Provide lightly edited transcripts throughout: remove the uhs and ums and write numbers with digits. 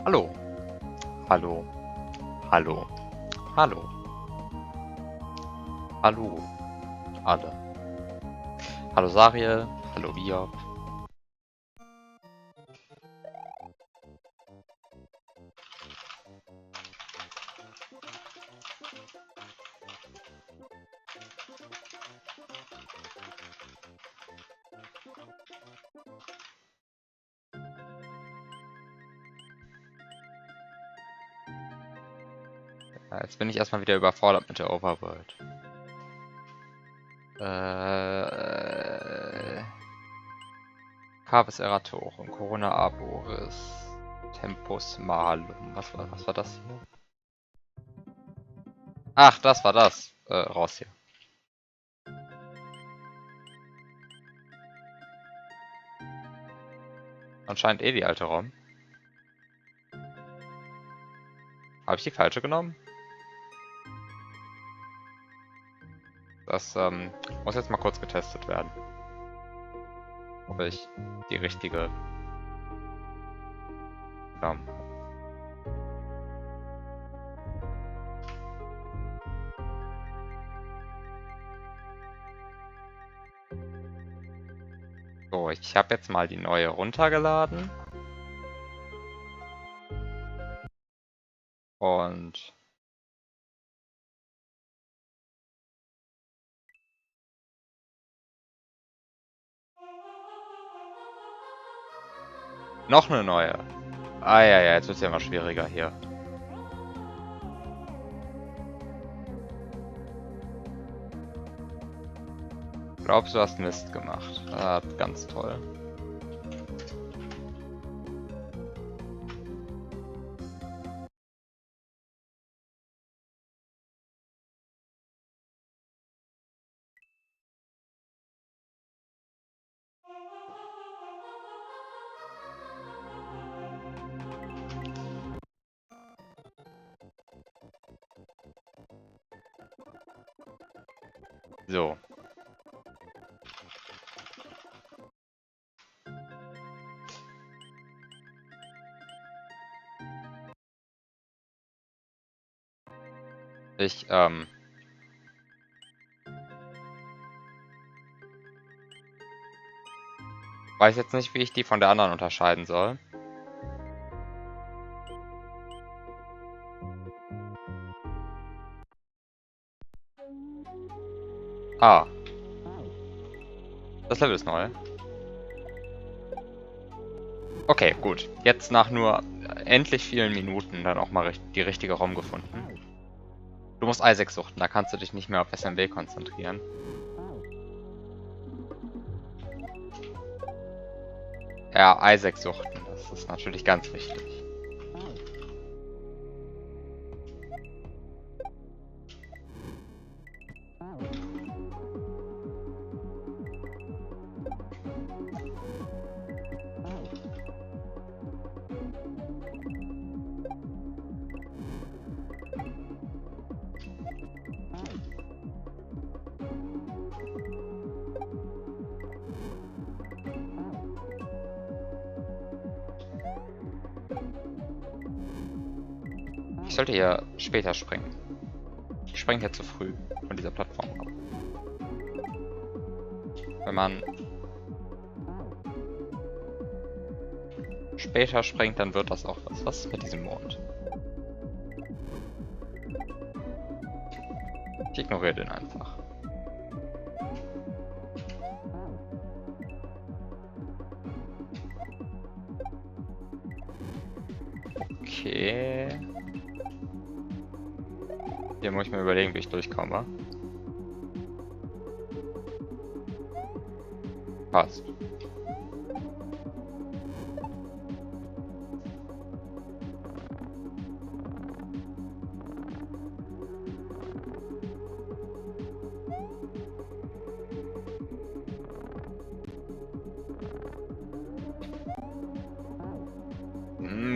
Hallo. Hallo. Hallo. Hallo. Hallo. Alle. Hallo Sariel. Hallo Biob. Jetzt bin ich erstmal wieder überfordert mit der Overworld. Caves Erratorum, Corona Arboris, Tempus Malum. Was war das hier? Ach, das war das. Raus hier. Anscheinend eh die alte ROM. Habe ich die falsche genommen? Das muss jetzt mal kurz getestet werden. Ob ich die richtige genommen habe. So, ich habe jetzt mal die neue runtergeladen. Und noch eine neue. Ah ja, jetzt wird es ja immer schwieriger hier. Glaubst du, hast Mist gemacht? Ah, ganz toll. So. Ich, weiß jetzt nicht, wie ich die von der anderen unterscheiden soll. Ah. Das Level ist neu. Okay, gut. Jetzt nach nur endlich vielen Minuten dann auch mal die richtige ROM gefunden. Du musst Isaac suchten, da kannst du dich nicht mehr auf SMW konzentrieren. Ja, Isaac suchten, das ist natürlich ganz wichtig. Ich sollte hier später springen. Ich springe hier zu früh von dieser Plattform ab. Wenn man später springt, dann wird das auch was. Was ist mit diesem Mond? Ich ignoriere den einfach. Okay. Hier muss ich mir überlegen, wie ich durchkomme. Passt.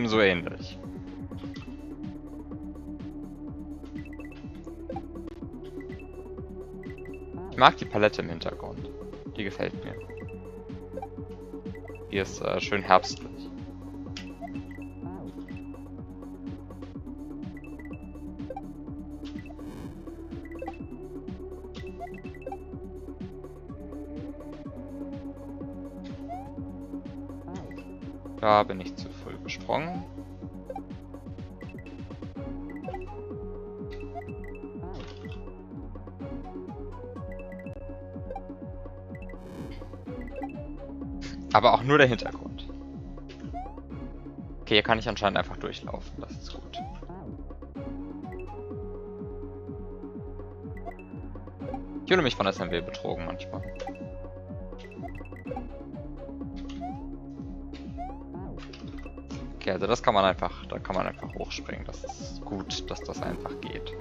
So ähnlich. Ich mag die Palette im Hintergrund. Die gefällt mir. Die ist schön herbstlich. Da bin ich zu früh gesprungen. Aber auch nur der Hintergrund. Okay, hier kann ich anscheinend einfach durchlaufen. Das ist gut. Ich fühle mich von SMW betrogen manchmal. Okay, also das kann man einfach, da kann man einfach hochspringen. Das ist gut, dass das einfach geht.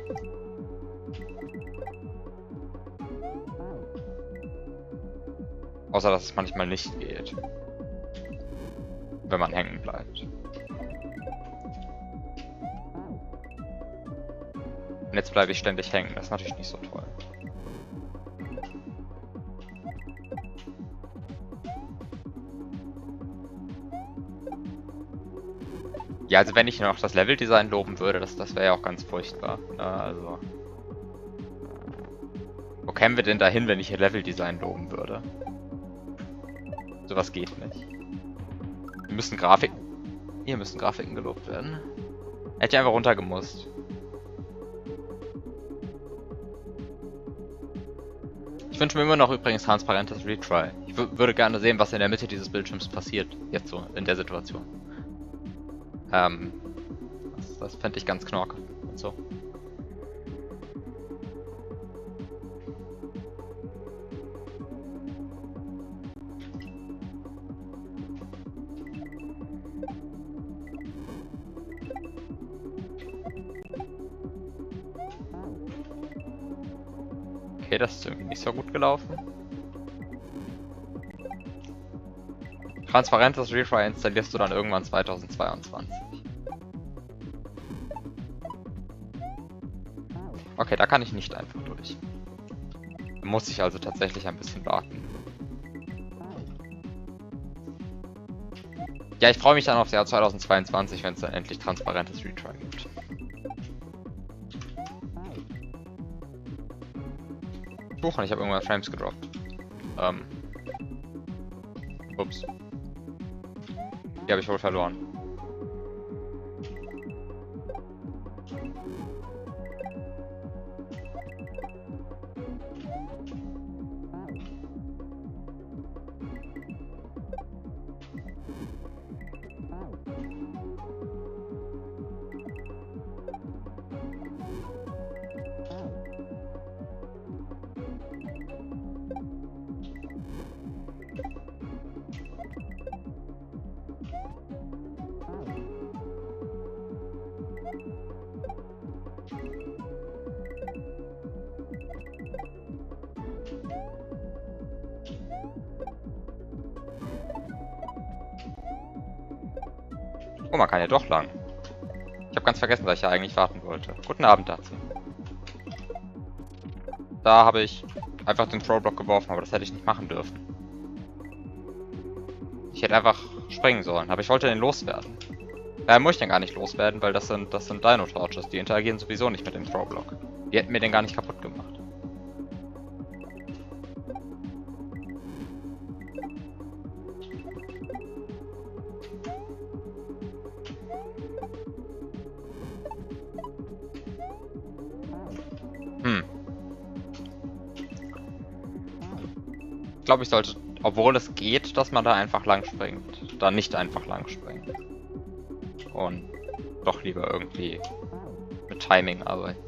Außer, dass es manchmal nicht geht. Wenn man hängen bleibt. Und jetzt bleibe ich ständig hängen. Das ist natürlich nicht so toll. Ja, also wenn ich noch das Leveldesign loben würde, das wäre ja auch ganz furchtbar. Also. Wo kämen wir denn dahin, wenn ich hier Leveldesign loben würde? Sowas geht nicht. Hier müssen Grafiken gelobt werden. Hätte ich einfach runtergemusst. Ich wünsche mir immer noch übrigens transparentes Retry. Ich würde gerne sehen, was in der Mitte dieses Bildschirms passiert. Jetzt so, in der Situation. Das fände ich ganz knorke. Und so. Okay, das ist irgendwie nicht so gut gelaufen. Transparentes Retry installierst du dann irgendwann 2022. Okay, da kann ich nicht einfach durch. Da muss ich also tatsächlich ein bisschen warten. Ja, ich freue mich dann aufs Jahr 2022, wenn es dann endlich transparentes Retry gibt. Buchen, ich habe irgendwann Frames gedroppt. Ups. Die habe ich wohl verloren. Oh, man kann ja doch lang. Ich habe ganz vergessen, dass ich ja eigentlich warten wollte. Guten Abend dazu. Da habe ich einfach den Throwblock geworfen, aber das hätte ich nicht machen dürfen. Ich hätte einfach springen sollen, aber ich wollte den loswerden. Daher muss ich den gar nicht loswerden, weil das sind Dino-Torches, die interagieren sowieso nicht mit dem Throwblock. Die hätten mir den gar nicht kaputt gemacht. Ich glaube, ich sollte, obwohl es geht, dass man da einfach lang springt, da nicht einfach lang springen. Und doch lieber irgendwie mit Timing arbeiten.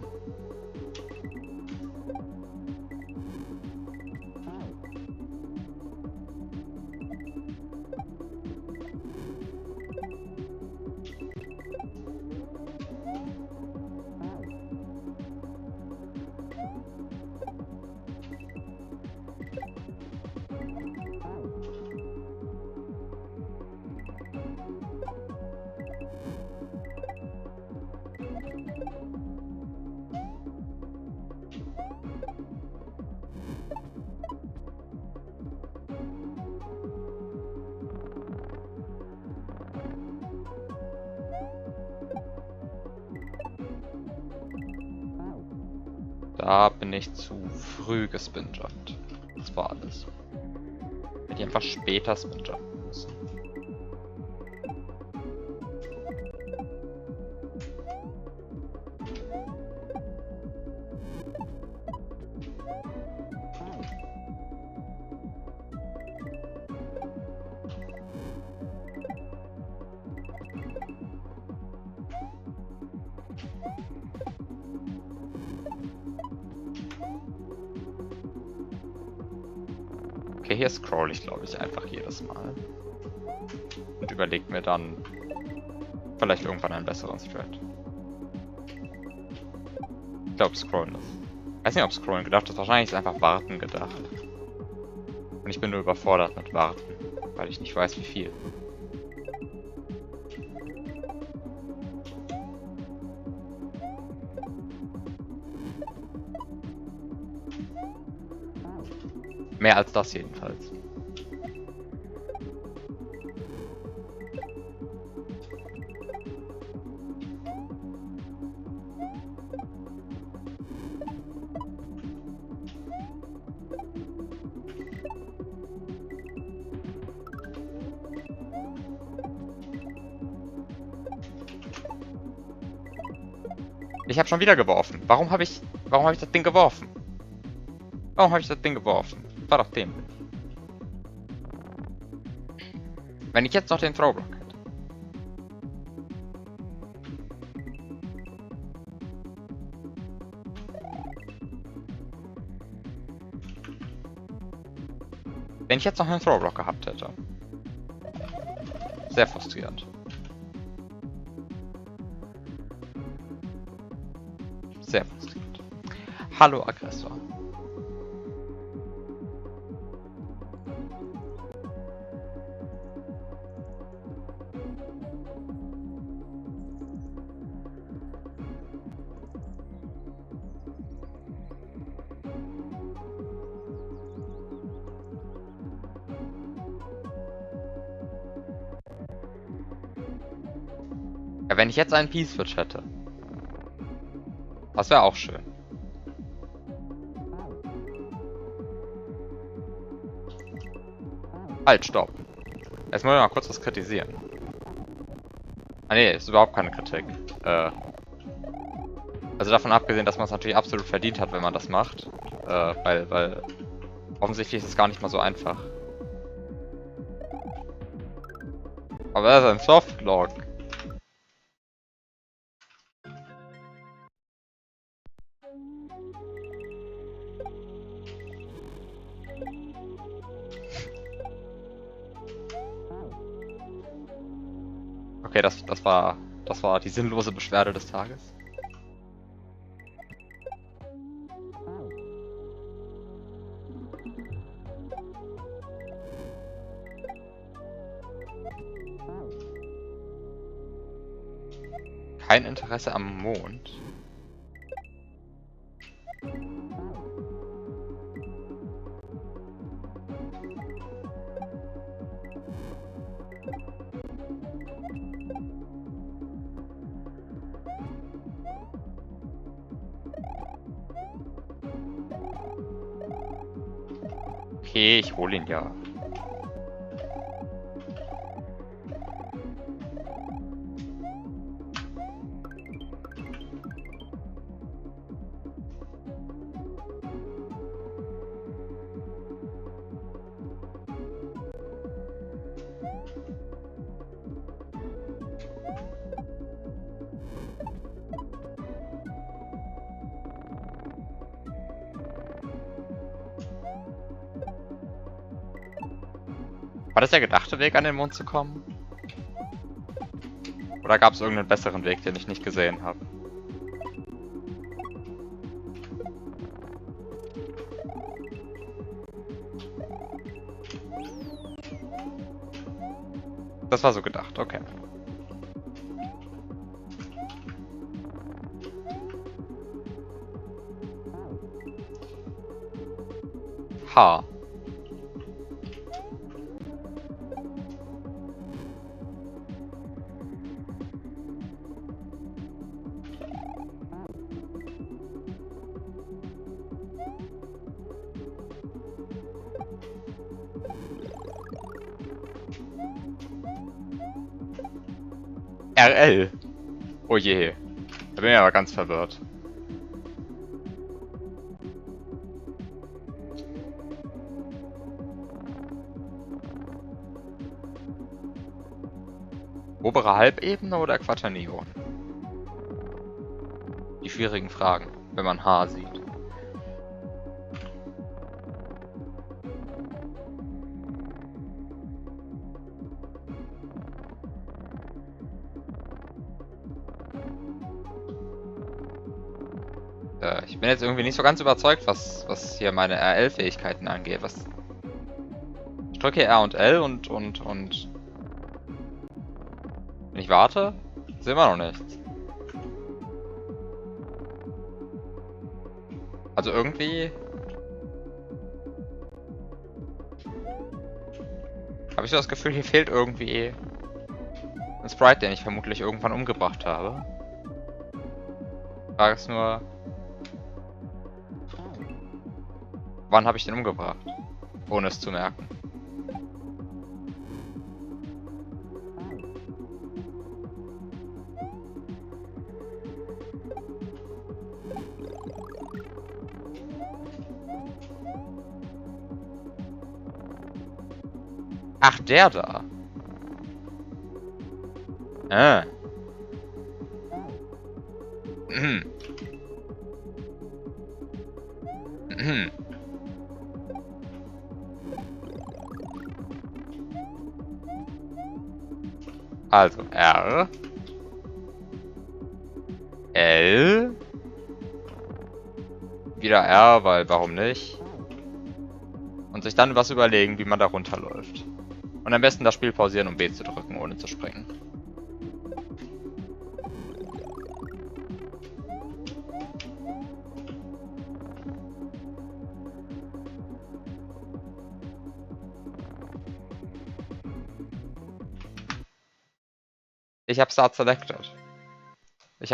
Da bin ich zu früh gespinjumpt. Das war alles. Hätte ich einfach später spinjumpen müssen. Okay, hier scroll ich, glaube ich, einfach jedes Mal. Und überlege mir dann vielleicht irgendwann einen besseren Strat. Ich glaube, scrollen ist. Ich weiß nicht, ob scrollen gedacht ist. Wahrscheinlich ist einfach warten gedacht. Und ich bin nur überfordert mit warten, weil ich nicht weiß, wie viel. Mehr als das jedenfalls. Ich habe schon wieder geworfen. Warum habe ich das Ding geworfen? Warum habe ich das Ding geworfen? War doch dämlich. Wenn ich jetzt noch den Throwblock hätte. Wenn ich jetzt noch einen Throwblock gehabt hätte. Sehr frustrierend. Sehr frustrierend. Hallo Aggressor. Ja, wenn ich jetzt einen P-Switch hätte. Das wäre auch schön. Halt, stopp. Jetzt muss ich mal kurz was kritisieren. Ah ne, ist überhaupt keine Kritik. Also davon abgesehen, dass man es natürlich absolut verdient hat, wenn man das macht. Weil offensichtlich ist es gar nicht mal so einfach. Aber das ist ein Softlock. Okay, das war die sinnlose Beschwerde des Tages. Kein Interesse am Mond. Okay, ich hole ihn ja. War das der gedachte Weg, an den Mond zu kommen? Oder gab es irgendeinen besseren Weg, den ich nicht gesehen habe? Das war so gedacht, okay. Ha. RL. Oh je. Da bin ich aber ganz verwirrt. Obere Halbebene oder Quaternion? Die schwierigen Fragen, wenn man H sieht. Ich bin jetzt irgendwie nicht so ganz überzeugt, was hier meine RL-Fähigkeiten angeht. Ich drücke R und L und wenn ich warte, sehen wir noch nichts. Also irgendwie habe ich so das Gefühl, hier fehlt irgendwie ein Sprite, den ich vermutlich irgendwann umgebracht habe. Die Frage ist nur, wann habe ich den umgebracht? Ohne es zu merken. Ach, der da. Ah. Mhm. Mhm. Also R. L. Wieder R, weil warum nicht? Und sich dann was überlegen, wie man da runterläuft. Und am besten das Spiel pausieren, um B zu drücken, ohne zu springen. Ich hab Start selected. Ich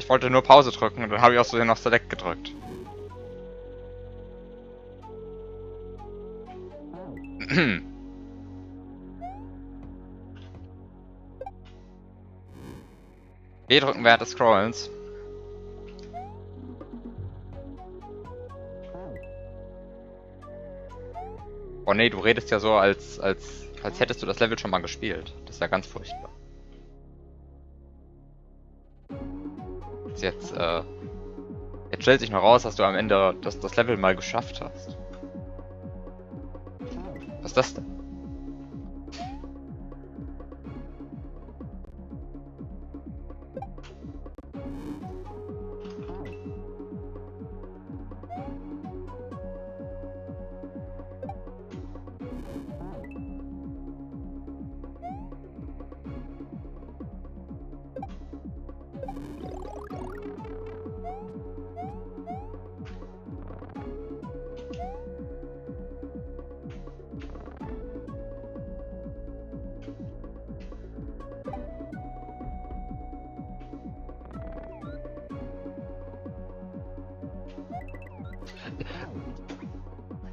wollte nur Pause drücken und dann habe ich aus Versehen noch Select gedrückt. B drücken während des Scrollens. Oh nee, du redest ja so, als hättest du das Level schon mal gespielt. Das ist ja ganz furchtbar. Jetzt stellt sich noch raus, dass du am Ende das Level mal geschafft hast. Was ist das denn?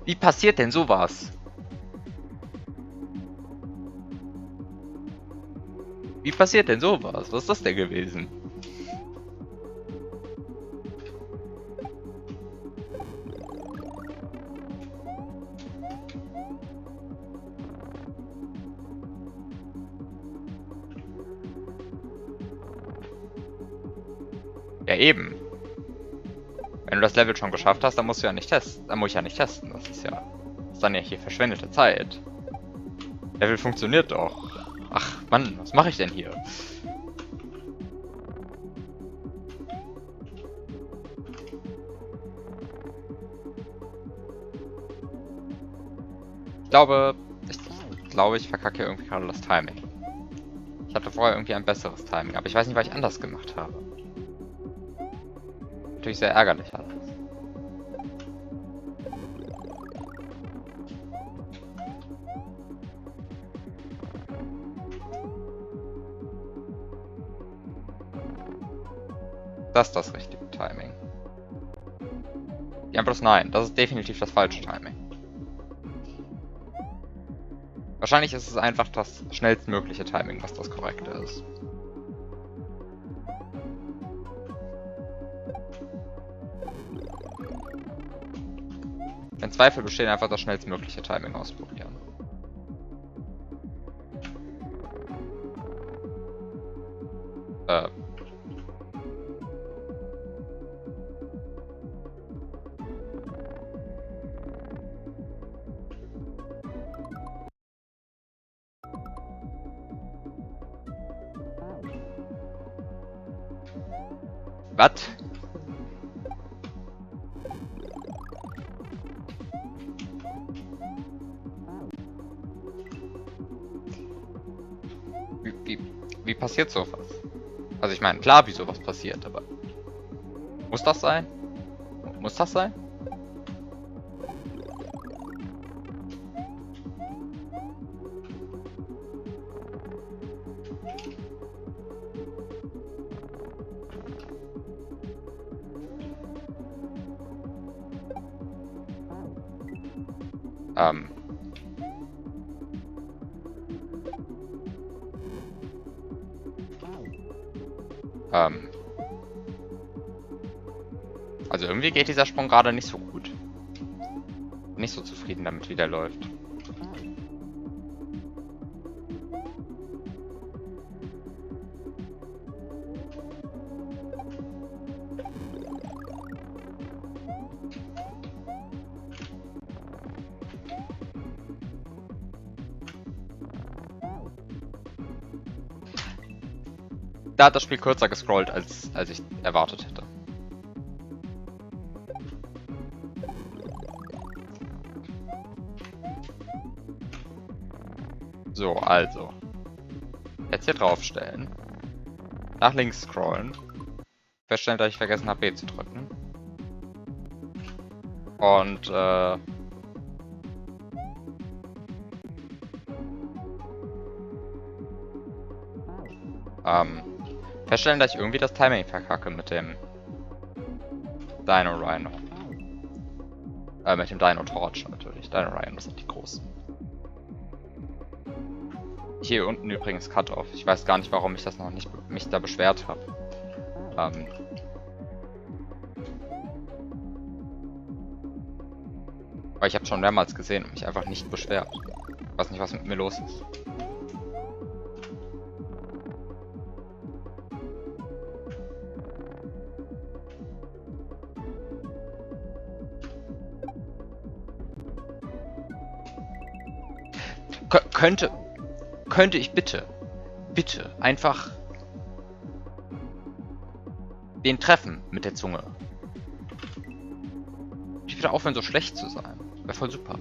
Wie passiert denn sowas? Wie passiert denn sowas? Was ist das denn gewesen? Ja, eben. Wenn du das Level schon geschafft hast, dann musst du ja nicht testen. Dann muss ich ja nicht testen. Das ist dann ja hier verschwendete Zeit. Level funktioniert doch. Ach, Mann, was mache ich denn hier? Ich verkacke irgendwie gerade das Timing. Ich hatte vorher irgendwie ein besseres Timing, aber ich weiß nicht, was ich anders gemacht habe. Natürlich sehr ärgerlich alles. Das ist das richtige Timing. Die Antwort ist nein, das ist definitiv das falsche Timing. Wahrscheinlich ist es einfach das schnellstmögliche Timing, was das korrekte ist. Wenn Zweifel bestehen, einfach das schnellstmögliche Timing ausprobieren. Was? Wie passiert sowas? Also ich meine, klar, wie sowas passiert, aber... Muss das sein? Muss das sein? Ähm... Also irgendwie geht dieser Sprung gerade nicht so gut. Nicht so zufrieden damit, wie der läuft. Da hat das Spiel kürzer gescrollt, als ich erwartet hätte. So, also. Jetzt hier draufstellen. Nach links scrollen. Feststellen, dass ich vergessen habe, B zu drücken. Und, feststellen, dass ich irgendwie das Timing verkacke mit dem Dino Rhino. Mit dem Dino Torch natürlich. Dino Rhino sind die großen. Hier unten übrigens Cut-Off. Ich weiß gar nicht, warum ich das noch nicht mich da beschwert habe. Weil ich habe schon mehrmals gesehen und mich einfach nicht beschwert. Ich weiß nicht, was mit mir los ist. Könnte ich bitte einfach den treffen mit der Zunge? Ich will aufhören, so schlecht zu sein. Wäre voll super.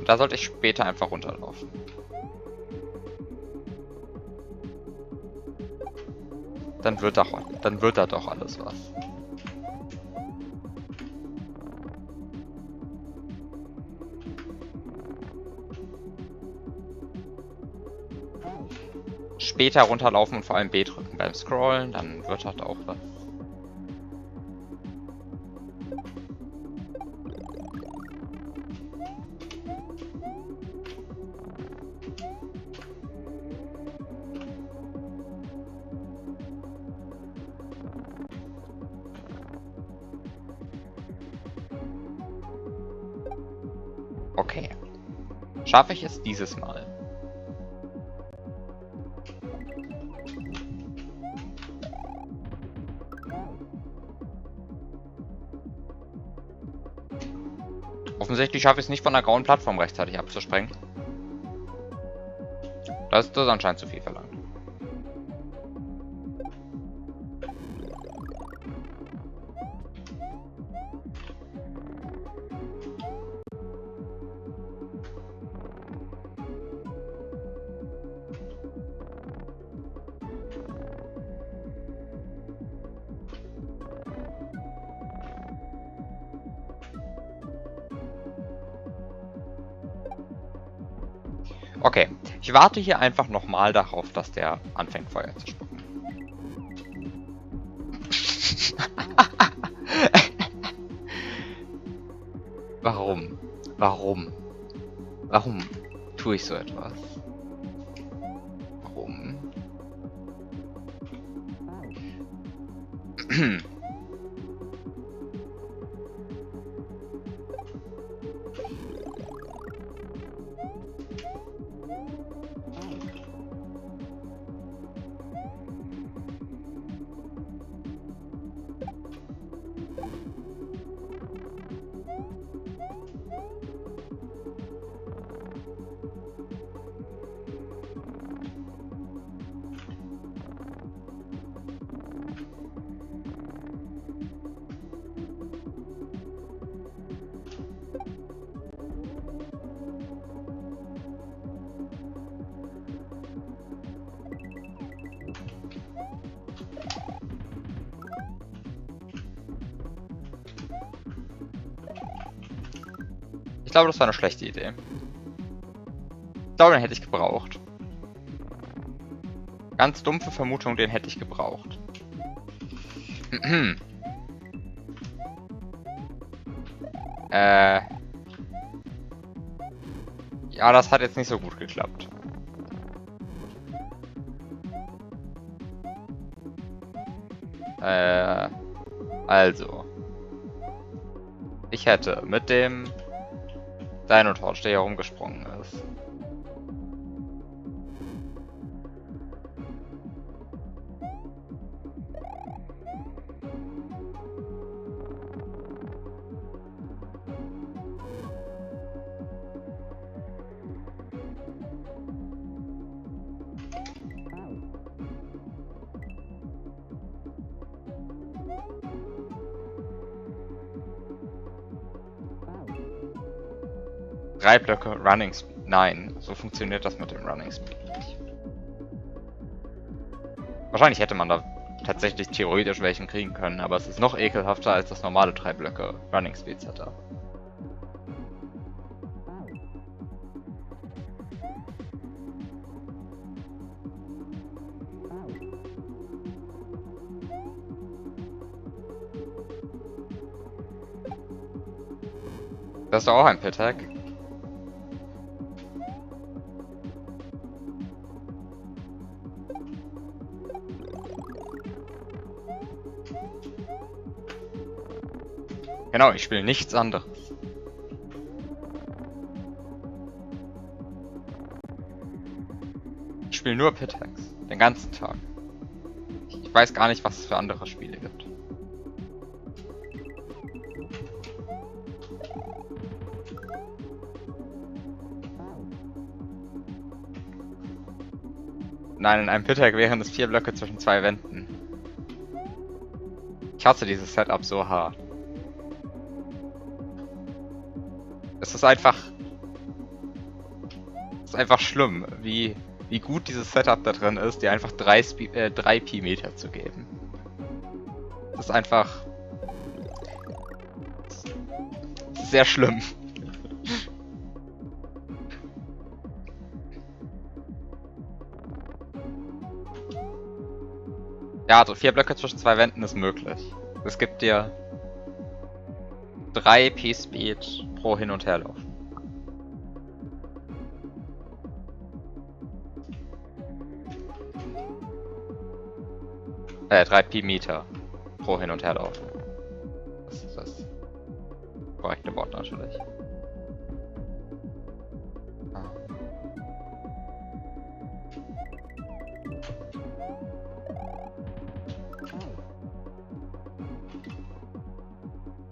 Da sollte ich später einfach runterlaufen. Dann wird da doch alles was. Später runterlaufen und vor allem B drücken beim Scrollen, dann wird da auch was. Okay. Schaffe ich es dieses Mal? Offensichtlich schaffe ich es nicht, von der grauen Plattform rechtzeitig abzusprengen. Das ist anscheinend zu viel verlangt. Okay, ich warte hier einfach nochmal darauf, dass der anfängt, Feuer zu spucken. Warum? Warum? Warum tue ich so etwas? Warum? Ich glaube, das war eine schlechte Idee. Ich glaube, den hätte ich gebraucht. Ganz dumpfe Vermutung, den hätte ich gebraucht. Ja, das hat jetzt nicht so gut geklappt. Also. Ich hätte mit dem Dino-Torch, der hier rumgesprungen ist. Drei Blöcke Running Speed. Nein, so funktioniert das mit dem Running Speed nicht. Wahrscheinlich hätte man da tatsächlich theoretisch welchen kriegen können, aber es ist noch ekelhafter als das normale 3 Blöcke Running Speed Setup. Das ist doch auch ein Pit-Hack. Genau, ich spiele nichts anderes. Ich spiele nur Pit-Hacks. Den ganzen Tag. Ich weiß gar nicht, was es für andere Spiele gibt. Nein, in einem Pit-Hack wären es 4 Blöcke zwischen 2 Wänden. Ich hasse dieses Setup so hart. Es ist einfach schlimm, wie gut dieses Setup da drin ist, dir einfach 3 Pi-Meter zu geben. Das ist einfach sehr schlimm. Ja, also 4 Blöcke zwischen 2 Wänden ist möglich. Es gibt dir 3 P-Speed pro Hin- und Herlaufen. 3 Pi-Meter pro Hin- und Herlaufen. Das ist das korrekte Wort natürlich.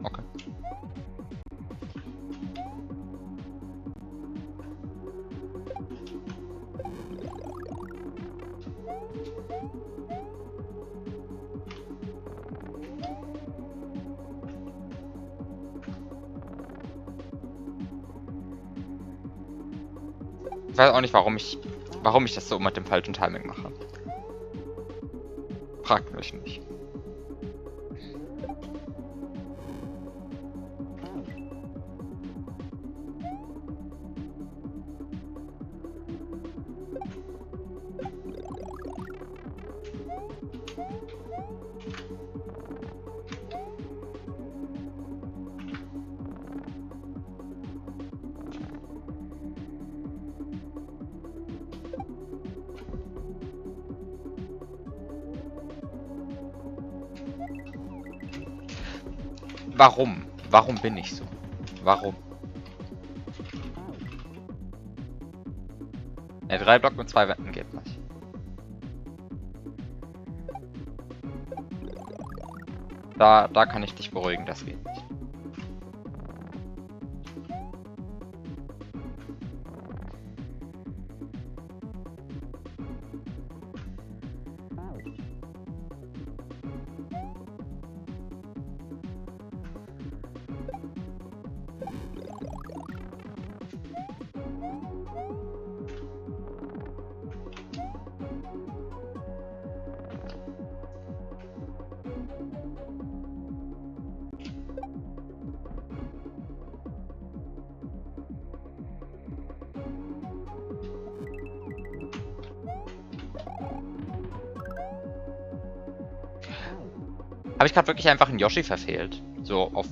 Okay. Ich weiß auch nicht, warum ich das so mit dem falschen Timing mache. Fragt mich nicht. Warum? Warum bin ich so? Warum? 3 Block mit 2 Wänden geht nicht. Da kann ich dich beruhigen, das geht nicht. Habe ich gerade wirklich einfach einen Yoshi verfehlt? So, auf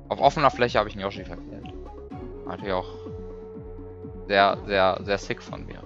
offener Fläche habe ich einen Yoshi verfehlt. Natürlich auch sehr, sehr, sehr sick von mir.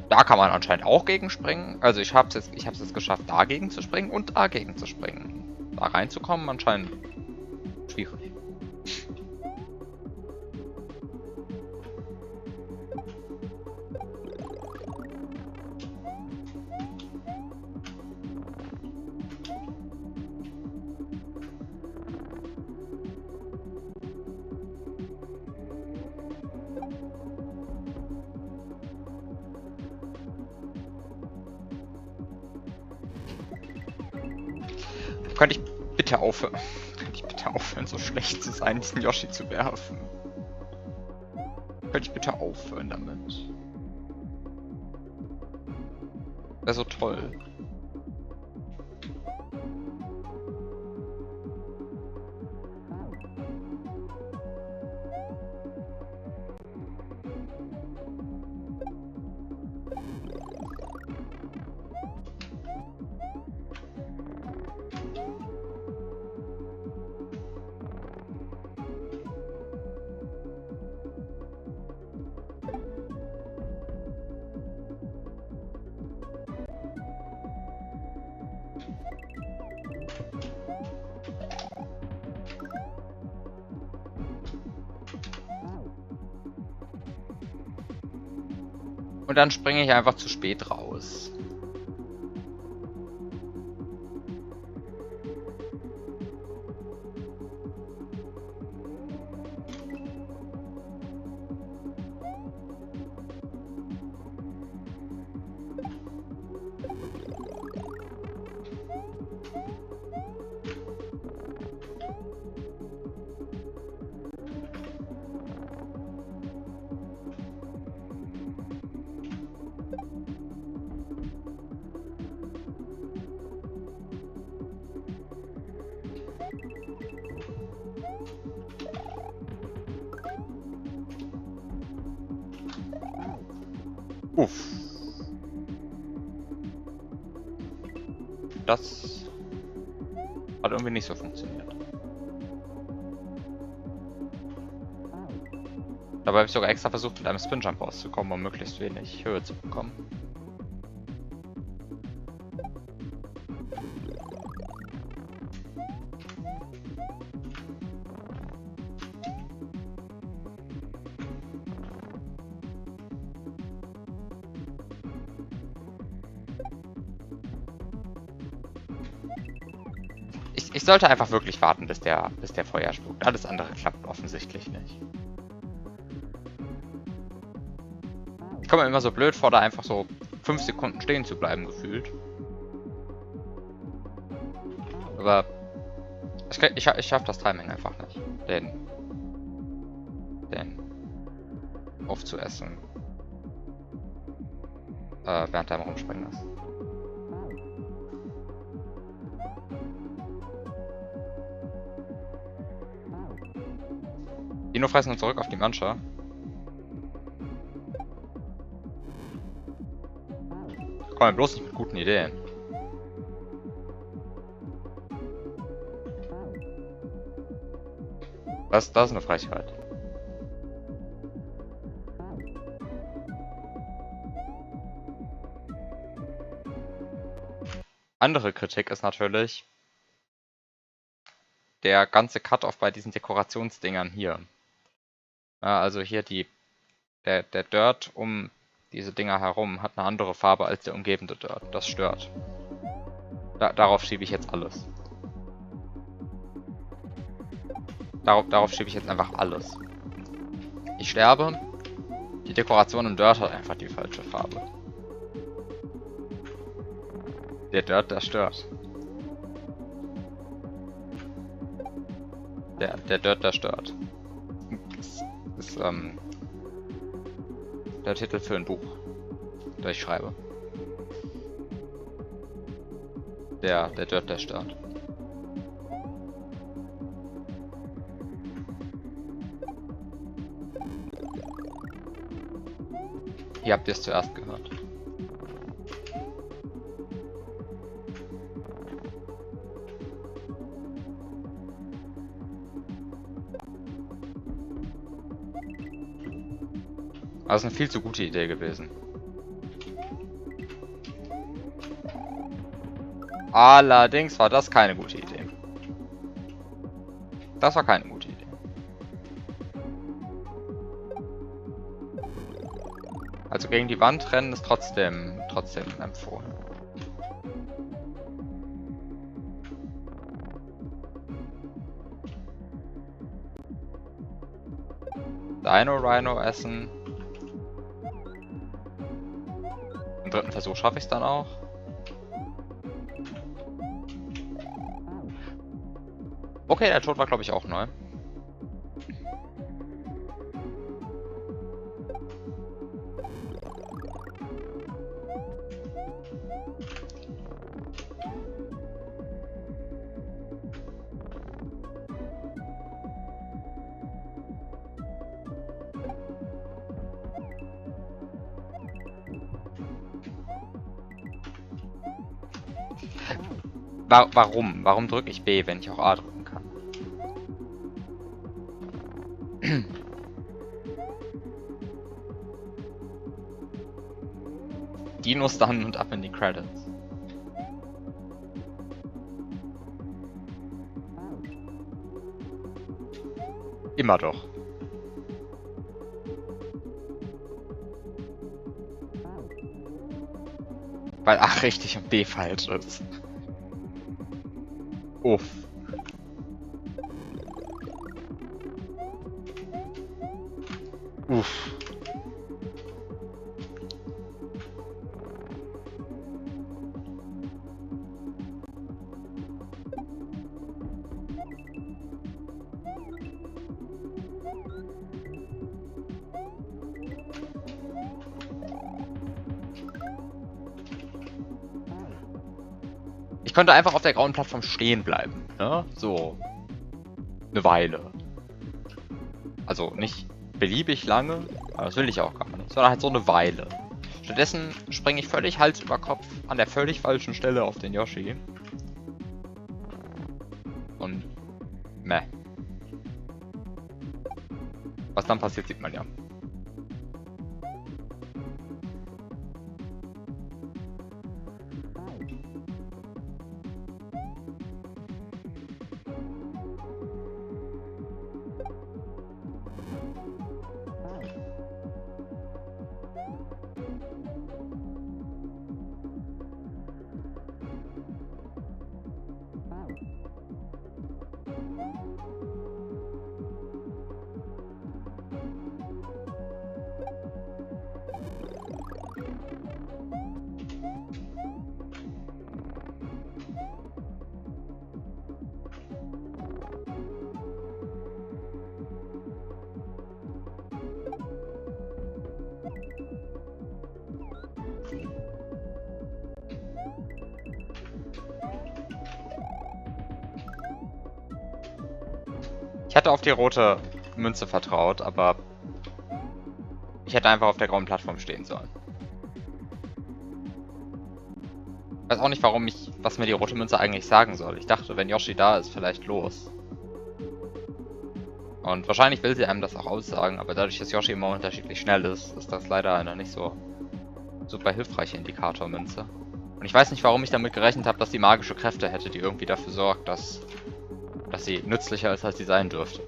Da kann man anscheinend auch gegenspringen. Also ich habe es jetzt geschafft, dagegen zu springen und dagegen zu springen. Da reinzukommen anscheinend schwierig. Könnte ich bitte aufhören? Könnte ich bitte aufhören, so schlecht zu sein, diesen Yoshi zu werfen? Könnte ich bitte aufhören damit? Wäre so toll. Und dann springe ich einfach zu spät raus. Uff. Das hat irgendwie nicht so funktioniert. Dabei habe ich sogar extra versucht, mit einem Spinjump rauszukommen, um möglichst wenig Höhe zu bekommen. Ich sollte einfach wirklich warten, bis der Feuer spuckt. Alles andere klappt offensichtlich nicht. Ich komme mir immer so blöd vor, da einfach so 5 Sekunden stehen zu bleiben, gefühlt. Aber ich schaffe das Timing einfach nicht. Den aufzuessen. Während er am Rumspringen ist. Dino fressen und zurück auf die Mannschaft. Komm bloß nicht mit guten Ideen. Das ist eine Frechheit. Andere Kritik ist natürlich der ganze Cut-Off bei diesen Dekorationsdingern hier. Ja, also hier der Dirt um diese Dinger herum hat eine andere Farbe als der umgebende Dirt. Das stört. Darauf schiebe ich jetzt alles. Darauf schiebe ich jetzt einfach alles. Ich sterbe. Die Dekoration im Dirt hat einfach die falsche Farbe. Der Dirt, der stört. Der Dirt, der stört. Das ist der Titel für ein Buch, das ich schreibe. Der Dirt, der stört. Hier habt ihr es zuerst gehört. Das ist eine viel zu gute Idee gewesen. Allerdings war das keine gute Idee. Das war keine gute Idee. Also gegen die Wand rennen ist trotzdem empfohlen. Rhino essen. Im dritten Versuch schaffe ich es dann auch. Okay, der Tod war, glaube ich, auch neu. Warum? Warum drücke ich B, wenn ich auch A drücken kann? Dinos dann und ab in die Credits. Immer doch. Weil A richtig und B falsch ist. Uff. Uff. Ich könnte einfach auf der grauen Plattform stehen bleiben, ne? So. Eine Weile. Also nicht beliebig lange, aber das will ich auch gar nicht, sondern halt so eine Weile. Stattdessen springe ich völlig Hals über Kopf an der völlig falschen Stelle auf den Yoshi. Und meh. Was dann passiert, sieht man ja. Ich hätte auf die rote Münze vertraut, aber ich hätte einfach auf der grauen Plattform stehen sollen. Ich weiß auch nicht, was mir die rote Münze eigentlich sagen soll. Ich dachte, wenn Yoshi da ist, vielleicht los. Und wahrscheinlich will sie einem das auch aussagen, aber dadurch, dass Yoshi immer unterschiedlich schnell ist, ist das leider eine nicht so super hilfreiche Indikatormünze. Und ich weiß nicht, warum ich damit gerechnet habe, dass sie magische Kräfte hätte, die irgendwie dafür sorgt, dass sie nützlicher ist, als sie sein dürfte.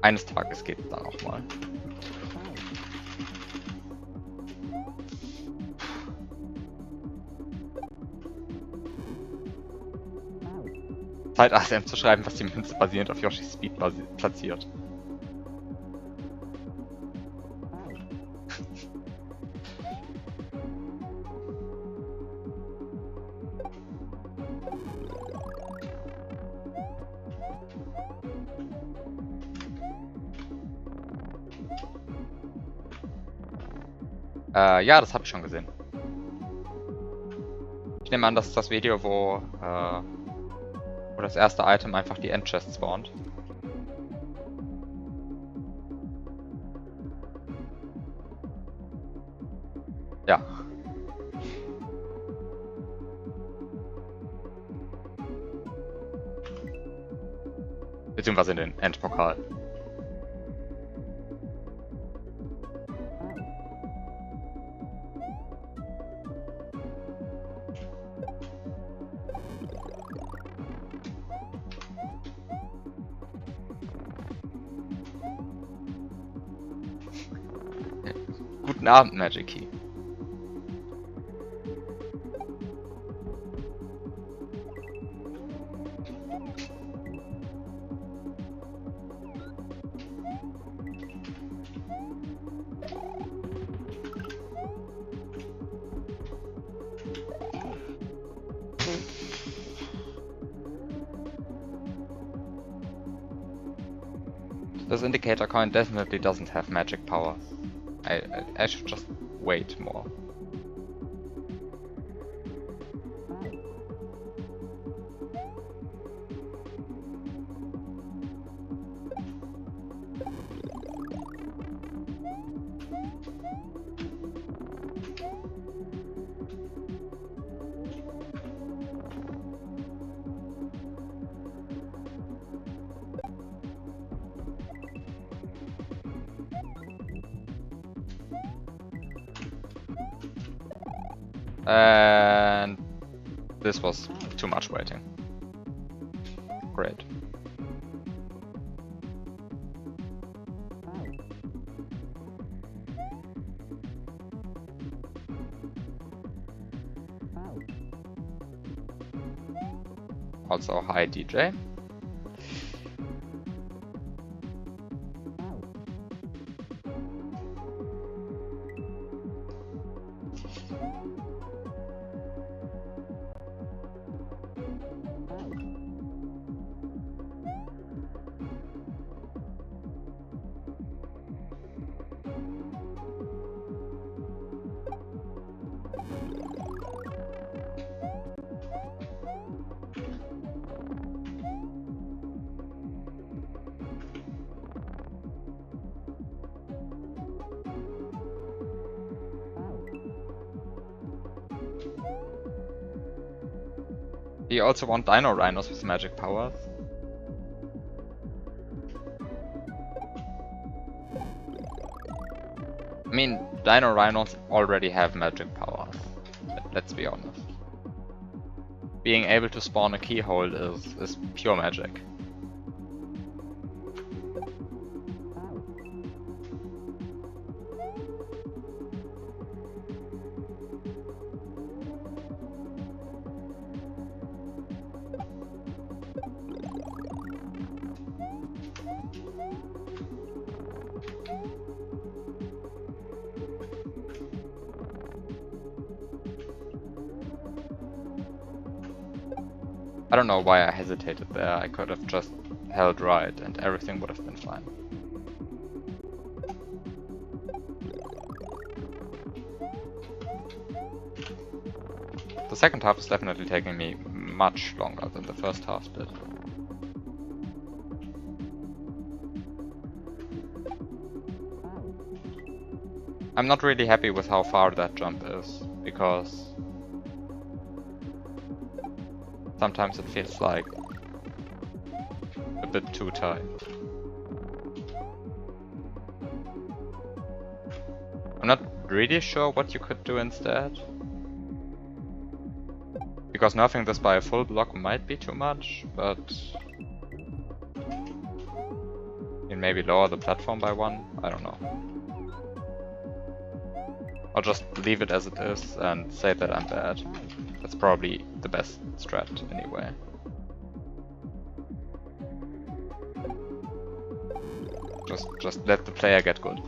Eines Tages geht es dann auch mal. Zeit ASM zu schreiben, was die Münze basierend auf Yoshis Speed platziert. Ja, das habe ich schon gesehen. Ich nehme an, das ist das Video, wo das erste Item einfach die Endchest spawnt. Ja. Beziehungsweise in den Endpokal. Guten Abend, Magic Key. This indicator coin definitely doesn't have magic powers. I should just wait more. And this was too much waiting. Great. Also, hi DJ. Do you also want Dino Rhinos with magic powers? I mean, Dino Rhinos already have magic powers. Let's be honest. Being able to spawn a keyhole is pure magic. I don't know why I hesitated there. I could have just held right and everything would have been fine. The second half is definitely taking me much longer than the first half did. I'm not really happy with how far that jump is, because sometimes it feels like a bit too tight. I'm not really sure what you could do instead. Because nerfing this by a full block might be too much, but you mean, maybe lower the platform by 1? I don't know. Or just leave it as it is and say that I'm bad. That's probably the best strat anyway. Just let the player get good.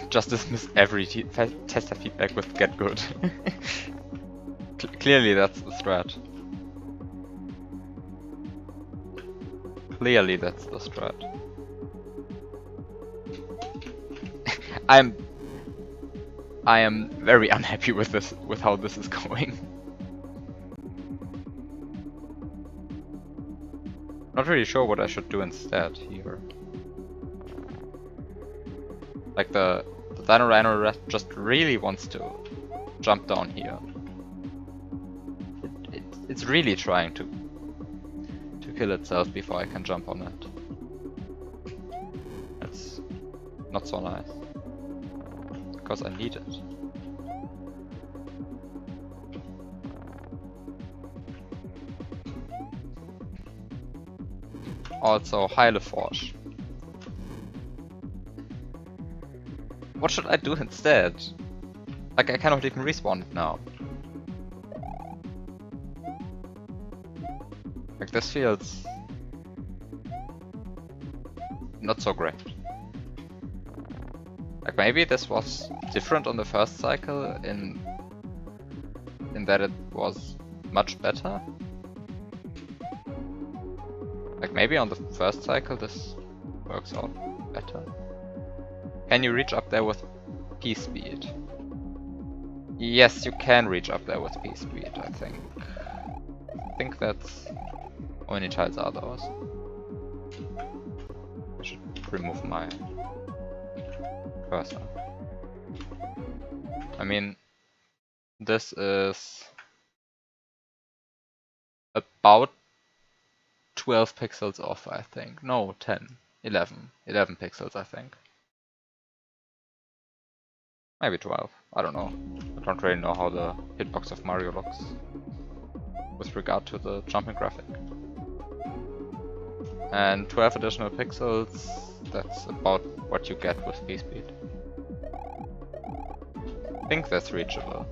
Just dismiss every tester feedback with get good. Clearly that's the strat. Clearly that's the strat. I am very unhappy with this, with how this is going. Not really sure what I should do instead here. Like the Dino Rhino just really wants to jump down here. It's really trying to kill itself before I can jump on it. That's not so nice. Because I need it. Also, Heile Forge. What should I do instead? Like, I cannot even respawn it now. Like, this feels not so great. Like, maybe this was different on the first cycle in that it was much better. Like, maybe on the first cycle this works out better. Can you reach up there with P speed? Yes, you can reach up there with P speed, I think. I think that's... How many tiles are those? I should remove my cursor. I mean, this is about 12 pixels off, I think. No, 10. 11. 11 pixels, I think. Maybe 12. I don't know. I don't really know how the hitbox of Mario looks with regard to the jumping graphic. And 12 additional pixels, that's about what you get with P-Speed. I think that's reachable.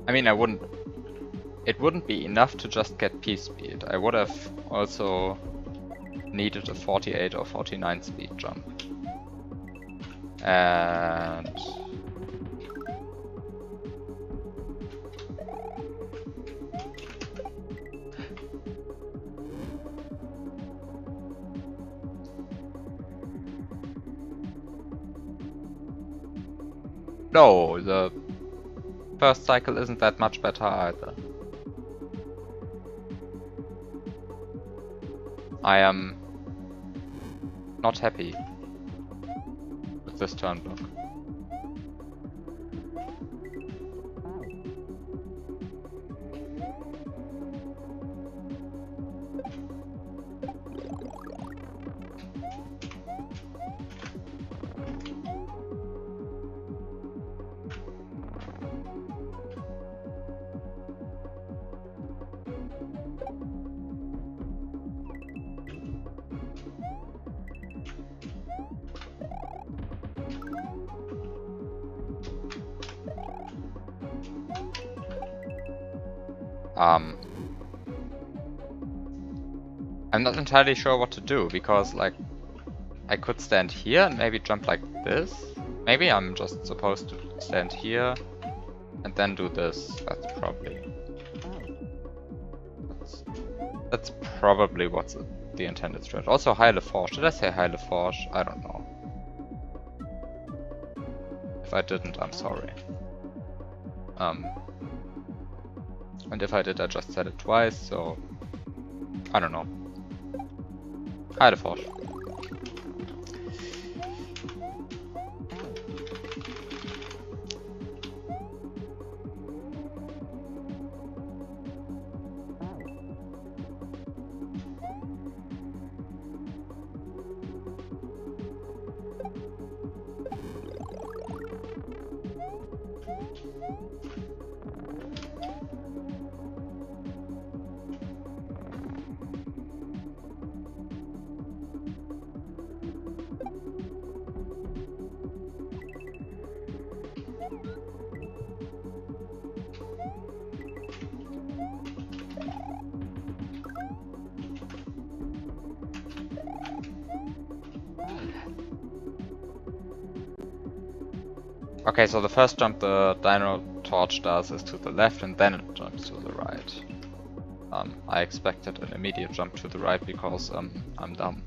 I mean, it wouldn't be enough to just get P speed. I would have also needed a 48 or 49 speed jump. And no, the first cycle isn't that much better either. I am not happy with this turn block. I'm not entirely sure what to do, because like I could stand here and maybe jump like this. Maybe I'm just supposed to stand here and then do this. That's probably... That's probably what's the intended stretch. Also Heile Forge. Did I say Heile Forge? I don't know. If I didn't, I'm sorry. And if I did, I just said it twice, so I don't know. Heile Forge. Okay, so the first jump the Dino Torch does is to the left and then it jumps to the right. I expected an immediate jump to the right because I'm dumb.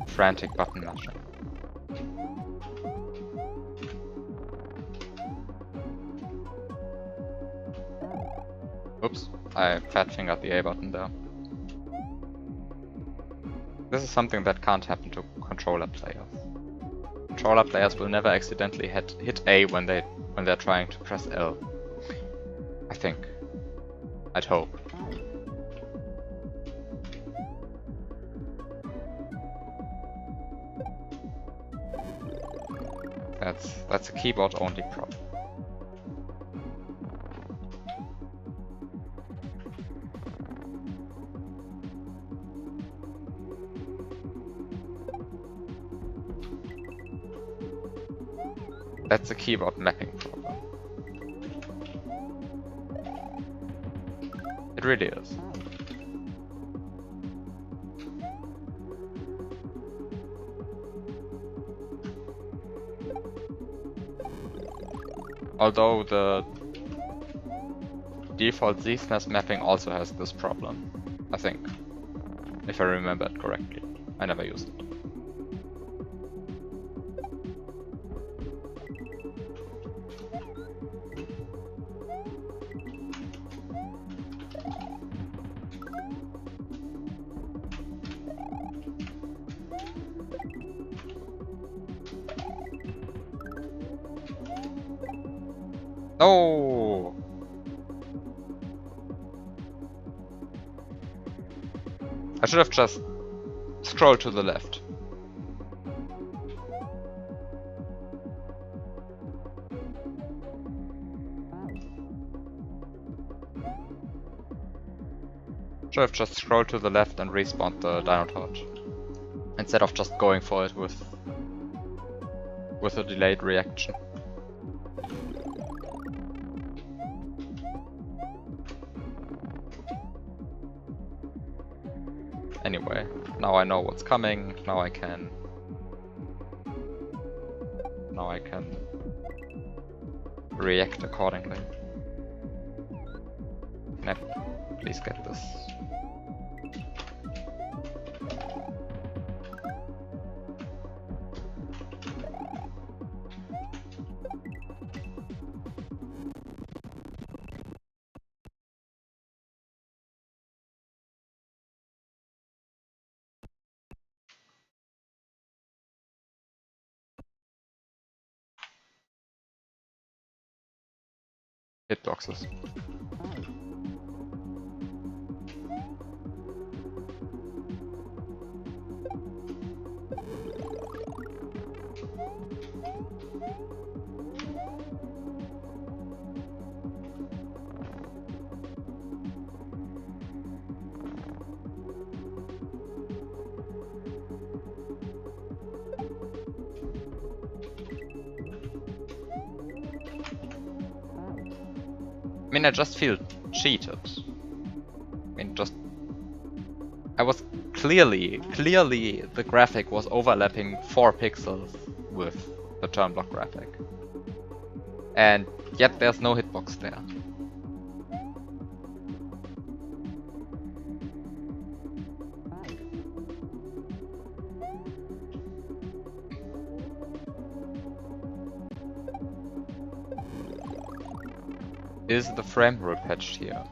Frantic button mashing. Oops, I fat fingered the A button there. This is something that can't happen to controller players. Controller players will never accidentally hit A when they're trying to press L. I think. I'd hope. That's a keyboard only problem. That's a keyboard mapping problem. It really is. Although the default Z-SNES mapping also has this problem, I think. If I remember it correctly. I never used it. Oh! I should have just scrolled to the left. Should have just scrolled to the left and respawned the Dino Torch. Instead of just going for it with a delayed reaction. Anyway, now I know what's coming, now I can react accordingly. Can I please get this? Hitboxes. I mean, I just feel cheated. I mean, I was clearly the graphic was overlapping 4 pixels with the turn block graphic. And yet there's no hitbox there. Is the frame rate patched here?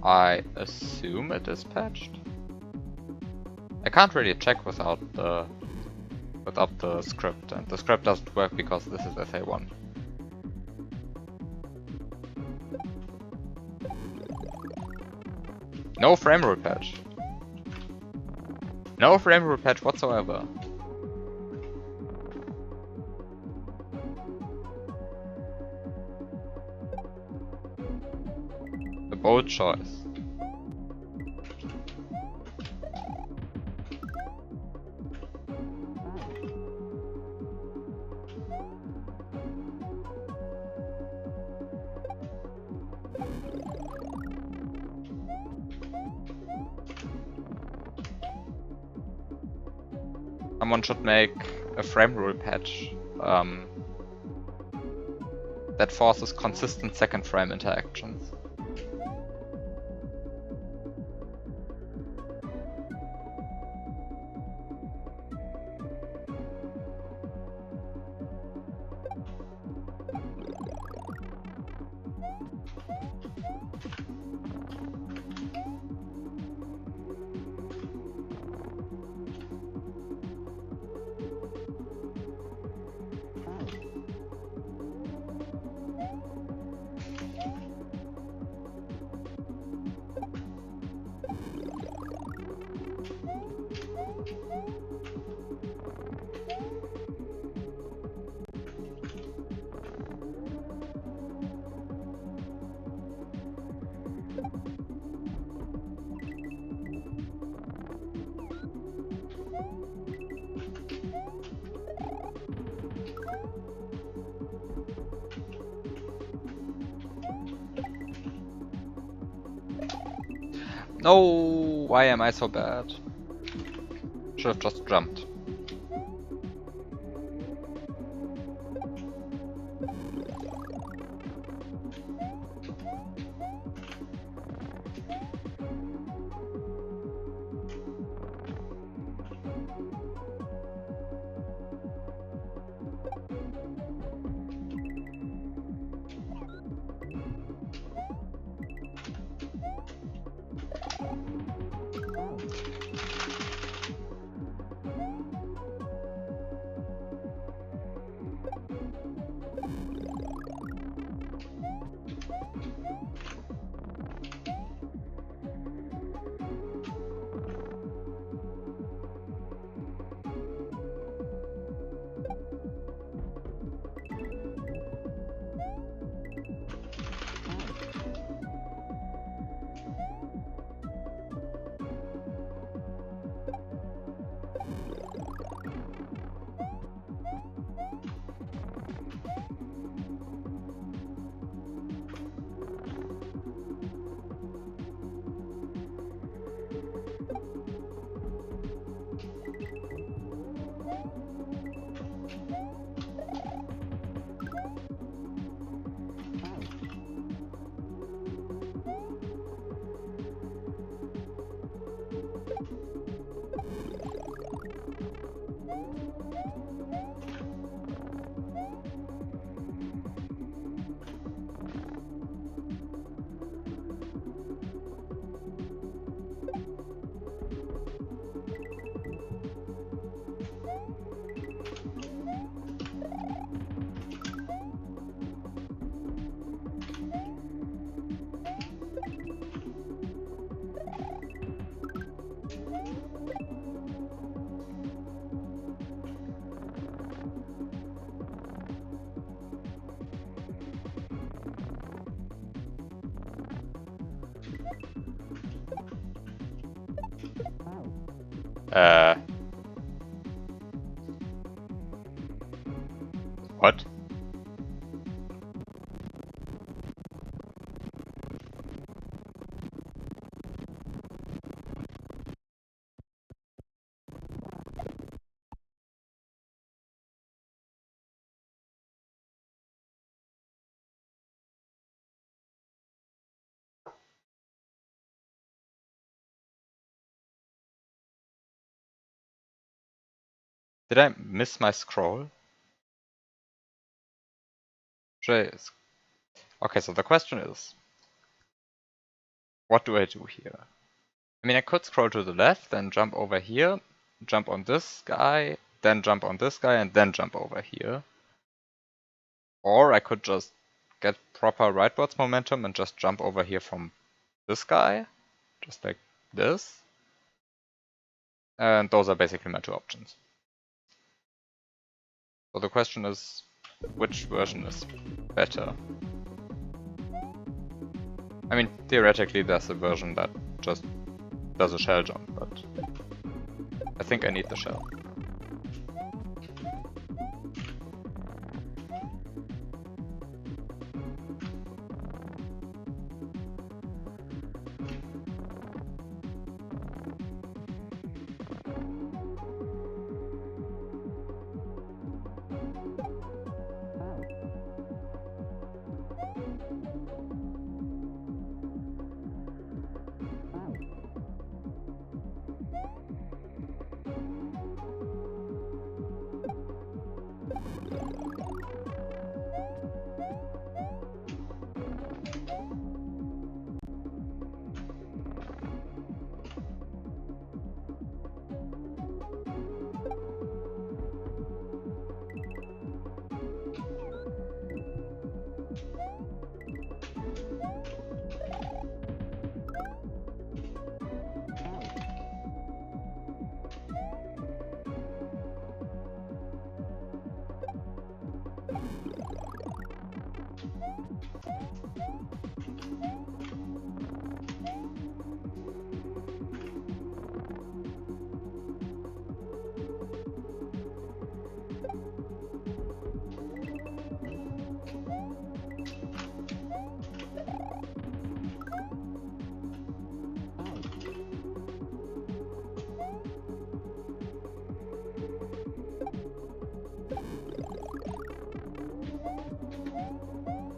I assume it is patched. I can't really check without the script, and the script doesn't work because this is SA1. No frame rate patch. No frame rate patch whatsoever. A bold choice. Someone should make a frame rule patch that forces consistent second frame interactions. No, why am I so bad? Should have just jumped. What? Did I miss my scroll? Okay, so the question is, what do I do here? I mean, I could scroll to the left, then jump over here, jump on this guy, then jump on this guy, and then jump over here. Or I could just get proper rightwards momentum and just jump over here from this guy, just like this. And those are basically my two options. So the question is, which version is better? I mean, theoretically there's a version that just does a shell jump, but I think I need the shell.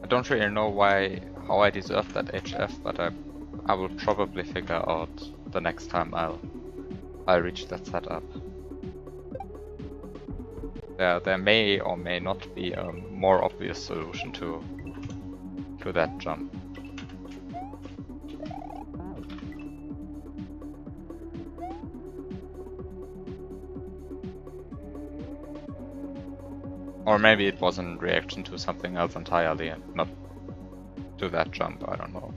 I don't really know how I deserve that HF, but I will probably figure out the next time I'll reach that setup. There may or may not be a more obvious solution to that jump. Or maybe it was in reaction to something else entirely and not to that jump, I don't know.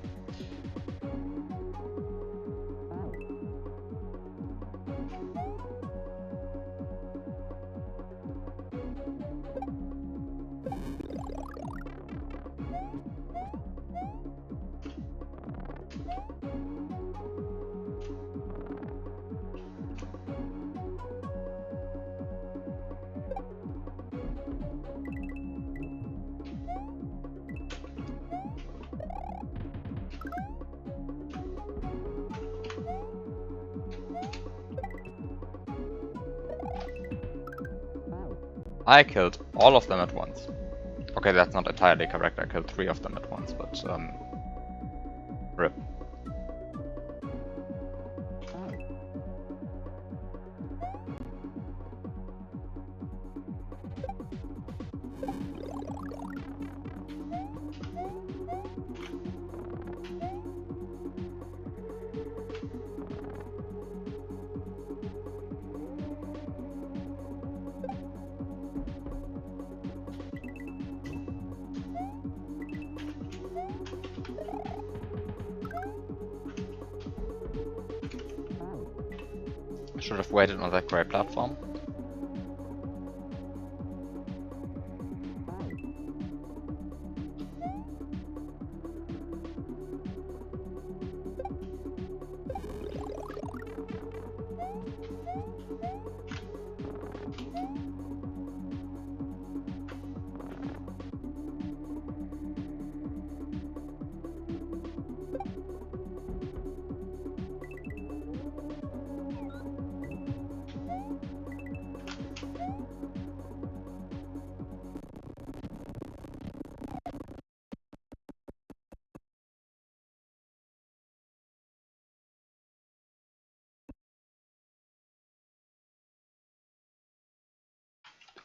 I killed all of them at once. Okay, that's not entirely correct, I killed 3 of them at once, but RIP. Should have waited on that gray platform.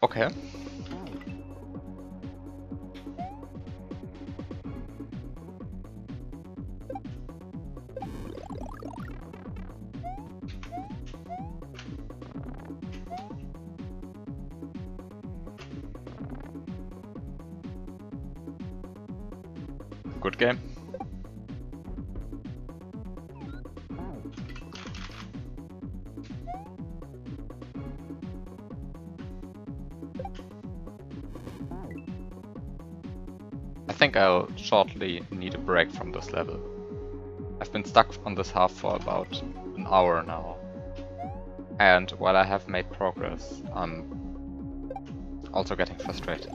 Okay. Good game. I think I'll shortly need a break from this level. I've been stuck on this half for about an hour now. And while I have made progress, I'm also getting frustrated.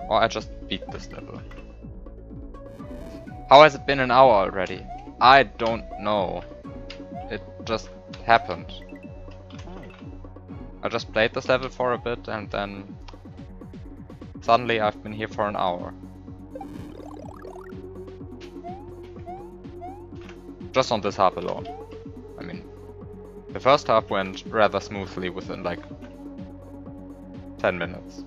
Or I just beat this level. How has it been an hour already? I don't know. It just happened. I just played this level for a bit and then suddenly I've been here for an hour. Just on this half alone. I mean, the first half went rather smoothly within like 10 minutes.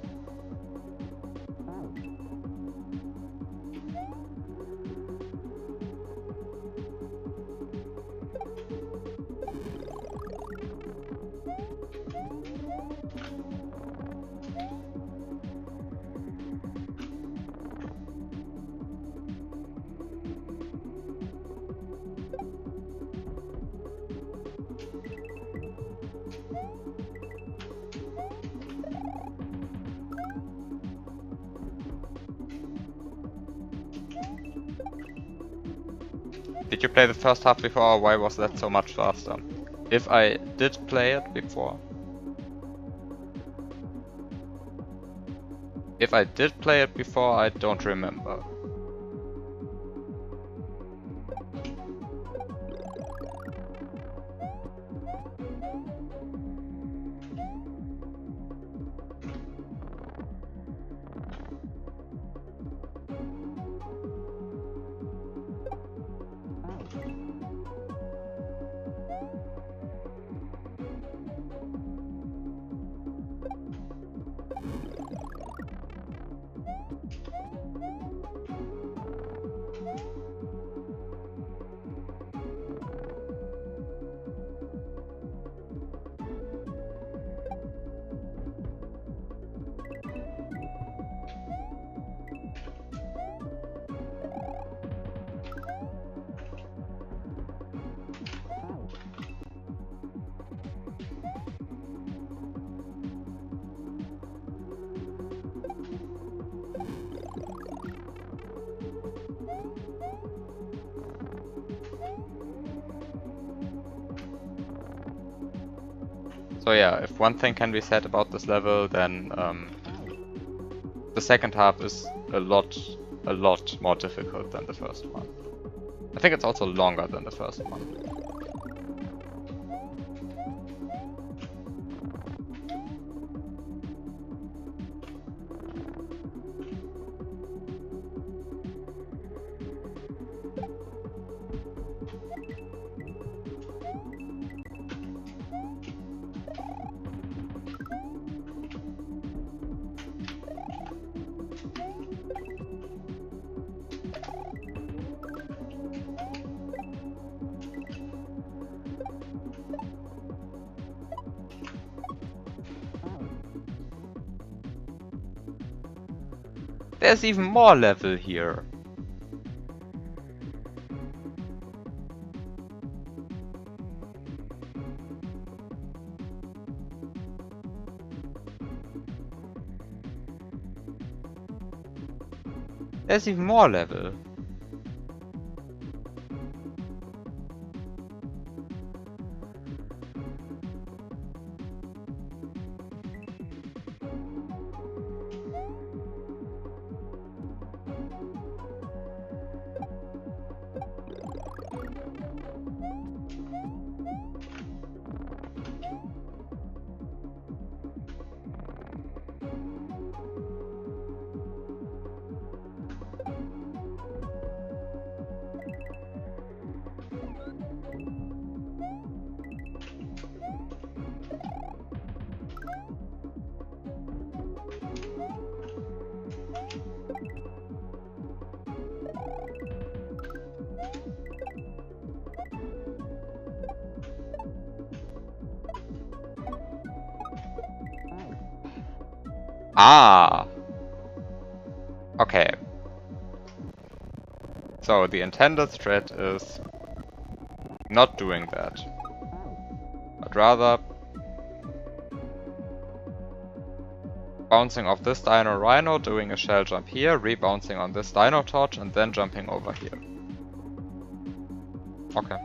Did you play the first half before, or why was that so much faster? If I did play it before. If I did play it before, I don't remember. So yeah, if one thing can be said about this level, then the second half is a lot more difficult than the first one. I think it's also longer than the first one. There's even more level here. There's even more level. Ah! Okay. So the intended threat is not doing that, but rather bouncing off this Dino Rhino, doing a shell jump here, rebouncing on this Dino Torch, and then jumping over here. Okay.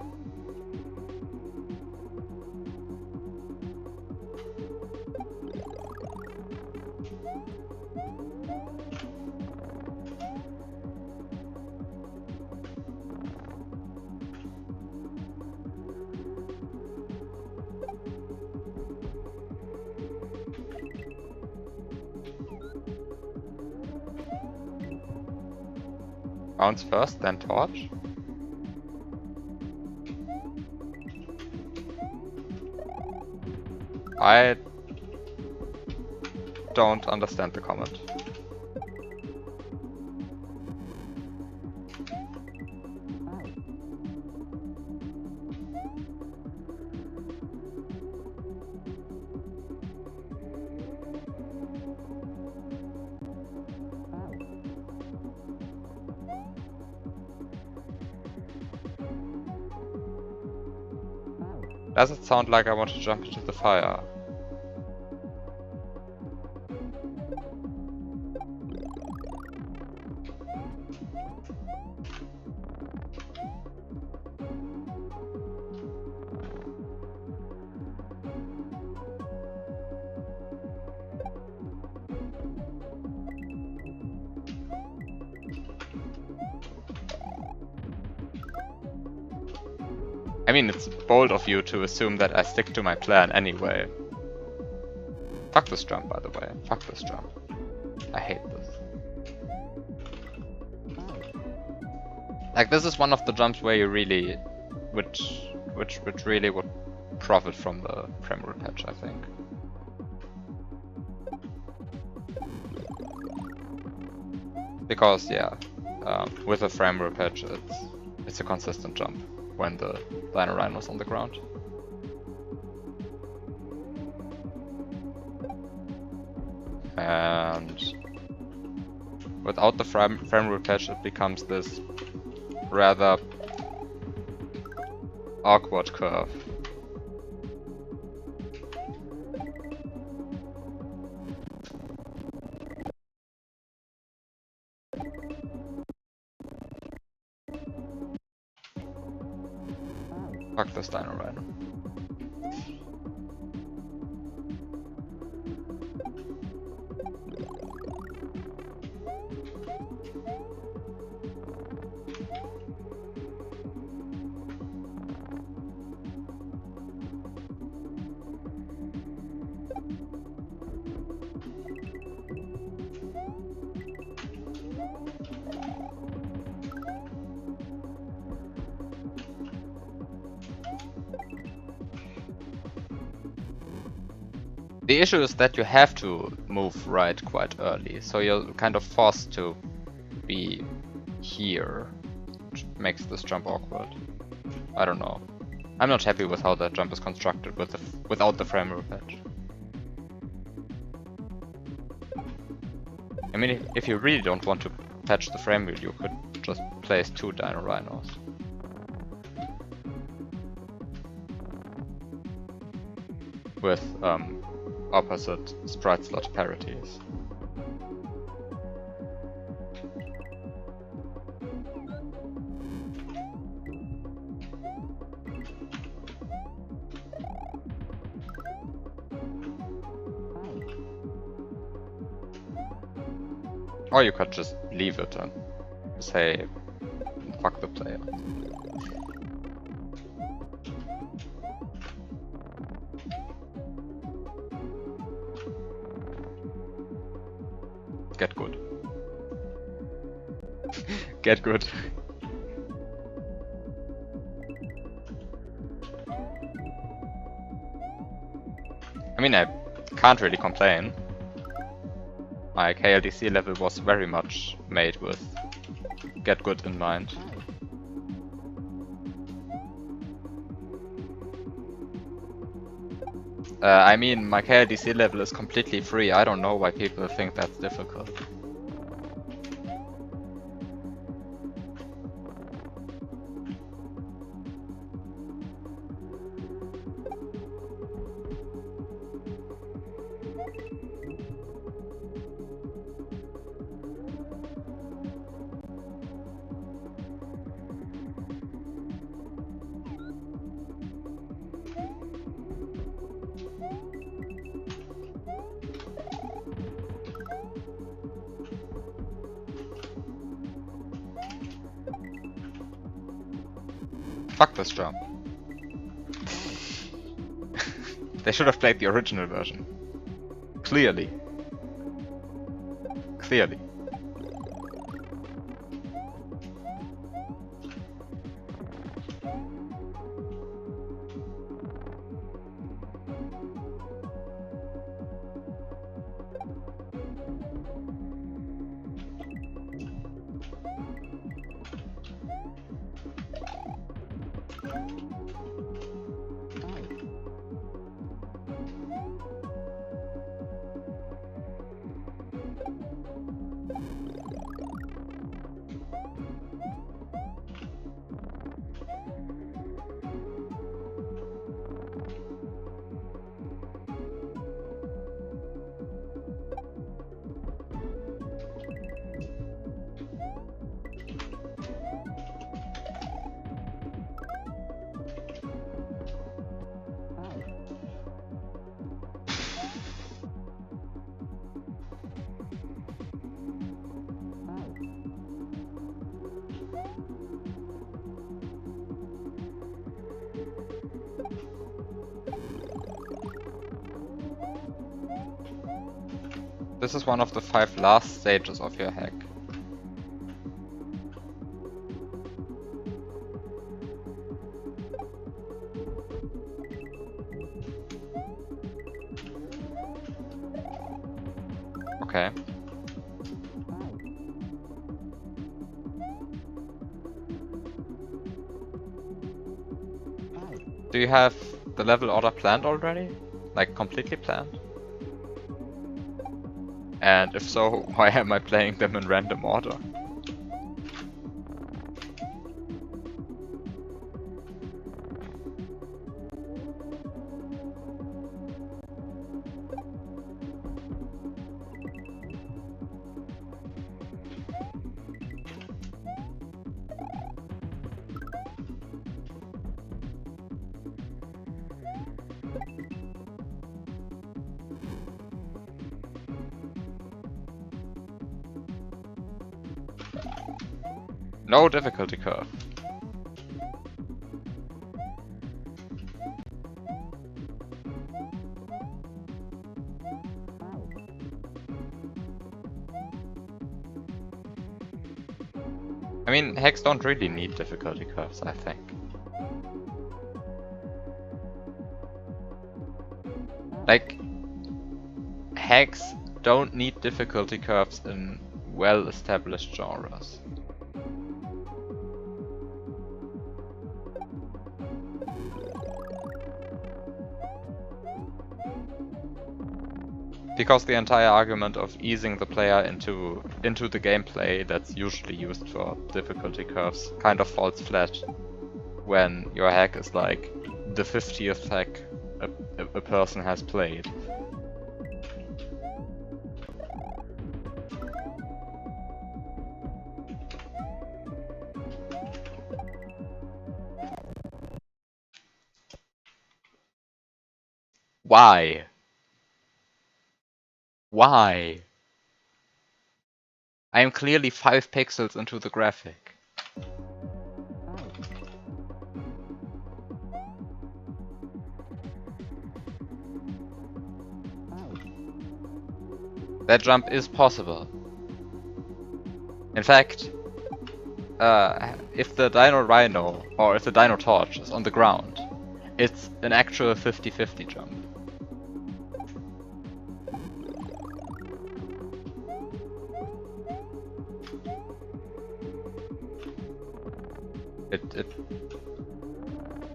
Bounce first, then torch. I don't understand the comment. Does it sound like I want to jump into the fire? I mean, it's bold of you to assume that I stick to my plan anyway. Fuck this jump, by the way. Fuck this jump. I hate this. Like, this is one of the jumps where you really, which really would profit from the frame rate patch, I think. Because, yeah, with a frame rate patch, it's a consistent jump when the Dino Rhino was on the ground. And without the frame rate patch, it becomes this rather awkward curve. Fuck this Dino Rhino. The issue is that you have to move right quite early, so you're kind of forced to be here, which makes this jump awkward. I don't know. I'm not happy with how that jump is constructed without the frame rate patch. I mean, if you really don't want to patch the frame wheel, you could just place 2 Dino Rhinos. With opposite sprite slot parities. Or you could just leave it and say, fuck the player. Get good. Get good. I mean, I can't really complain. My KLDC level was very much made with get good in mind. I mean, my KLDC level is completely free. I don't know why people think that's difficult. Fuck this jump. They should have played the original version. Clearly. Clearly. This is one of the 5 last stages of your hack. Okay. Do you have the level order planned already? Like completely planned? And if so, why am I playing them in random order? No difficulty curve. I mean, hacks don't really need difficulty curves, I think. Like, hacks don't need difficulty curves in well-established genres. Because the entire argument of easing the player into the gameplay that's usually used for difficulty curves kind of falls flat when your hack is like the 50th hack a person has played. Why? Why? I am clearly 5 pixels into the graphic. That jump is possible. In fact, if the Dino Rhino or if the Dino Torch is on the ground, it's an actual 50-50 jump.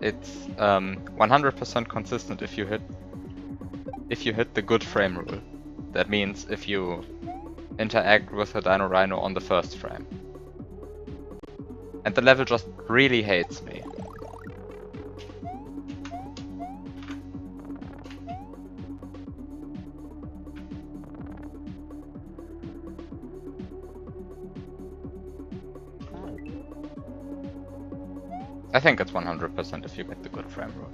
It's 100% consistent if you hit the good frame rule. That means if you interact with the Dino Rhino on the first frame. And the level just really hates me. I think it's 100% if you get the good frame rule.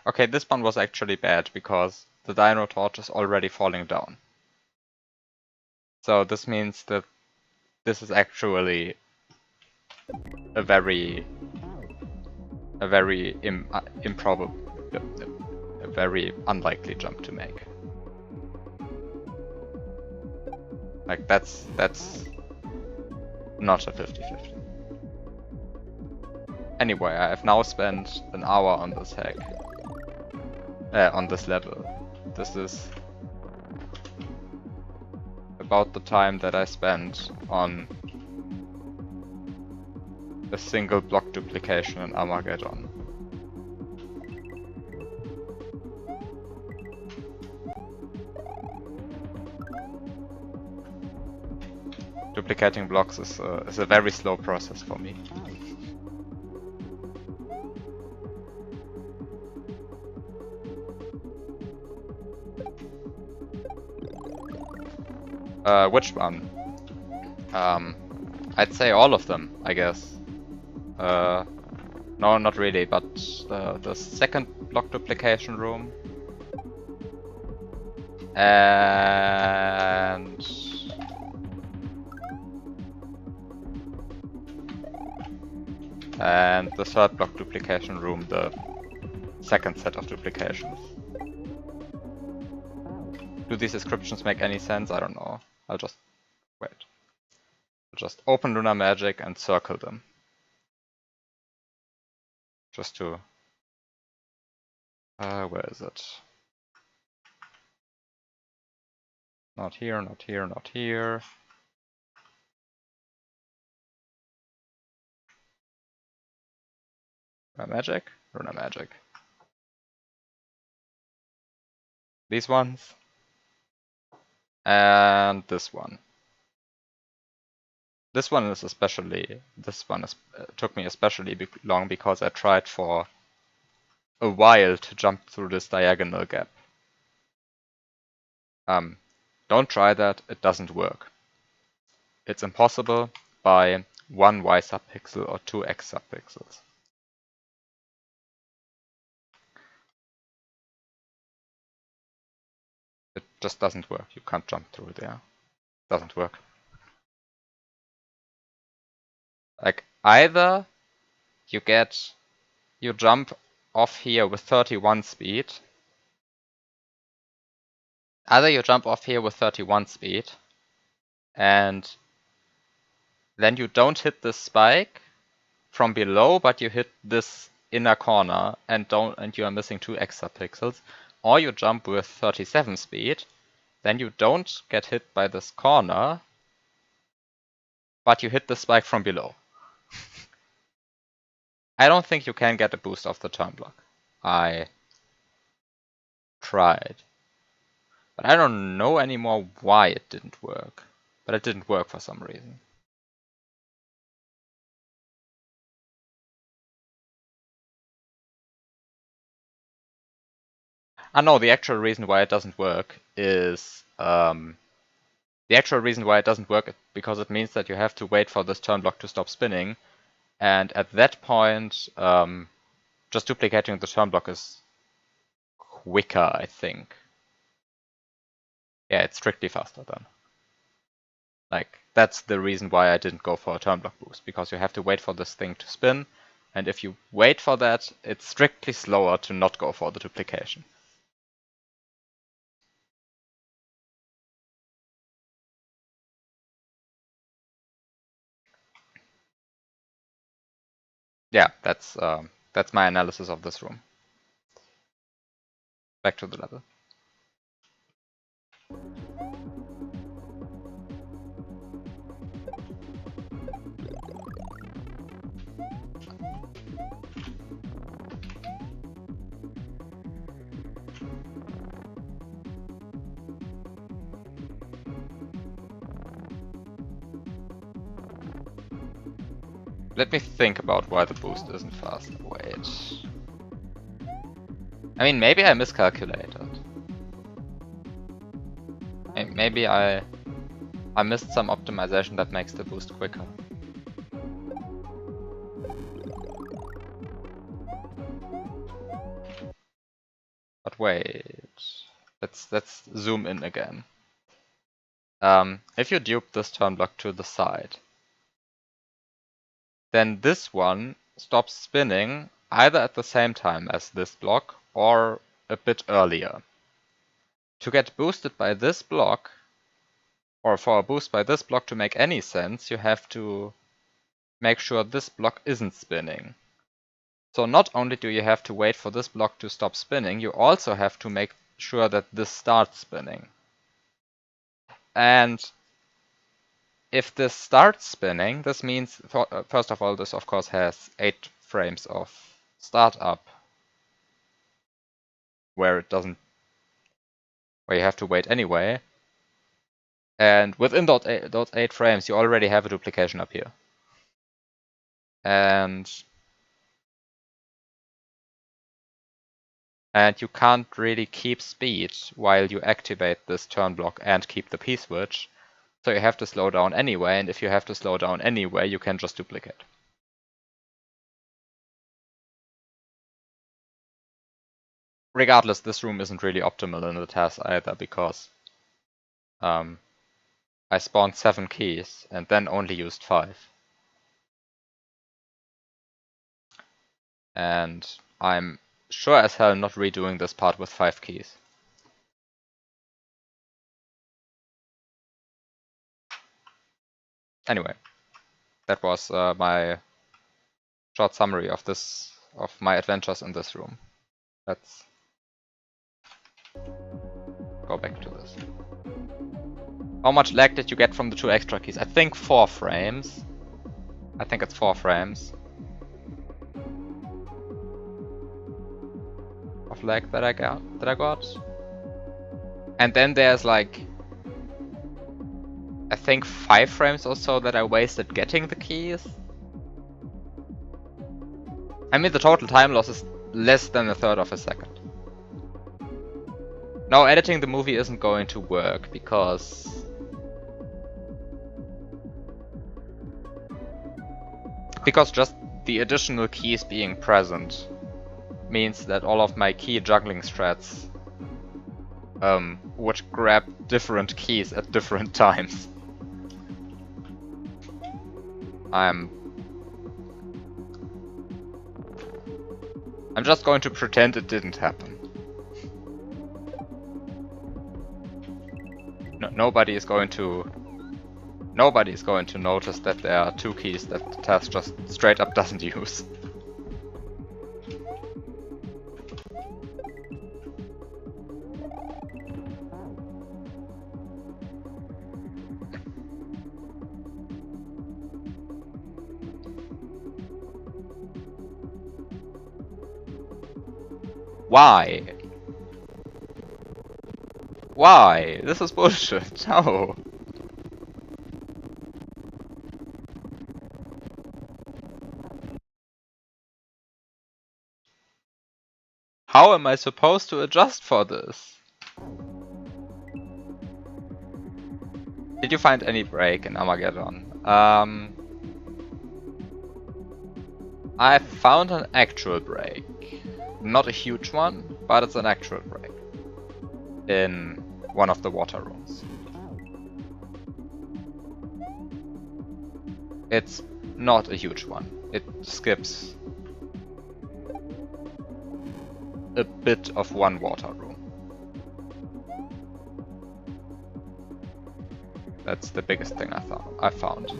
Okay, this one was actually bad because the Dino Torch is already falling down. So this means that this is actually a very improbable, a very unlikely jump to make. Like that's not a 50-50. Anyway, I have now spent an hour on this hack. On this level. This is about the time that I spent on a single block duplication in Armageddon. Duplicating blocks is a very slow process for me. Which one? I'd say all of them, I guess. No, not really, but the second block duplication room. And the third block duplication room, the second set of duplications. Do these descriptions make any sense? I don't know. I'll just wait. I'll just open Lunar Magic and circle them. Just to... where is it? Not here, not here, not here. Lunar Magic? Lunar Magic. These ones. And this one. This one took me especially long because I tried for a while to jump through this diagonal gap. Don't try that, it doesn't work. It's impossible by 1 Y subpixel or 2 X subpixels. It just doesn't work. You can't jump through there. Doesn't work. Like, either you jump off here with 31 speed. Either you jump off here with 31 speed, and then you don't hit this spike from below, but you hit this inner corner and you are missing 2 extra pixels, or you jump with 37 speed, then you don't get hit by this corner, but you hit the spike from below. I don't think you can get a boost off the turn block. I tried. But I don't know anymore why it didn't work. But it didn't work for some reason. Ah no, the actual reason why it doesn't work is because it means that you have to wait for this turn block to stop spinning, and at that point, just duplicating the turn block is quicker, I think. Yeah, it's strictly faster then. Like, that's the reason why I didn't go for a turn block boost, because you have to wait for this thing to spin, and if you wait for that, it's strictly slower to not go for the duplication. Yeah, that's my analysis of this room. Back to the level. Let me think about why the boost isn't fast. Wait. I mean, maybe I miscalculated. Maybe I missed some optimization that makes the boost quicker. But wait. Let's zoom in again. If you dupe this turn block to the side, then this one stops spinning either at the same time as this block or a bit earlier. To get boosted by this block, or for a boost by this block to make any sense, you have to make sure this block isn't spinning. So not only do you have to wait for this block to stop spinning, you also have to make sure that this starts spinning. And if this starts spinning, this means, first of all, this of course has 8 frames of startup where you have to wait anyway. And within those 8 frames, you already have a duplication up here. And you can't really keep speed while you activate this turn block and keep the P-switch. So you have to slow down anyway, and if you have to slow down anyway, you can just duplicate. Regardless, this room isn't really optimal in the task either, because I spawned 7 keys and then only used 5. And I'm sure as hell not redoing this part with 5 keys. Anyway, that was my short summary of my adventures in this room. Let's go back to this. How much lag did you get from the 2 extra keys? I think 4 frames. I think it's 4 frames of lag that I got. And then there's like, I think 5 frames or so that I wasted getting the keys. I mean, the total time loss is less than 1/3 of a second. Now, editing the movie isn't going to work because just the additional keys being present means that all of my key juggling strats would grab different keys at different times. I'm I'm just going to pretend it didn't happen. No, nobody is going to notice that there are two keys that the task just straight up doesn't use. Why? Why? This is bullshit. No. How am I supposed to adjust for this? Did you find any break in Armageddon? I found an actual break. Not a huge one, but it's an actual break. In one of the water rooms. It's not a huge one. It skips a bit of one water room. That's the biggest thing I found.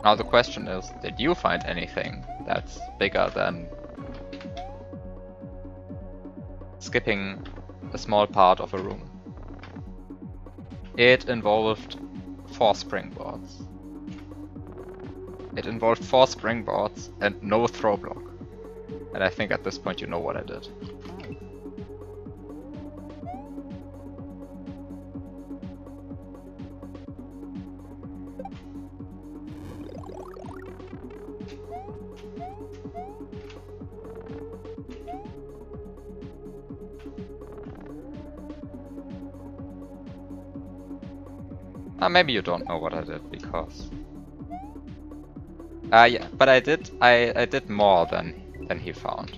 Now the question is, did you find anything that's bigger than skipping a small part of a room? It involved 4 springboards. It involved 4 springboards and no throw block. And I think at this point you know what I did. Maybe you don't know what I did because yeah, but I did more than he found.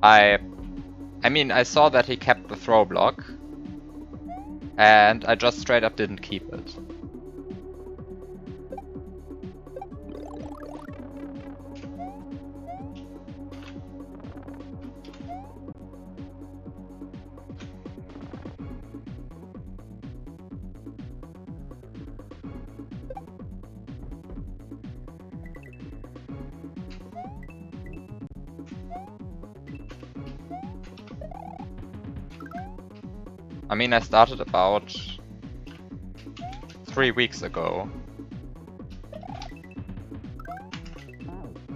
I mean, I saw that he kept the throw block and I just straight up didn't keep it. I mean, I started about 3 weeks ago.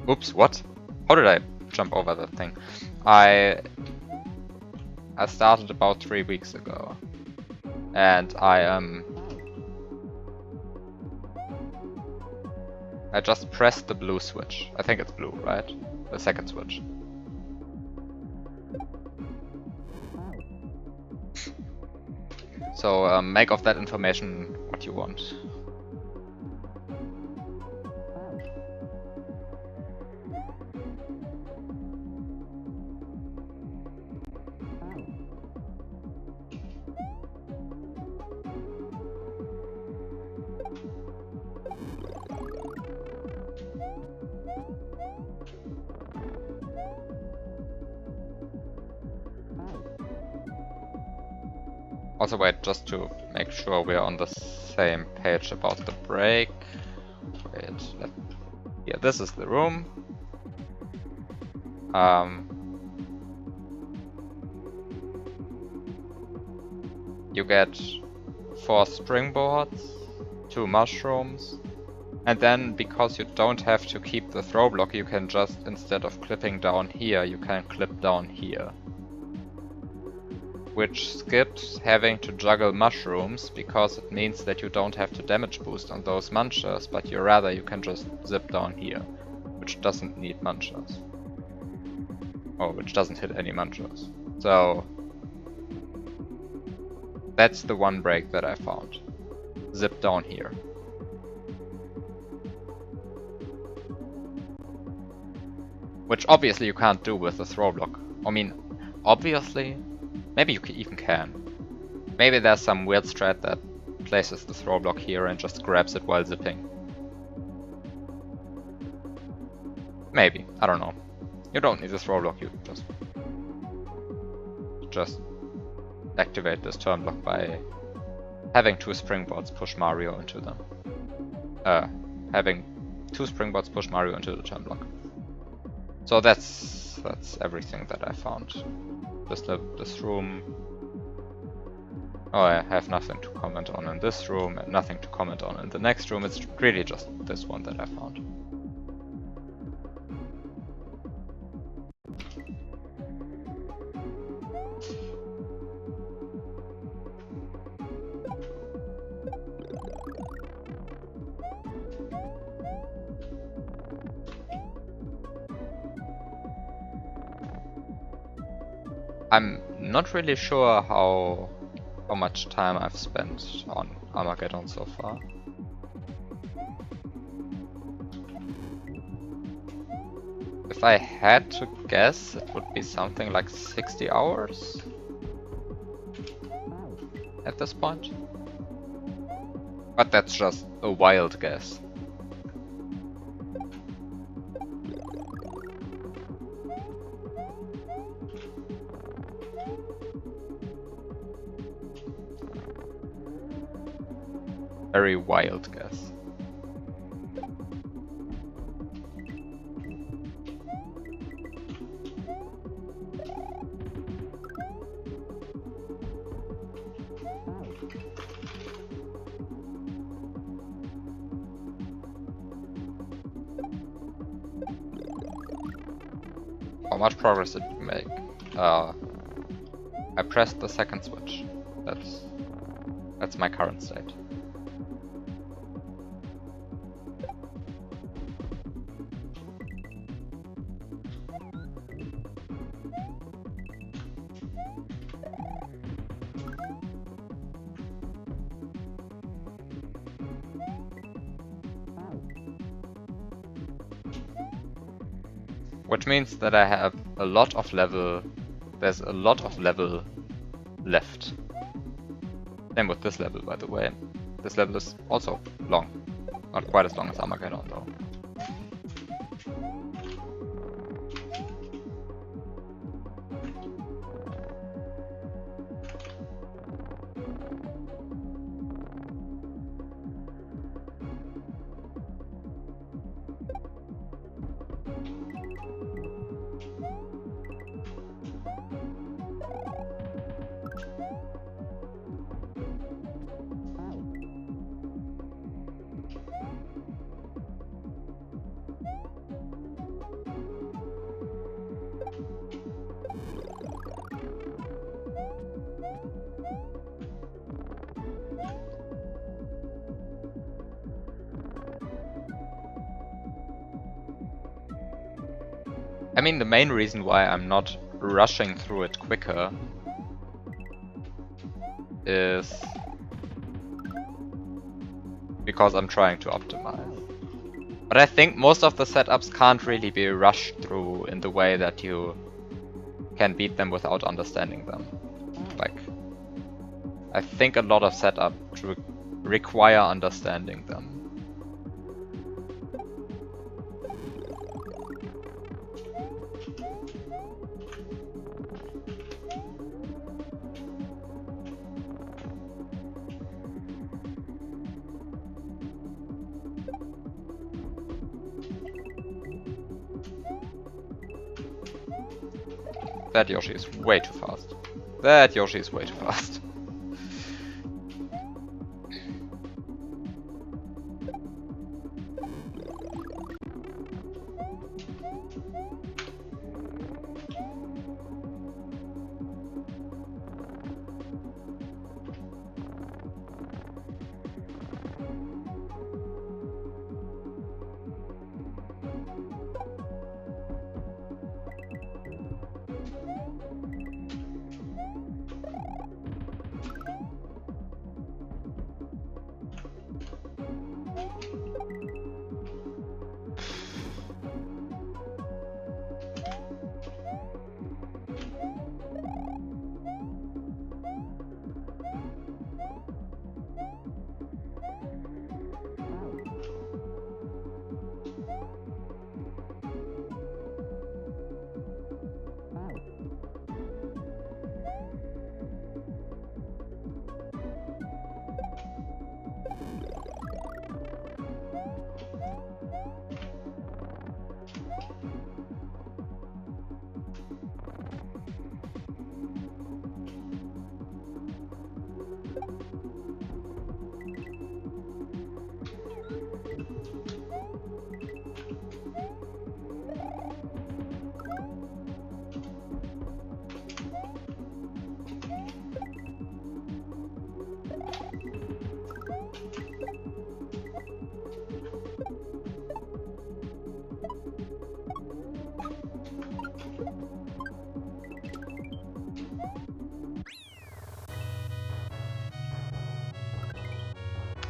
Oops, what? How did I jump over that thing? I started about 3 weeks ago. And I just pressed the blue switch. I think it's blue, right? The second switch. So make of that information what you want. Also wait, just to make sure we're on the same page about the break. Wait, yeah, this is the room. You get 4 springboards, 2 mushrooms, And then, because you don't have to keep the throw block, you can just, instead of clipping down here, you can clip down here. Which skips having to juggle mushrooms, because it means that you don't have to damage boost on those munchers, but you can just zip down here, which doesn't need munchers. Or which doesn't hit any munchers. So that's the one break that I found. Zip down here. Which obviously you can't do with the throw block. I mean, obviously, maybe you even can. Maybe there's some weird strat that places the throw block here and just grabs it while zipping. Maybe, I don't know. You don't need the throw block, you just activate this turn block by having 2 springboards push Mario into them. Having 2 springboards push Mario into the turn block. So that's everything that I found. This room. Oh, I have nothing to comment on in this room and nothing to comment on in the next room. It's really just this one that I found. I'm not really sure how much time I've spent on Armageddon so far. If I had to guess, it would be something like 60 hours at this point. But that's just a wild guess. Very wild guess. How much progress did you make? I pressed the second switch. That's my current state. Which means that I have a lot of level. There's a lot of level left. Same with this level, by the way. This level is also long. Not quite as long as Armageddon, though. I mean, the main reason why I'm not rushing through it quicker is because I'm trying to optimize. But I think most of the setups can't really be rushed through in the way that you can beat them without understanding them. Like, I think a lot of setups require understanding them. That Yoshi is way too fast. That Yoshi is way too fast.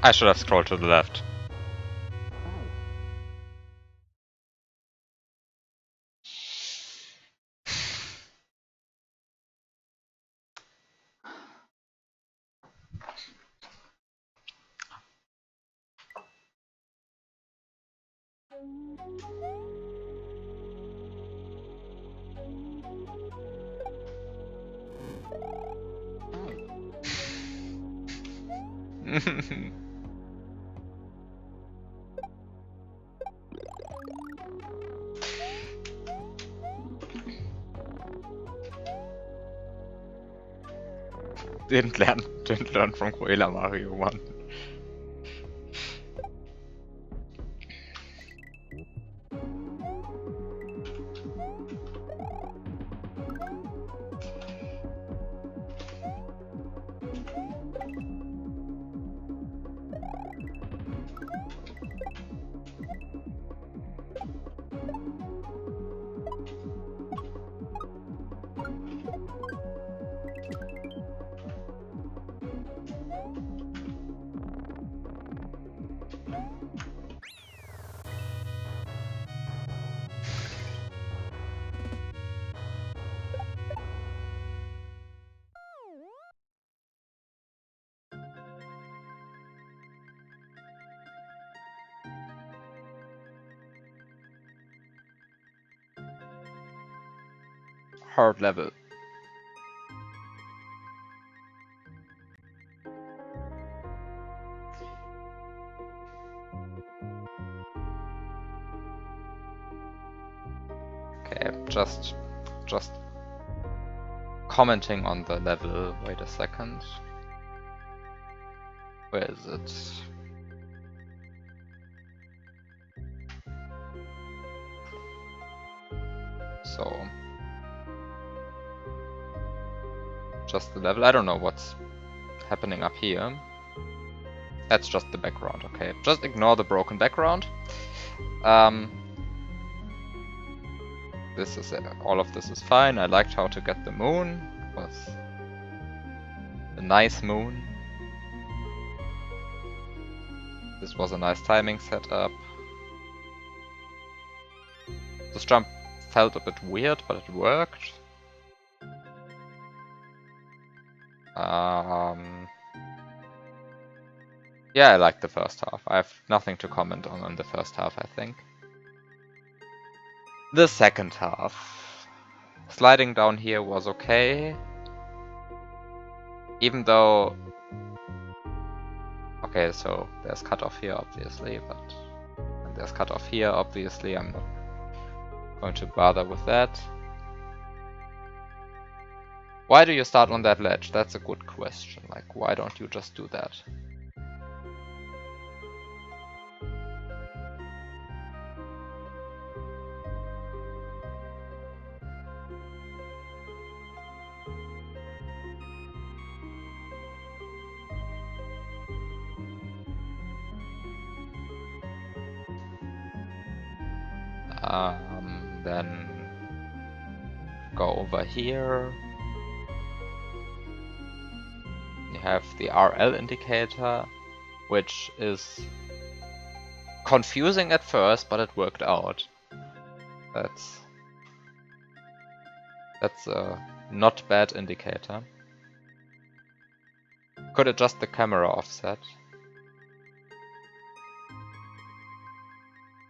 I should have scrolled to the left. Didn't learn from Cruella Mario 1. Hard level. Okay, just commenting on the level. Wait a second. Where is it? So, just the level. I don't know what's happening up here. That's just the background, okay. Just ignore the broken background. This is all of this is fine. I liked how to get the moon. It was a nice moon. This was a nice timing setup. This jump felt a bit weird, but it worked. Yeah, I liked the first half. I have nothing to comment on in the first half, I think. The second half. Sliding down here was okay. Even though... Okay, so there's cutoff here, obviously, but... And there's cutoff here, obviously. I'm not going to bother with that. Why do you start on that ledge? That's a good question. Like, why don't you just do that? Then go over here. You have the RL indicator, which is confusing at first, but it worked out. That's a not bad indicator. Could adjust the camera offset.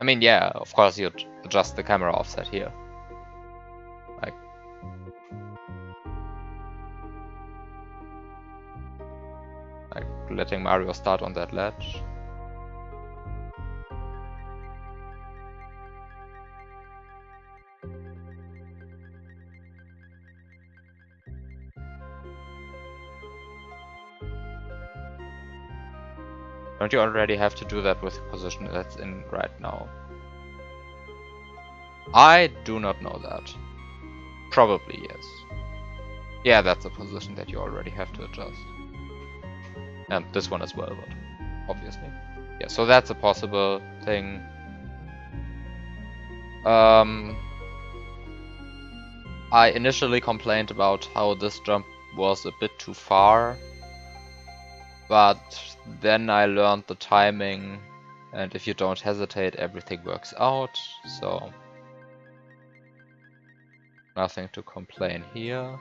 I mean, yeah, of course you'd adjust the camera offset here. Like letting Mario start on that ledge. Don't you already have to do that with the position that's in right now? I do not know that. Probably yes. Yeah, that's a position that you already have to adjust. And this one as well, but obviously. Yeah, so that's a possible thing. I initially complained about how this jump was a bit too far. But then I learned the timing, and if you don't hesitate, everything works out, so nothing to complain here.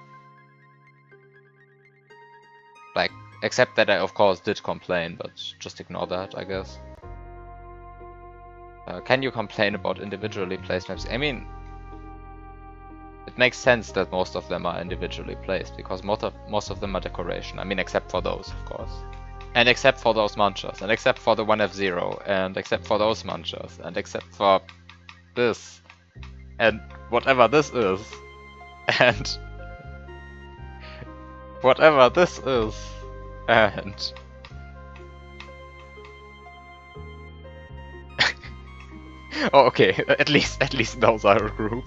Like, except that I of course did complain, but just ignore that, I guess. Can you complain about individually placed maps? I mean, it makes sense that most of them are individually placed, because most of them are decoration. I mean, except for those, of course. And except for those munchers, and except for the 1F0, and except for those munchers, and except for this, and whatever this is, and whatever this is, and... oh, okay, at least those are a group.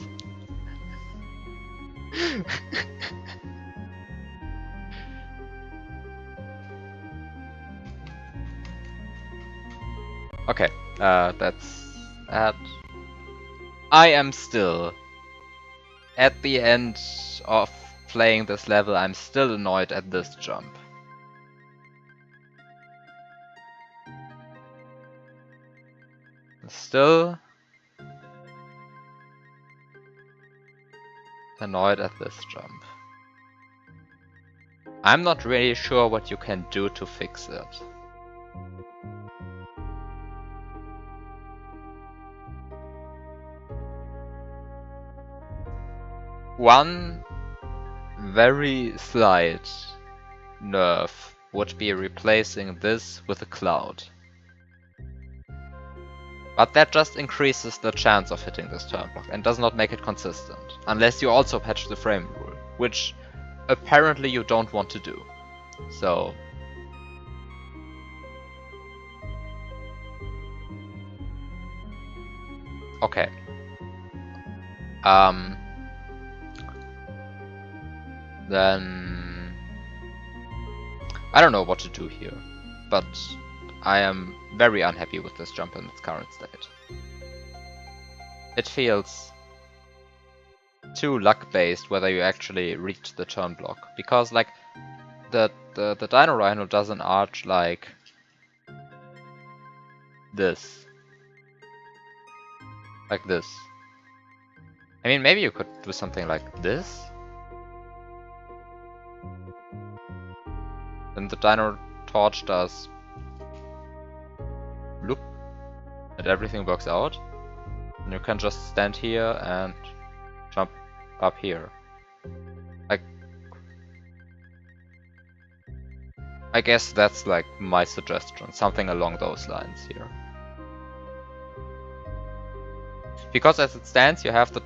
Okay, that's at... I am still at the end of playing this level. I'm still annoyed at this jump. Still annoyed at this jump. I'm not really sure what you can do to fix it. One very slight nerf would be replacing this with a cloud. But that just increases the chance of hitting this turn block and does not make it consistent. Unless you also patch the frame rule, which apparently you don't want to do. So... okay. Then... I don't know what to do here, but I am very unhappy with this jump in its current state. It feels too luck-based whether you actually reach the turn block, because like the Dino Rhino does an arch like this. Like this. I mean, maybe you could do something like this? Then the Dino Torch does loop, and everything works out. And you can just stand here and jump up here. Like, I guess that's like my suggestion, something along those lines here. Because as it stands, you have the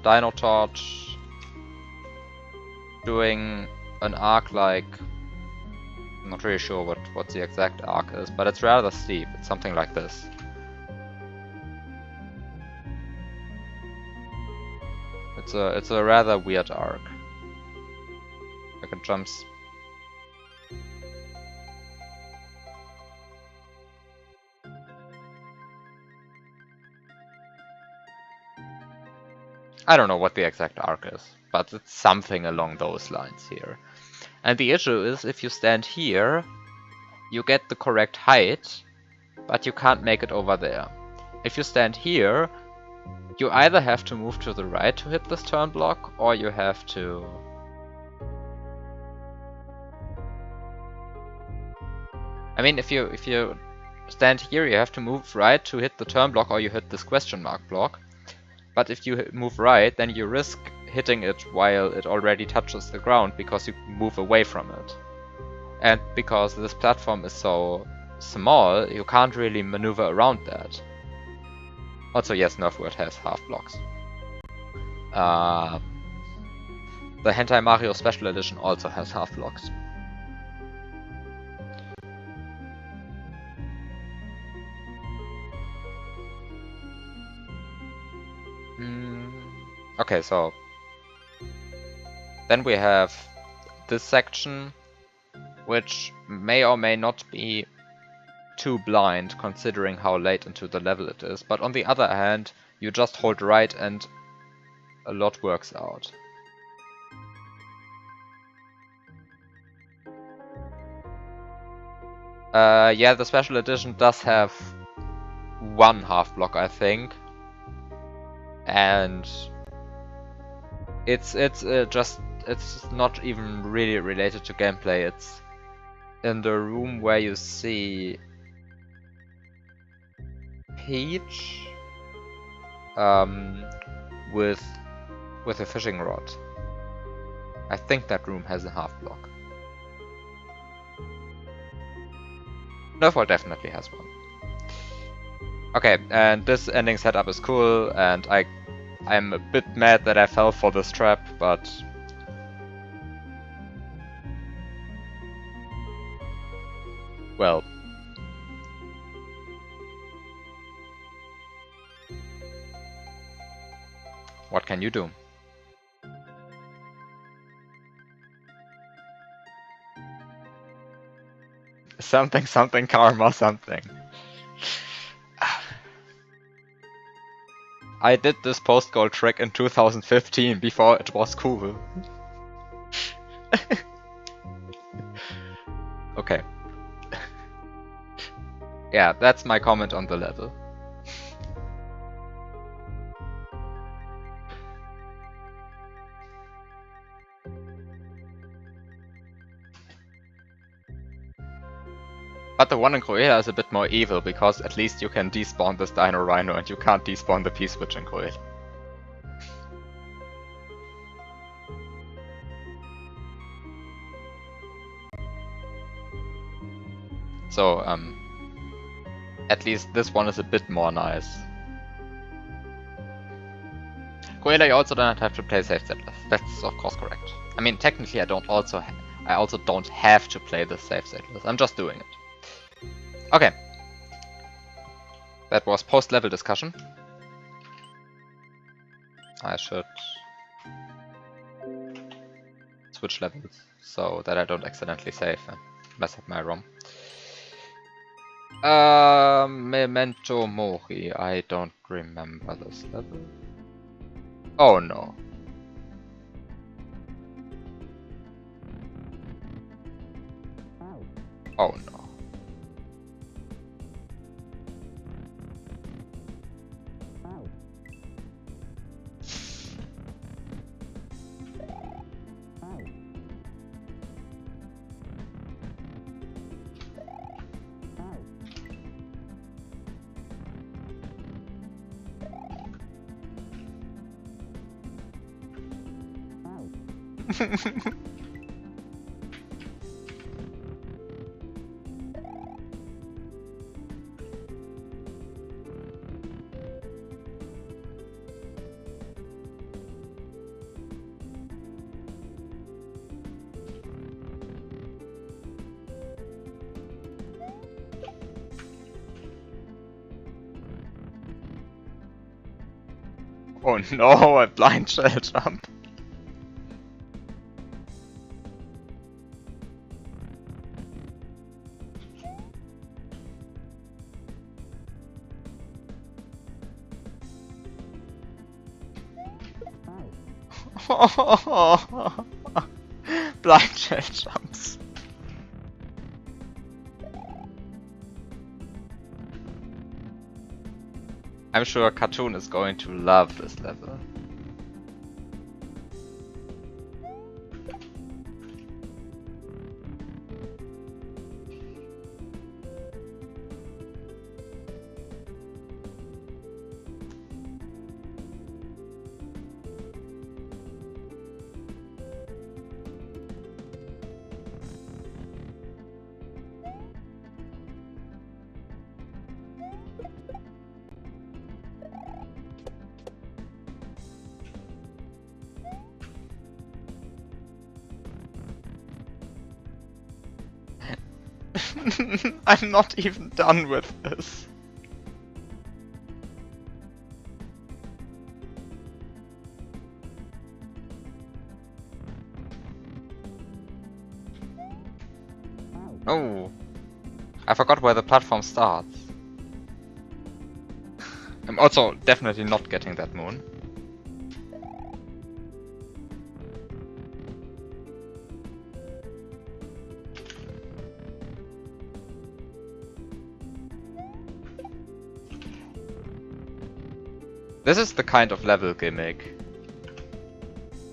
Dino Torch doing an arc like... I'm not really sure what the exact arc is, but it's rather steep. It's something like this. It's a rather weird arc. Like it jumps... I don't know what the exact arc is, but it's something along those lines here. And the issue is, if you stand here, you get the correct height, but you can't make it over there. If you stand here, you either have to move to the right to hit this turn block, or you have to... I mean, if you stand here, you have to move right to hit the turn block, or you hit this question mark block. But if you move right, then you risk hitting it while it already touches the ground, because you move away from it. And because this platform is so small, you can't really maneuver around that. Also, yes, Nerfword has half blocks. The Hentai Mario Special Edition also has half blocks. Okay, so then we have this section, which may or may not be too blind considering how late into the level it is, but on the other hand, you just hold right and a lot works out. Yeah, the special edition does have one half block, I think, and it's not even really related to gameplay. It's in the room where you see Peach, with a fishing rod. I think that room has a half block. Nerfall definitely has one. Okay, and this ending setup is cool, and I'm a bit mad that I fell for this trap, but well. What can you do? Something, something, karma, something. I did this post-goal trick in 2015 before it was cool. Okay. Yeah, that's my comment on the level. But the one in Cruella is a bit more evil, because at least you can despawn this Dino Rhino and you can't despawn the P-Switch in Cruella. So, at least this one is a bit more nice. Cruella, you also don't have to play safe settlers. That's of course correct. I mean, technically I also don't have to play the safe settlers. I'm just doing it. Okay. That was post-level discussion. I should switch levels so that I don't accidentally save and mess up my ROM. Memento Mori. I don't remember this level. Oh no. Oh no. Oh no, a blind shell jump. Blind shell jumps. I'm sure Cartoon is going to love this level. I'm not even done with this. Oh, I forgot where the platform starts. I'm also definitely not getting that moon. This is the kind of level gimmick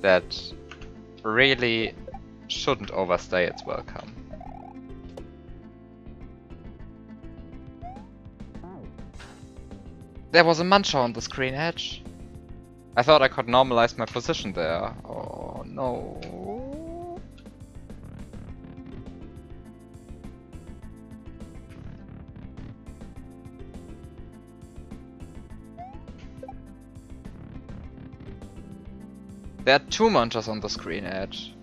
that really shouldn't overstay its welcome. There was a muncher on the screen edge. I thought I could normalize my position there. Oh no. There are 2 munchers on the screen edge.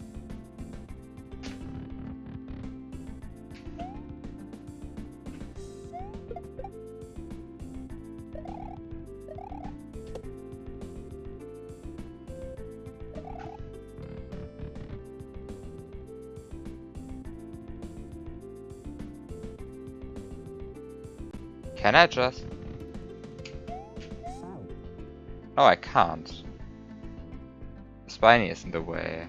Can I just? No, I can't. The spiny is in the way.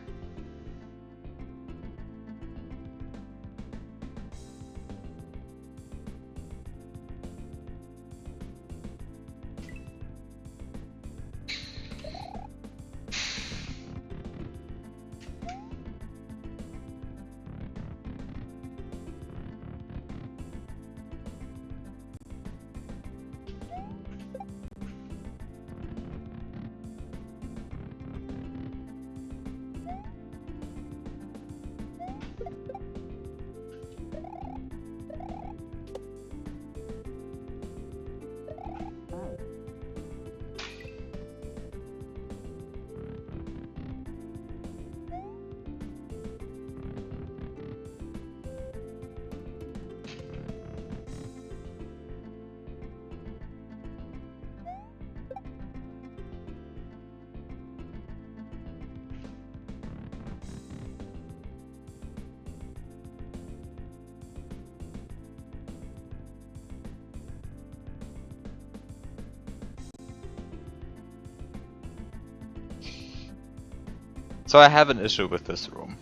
So I have an issue with this room.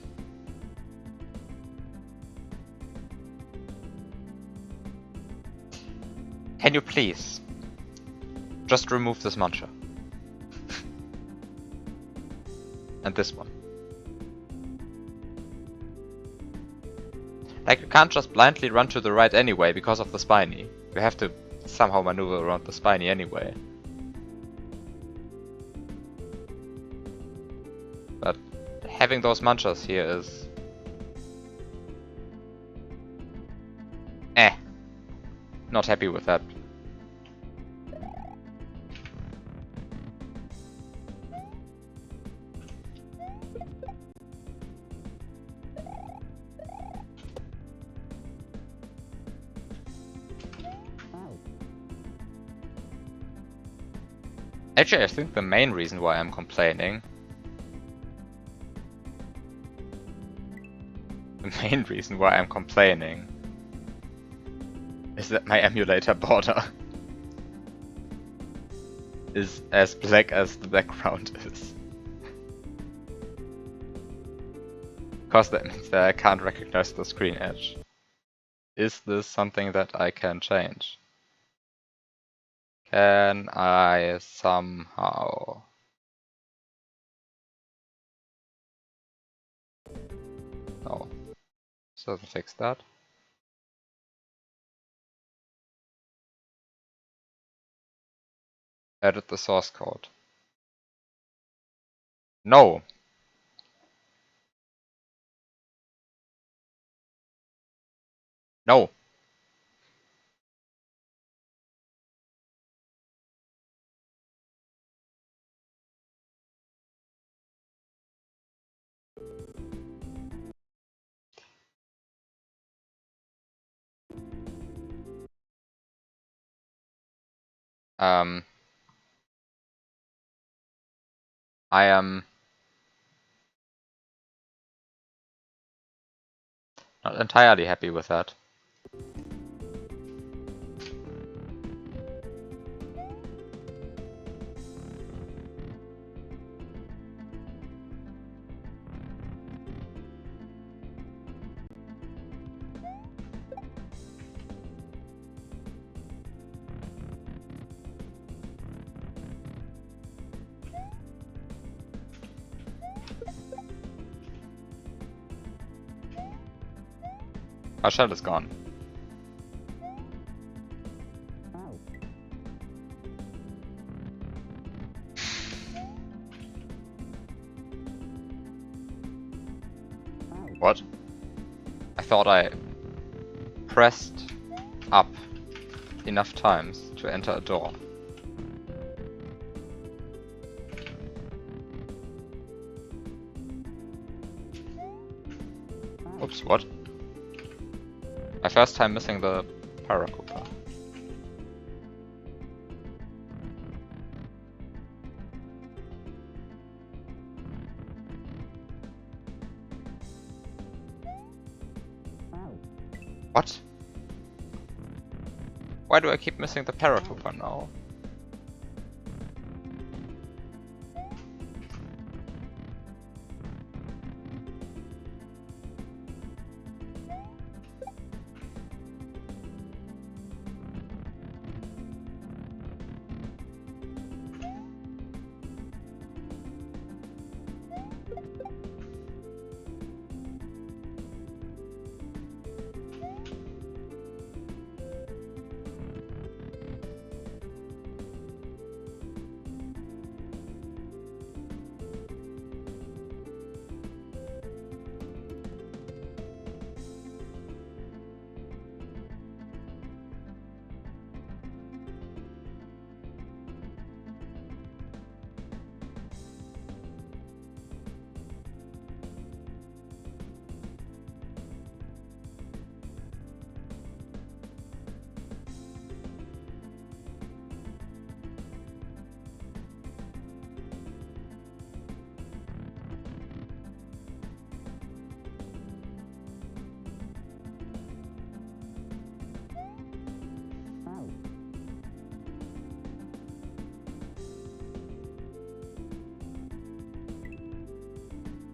Can you please just remove this muncher? And this one. Like, you can't just blindly run to the right anyway because of the spiny. You have to somehow maneuver around the spiny anyway. But having those munchers here is... Not happy with that. Actually, I think the main reason why I'm complaining... The main reason why I'm complaining is that my emulator border is as black as the background is. Because that means that I can't recognize the screen edge. Is this something that I can change? Can I somehow... No. This doesn't fix that. Edit the source code. No! No! I am not entirely happy with that. Our shell is gone. What? I thought I pressed up enough times to enter a door. Oops, what? My first time missing the Paracooper. What? Why do I keep missing the Paracooper now?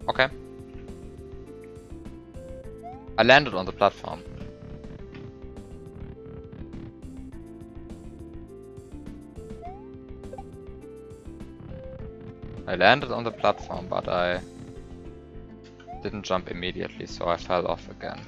Okay. I landed on the platform. I landed on the platform, but I didn't jump immediately, so I fell off again.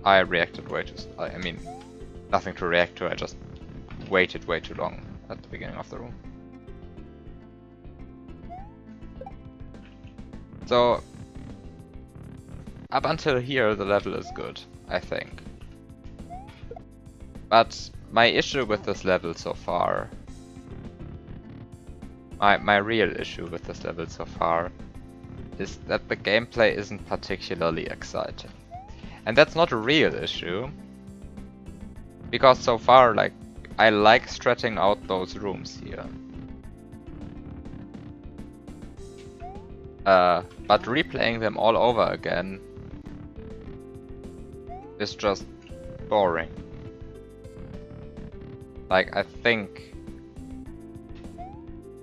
I reacted way too... I mean, nothing to react to, I just waited way too long at the beginning of the room. So, up until here the level is good, I think. But my issue with this level so far... My real issue with this level so far is that the gameplay isn't particularly exciting. And that's not a real issue, because so far, like, I like stretching out those rooms here. But replaying them all over again is just boring. Like, I think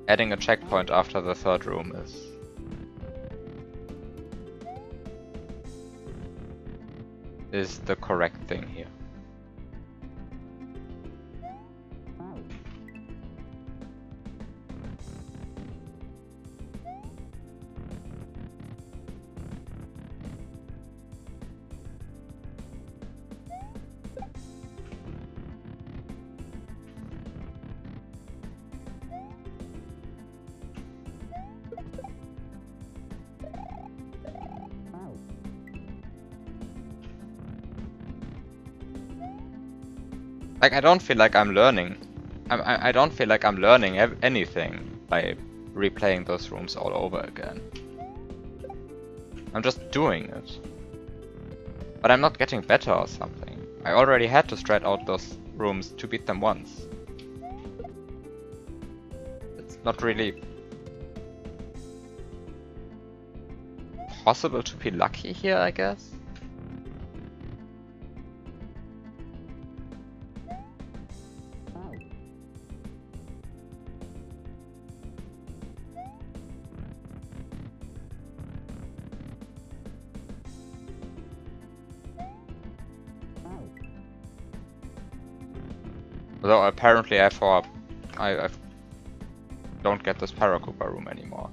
adding a checkpoint after the third room is the correct thing here. Like, I don't feel like I'm learning. I don't feel like I'm learning anything by replaying those rooms all over again. I'm just doing it. But I'm not getting better or something. I already had to strat out those rooms to beat them once. It's not really possible to be lucky here, I guess? Although apparently I don't get this Paracupa room anymore.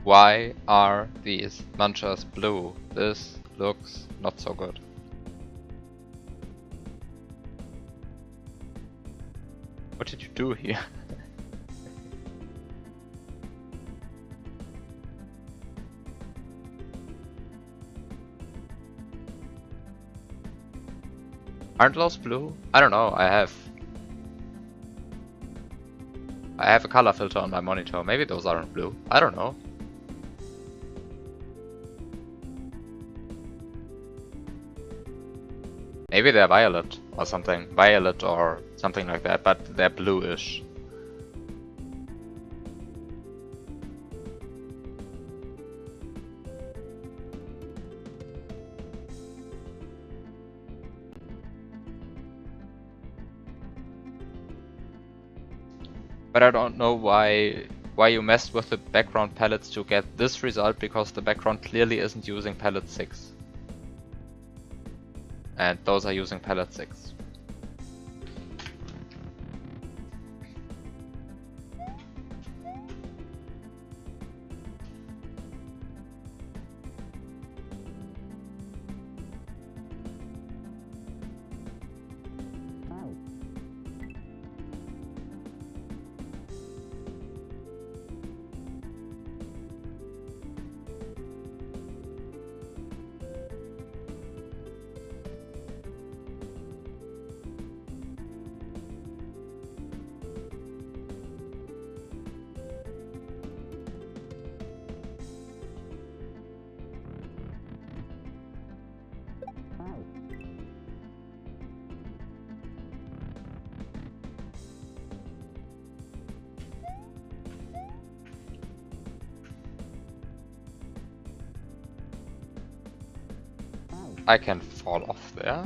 Why are these munchers blue? This looks not so good. What did you do here? Aren't those blue? I don't know, I have a color filter on my monitor. Maybe those aren't blue. I don't know. Maybe they're violet or something. Violet or something like that, but they're bluish. But I don't know why you messed with the background palettes to get this result, because the background clearly isn't using palette 6. And those are using palette 6. I can fall off there.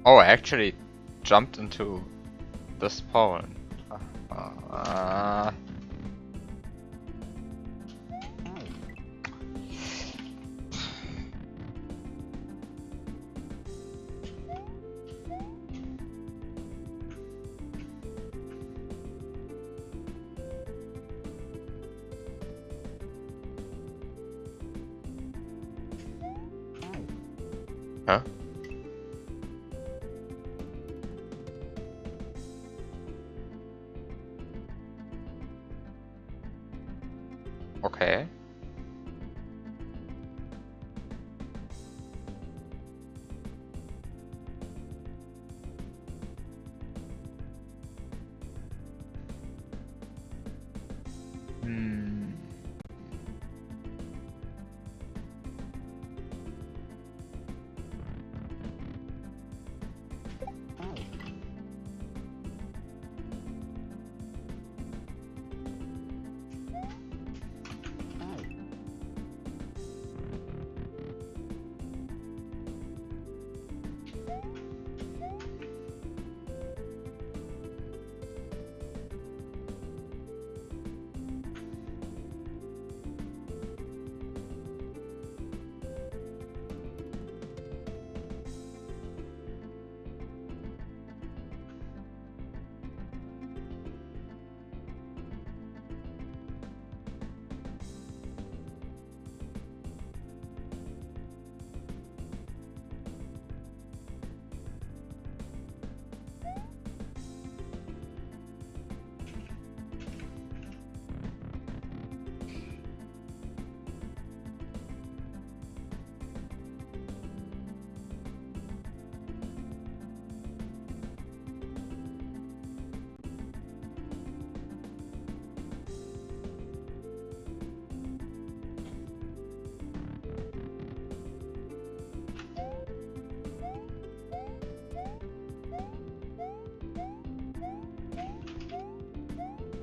Oh, I actually jumped into this pole. Huh? Okay.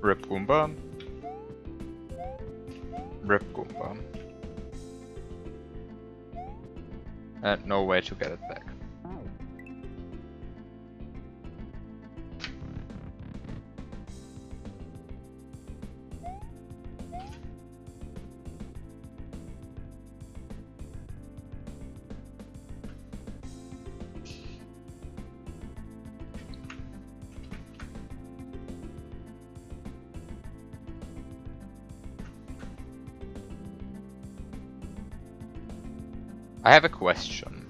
Rip Goomba. Rip Goomba. And no way to get it back. I have a question.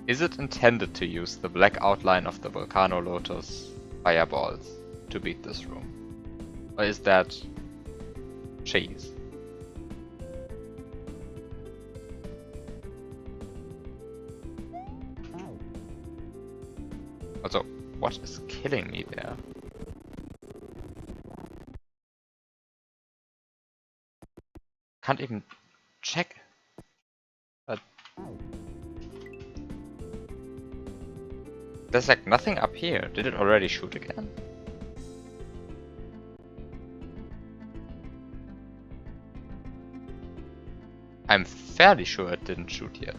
Is it intended to use the black outline of the Volcano Lotus fireballs to beat this room? Or is that cheese? Also, what is killing me there? Can't even check. But there's like nothing up here. Did it already shoot again? I'm fairly sure it didn't shoot yet.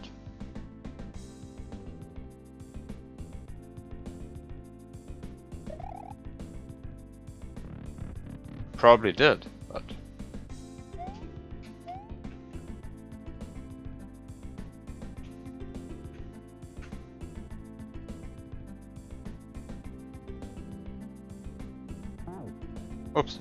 Probably did, but... Oops.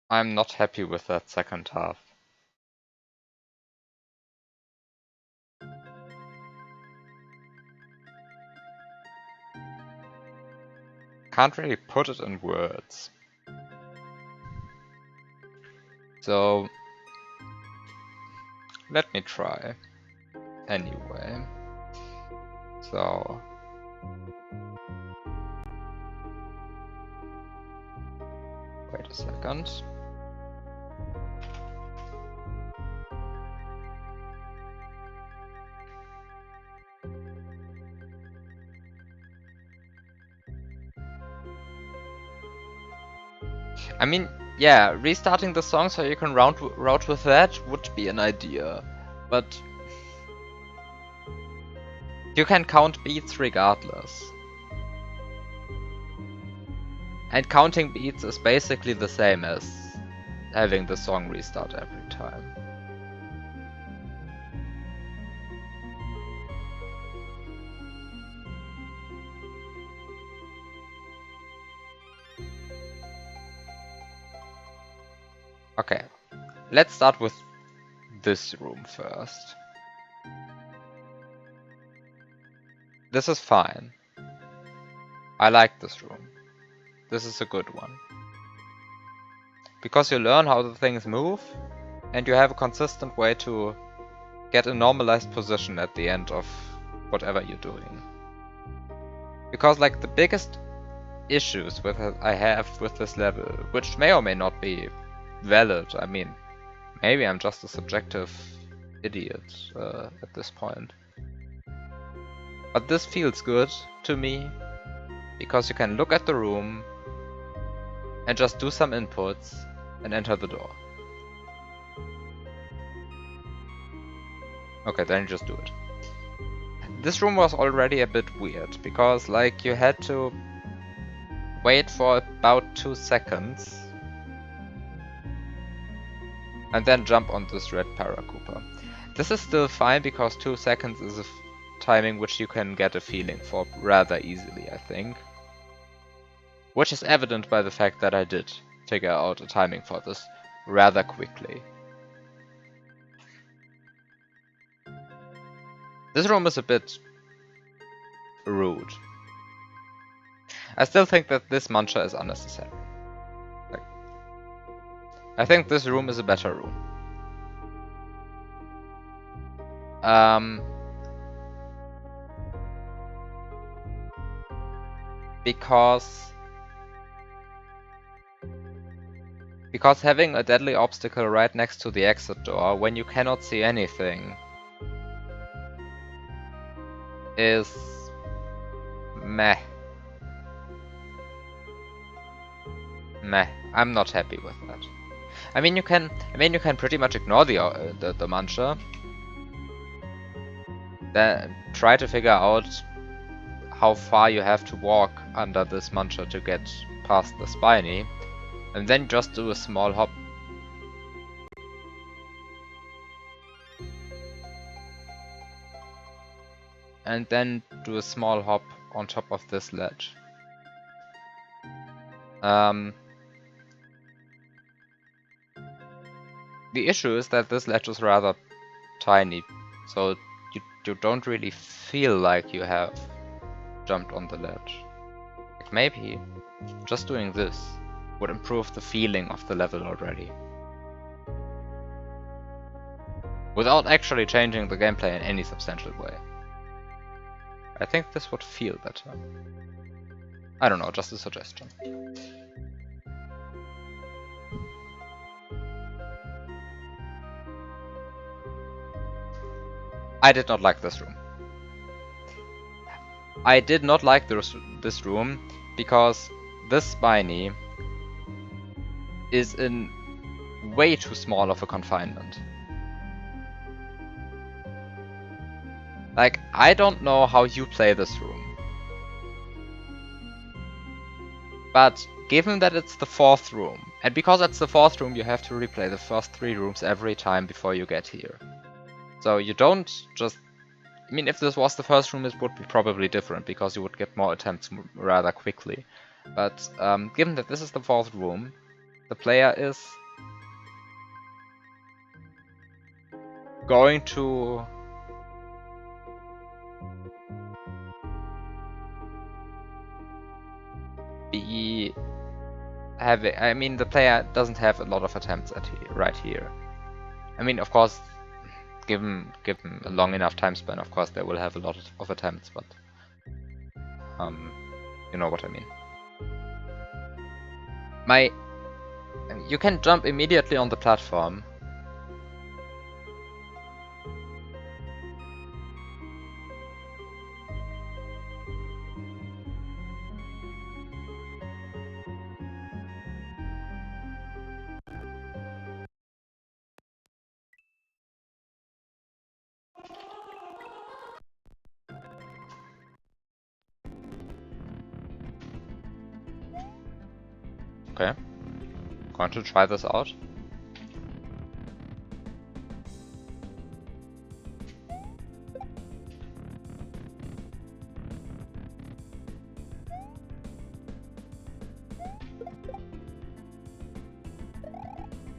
I'm not happy with that second half. Can't really put it in words. So let me try anyway. So wait a second. I mean, yeah, restarting the song so you can route with that would be an idea, but you can count beats regardless. And counting beats is basically the same as having the song restart every time. Okay, let's start with this room first. This is fine. I like this room. This is a good one. Because you learn how the things move, and you have a consistent way to get a normalized position at the end of whatever you're doing. Because like the biggest issues I have with this level, which may or may not be valid, I mean, maybe I'm just a subjective idiot at this point. But this feels good to me, because you can look at the room and just do some inputs and enter the door. Okay, then you just do it. This room was already a bit weird, because like you had to wait for about 2 seconds and then jump on this red Paracooper. This is still fine because 2 seconds is a timing which you can get a feeling for rather easily, I think. Which is evident by the fact that I did figure out a timing for this rather quickly. This room is a bit rude. I still think that this muncher is unnecessary. Like, I think this room is a better room. Because having a deadly obstacle right next to the exit door when you cannot see anything is meh. Meh. I'm not happy with that. I mean, you can pretty much ignore the muncher. Then try to figure out how far you have to walk under this muncher to get past the spiny, and then just do a small hop. And then do a small hop on top of this ledge. The issue is that this ledge is rather tiny, so you don't really feel like you have jumped on the ledge. Like maybe just doing this would improve the feeling of the level already. Without actually changing the gameplay in any substantial way. I think this would feel better. I don't know, just a suggestion. I did not like this room. I did not like this room because this spiny is in way too small of a confinement. Like, I don't know how you play this room. But given that it's the 4th room, and because it's the 4th room you have to replay the first 3 rooms every time before you get here. So you don't just... I mean, if this was the 1st room, it would be probably different, because you would get more attempts rather quickly. But given that this is the 4th room, the player is going to be having... I mean, the player doesn't have a lot of attempts right here. I mean, of course, given a long enough time span, of course, they will have a lot of attempts, but you know what I mean. You can jump immediately on the platform. Okay. Going to try this out.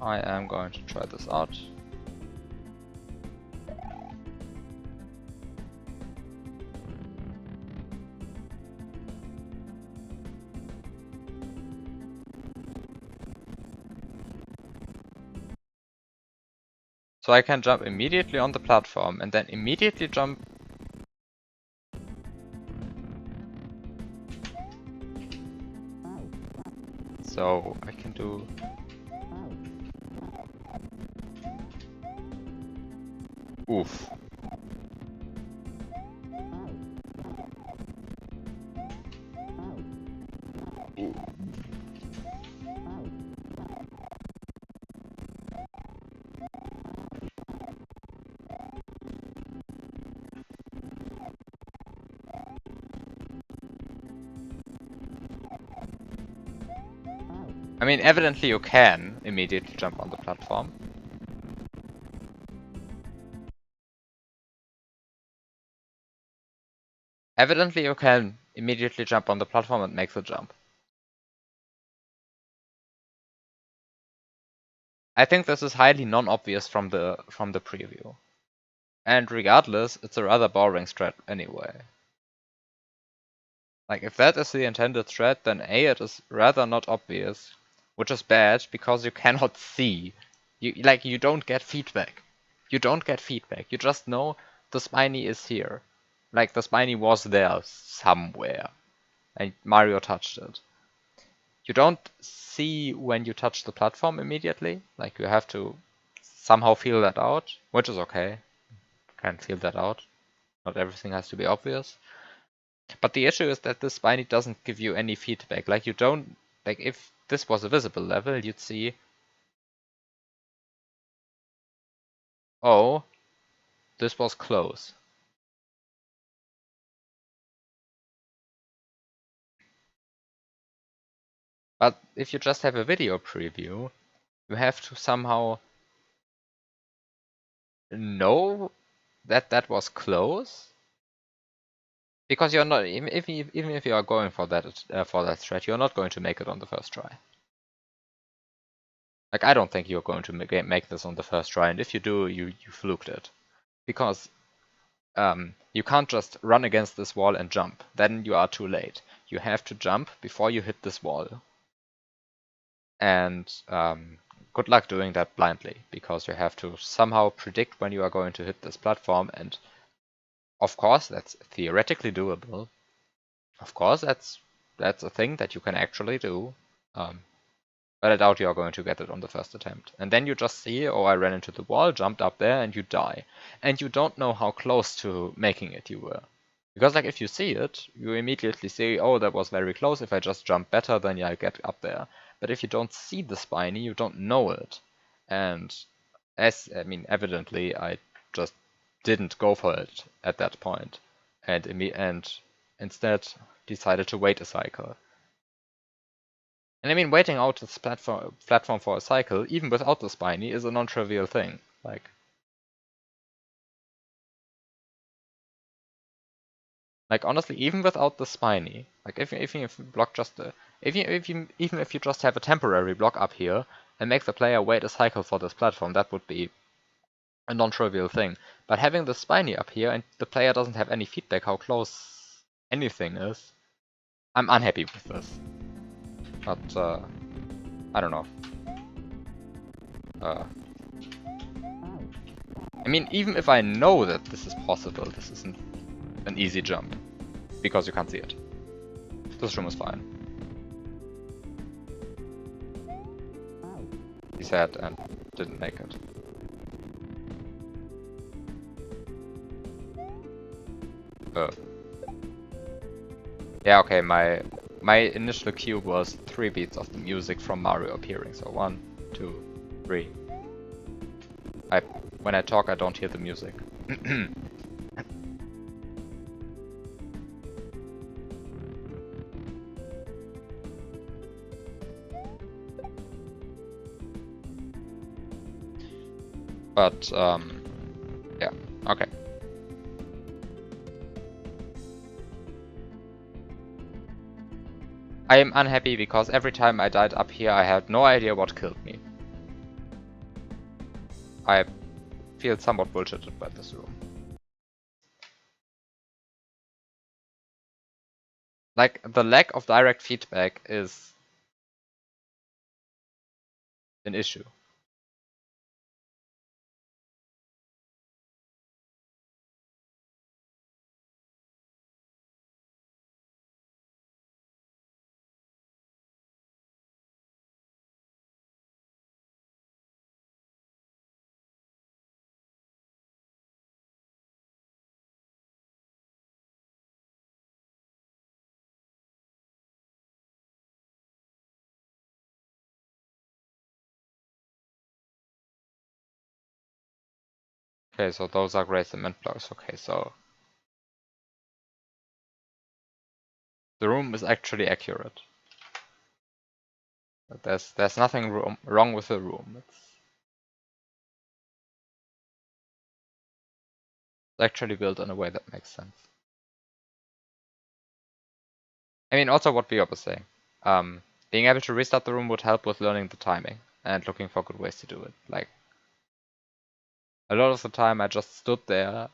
I am going to try this out. So I can jump immediately on the platform and then immediately jump. So I can do... Oof. I mean, evidently you can immediately jump on the platform. Evidently you can immediately jump on the platform and make the jump. I think this is highly non-obvious from the preview. And regardless, it's a rather boring strat anyway. Like, if that is the intended strat, then A, it is rather not obvious, which is bad because you cannot see. You don't get feedback. You don't get feedback. You just know the spiny is here. Like, the spiny was there somewhere, and Mario touched it. You don't see when you touch the platform immediately. Like, you have to somehow feel that out, which is okay. You can feel that out. Not everything has to be obvious. But the issue is that this spiny doesn't give you any feedback. Like, you don't, like, if this was a visible level, you'd see, oh, this was close. But if you just have a video preview, you have to somehow know that that was close, because you're not, even if you are going for that strat, you're not going to make it on the first try. Like, I don't think you're going to make this on the first try, and if you do, you fluked it, because you can't just run against this wall and jump. Then you are too late. You have to jump before you hit this wall. And good luck doing that blindly, because you have to somehow predict when you are going to hit this platform. And of course, that's theoretically doable. Of course, that's a thing that you can actually do. But I doubt you are going to get it on the first attempt. And then you just see, oh, I ran into the wall, jumped up there, and you die. And you don't know how close to making it you were. Because, like, if you see it, you immediately say, oh, that was very close. If I just jump better, then yeah, I get up there. But if you don't see the spiny, you don't know it. And I mean, evidently, I just didn't go for it at that point, and instead decided to wait a cycle. And I mean, waiting out this platform for a cycle, even without the spiny, is a non-trivial thing. Like honestly, even without the spiny, like even if you block just even if you just have a temporary block up here and make the player wait a cycle for this platform, that would be a non-trivial thing. But having the spiny up here and the player doesn't have any feedback how close anything is, I'm unhappy with this. But I don't know. Uh, I mean, even if I know that this is possible, this isn't an easy jump because you can't see it. This room is fine. He said and didn't make it. Yeah, okay, my initial cue was 3 beats of the music from Mario appearing. So 1, 2, 3. When I talk, I don't hear the music. But yeah, okay. I am unhappy because every time I died up here, I had no idea what killed me. I feel somewhat bullshitted by this room. Like, the lack of direct feedback is an issue. Okay, so those are gray cement blocks. Okay, so the room is actually accurate. There's nothing wrong with the room. It's actually built in a way that makes sense. I mean, also what Bjork was saying. Being able to restart the room would help with learning the timing and looking for good ways to do it. Like, a lot of the time I just stood there,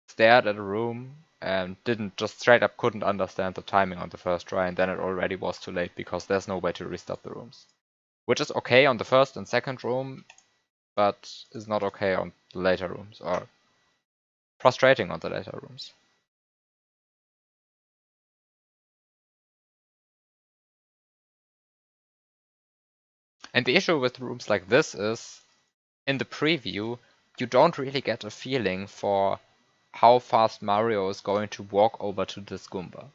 stared at a room, and didn't just straight up couldn't understand the timing on the first try, and then it already was too late because there's no way to restart the rooms. Which is okay on the first and second room, but is not okay on the later rooms, or frustrating on the later rooms. And the issue with rooms like this is, in the preview, you don't really get a feeling for how fast Mario is going to walk over to this Goomba.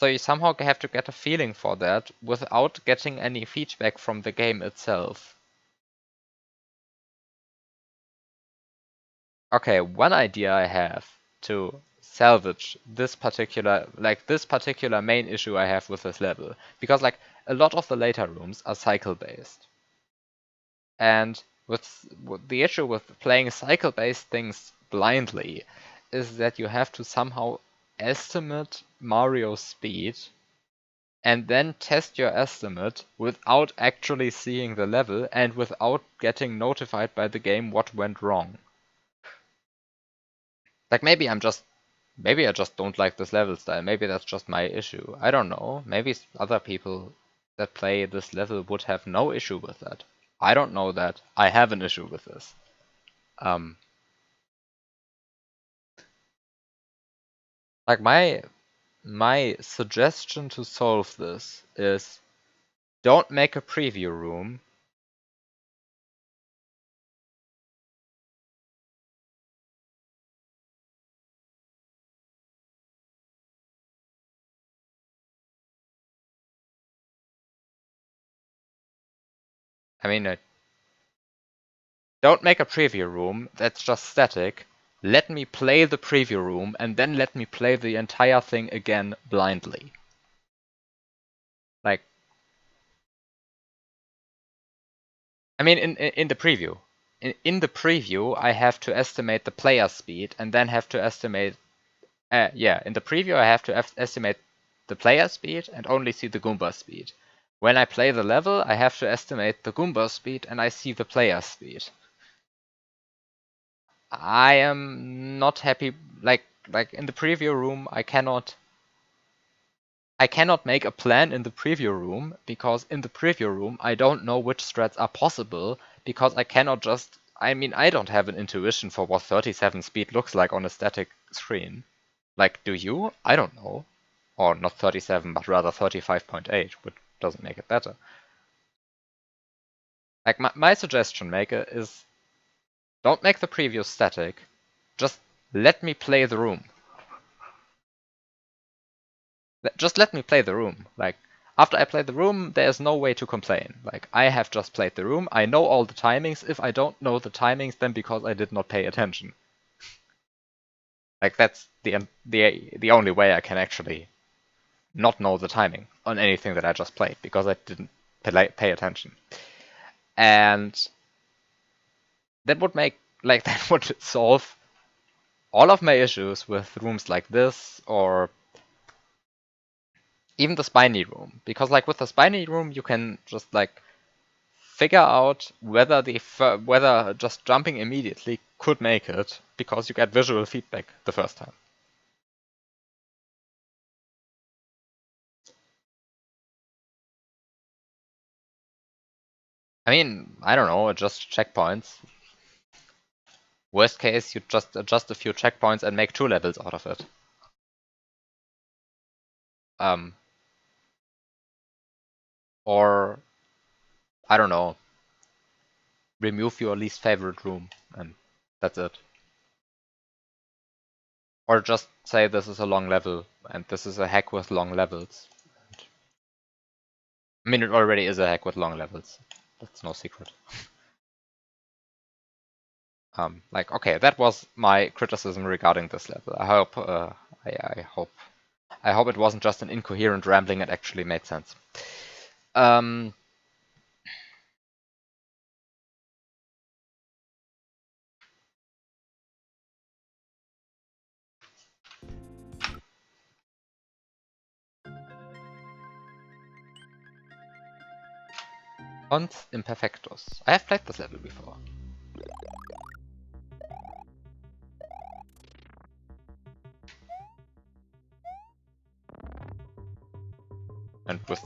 So you somehow have to get a feeling for that without getting any feedback from the game itself. Okay, one idea I have to salvage this particular main issue I have with this level. Because like a lot of the later rooms are cycle based. And with the issue with playing cycle based things blindly is that you have to somehow estimate Mario's speed and then test your estimate without actually seeing the level and without getting notified by the game what went wrong. Like maybe I just don't like this level style. Maybe that's just my issue. I don't know. Maybe other people that play this level would have no issue with that. I don't know that. I have an issue with this. Um, like my suggestion to solve this is don't make a preview room. I mean, don't make a preview room that's just static. Let me play the preview room and then let me play the entire thing again blindly. Like, I mean, in the preview. In the preview, I have to estimate the player speed and then have to estimate. In the preview, I have to estimate the player speed and only see the Goomba speed. When I play the level, I have to estimate the Goomba speed and I see the player speed. I am not happy. Like in the preview room, I cannot make a plan in the preview room because in the preview room I don't know which strats are possible because I cannot just. I mean, I don't have an intuition for what 37 speed looks like on a static screen. Like, do you? I don't know. Or not 37, but rather 35.8, which doesn't make it better. Like, my suggestion, Maker, is don't make the preview static. Just let me play the room. Just let me play the room. Like, after I play the room, there's no way to complain. Like, I have just played the room. I know all the timings. If I don't know the timings, then because I did not pay attention. Like, that's the only way I can actually not know the timing on anything that I just played because I didn't pay attention. And that would make that would solve all of my issues with rooms like this or even the spiny room. Because like with the spiny room, you can just like figure out whether whether just jumping immediately could make it because you get visual feedback the first time. I mean, I don't know, adjust checkpoints. Worst case, you just adjust a few checkpoints and make 2 levels out of it. Um, or I don't know, remove your least favorite room and that's it. Or just say this is a long level and this is a hack with long levels. I mean, it already is a hack with long levels. That's no secret. Like, okay, that was my criticism regarding this level. I hope I hope it wasn't just an incoherent rambling, it actually made sense. Cons Imperfectus. I have played this level before. And with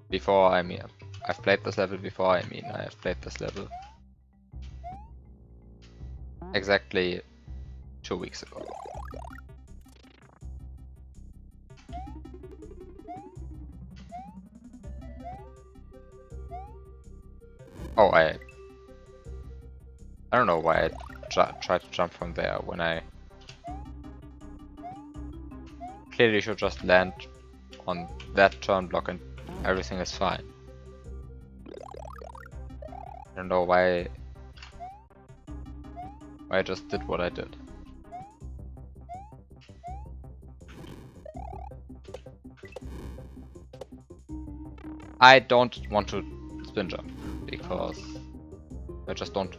before, I mean, I've played this level before, I mean, I have played this level exactly 2 weeks ago. Oh, I don't know why I tried to jump from there when I clearly should just land on that turn block and everything is fine. I don't know why I just did what I did. I don't want to spin jump because I just don't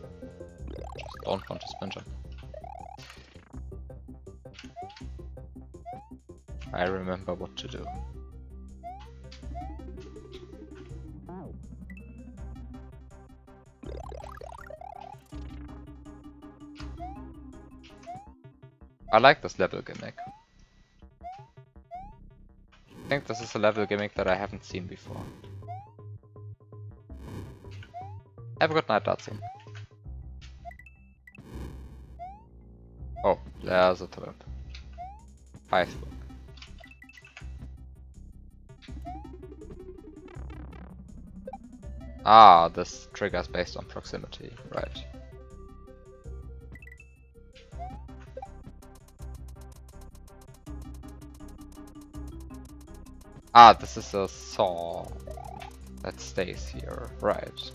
want to spin jump. I remember what to do. I like this level gimmick. I think this is a level gimmick that I haven't seen before. Have a good night, Darcy. Oh, there's a turret. Facebook. Ah, this triggers based on proximity, right. Ah, this is a saw that stays here, right.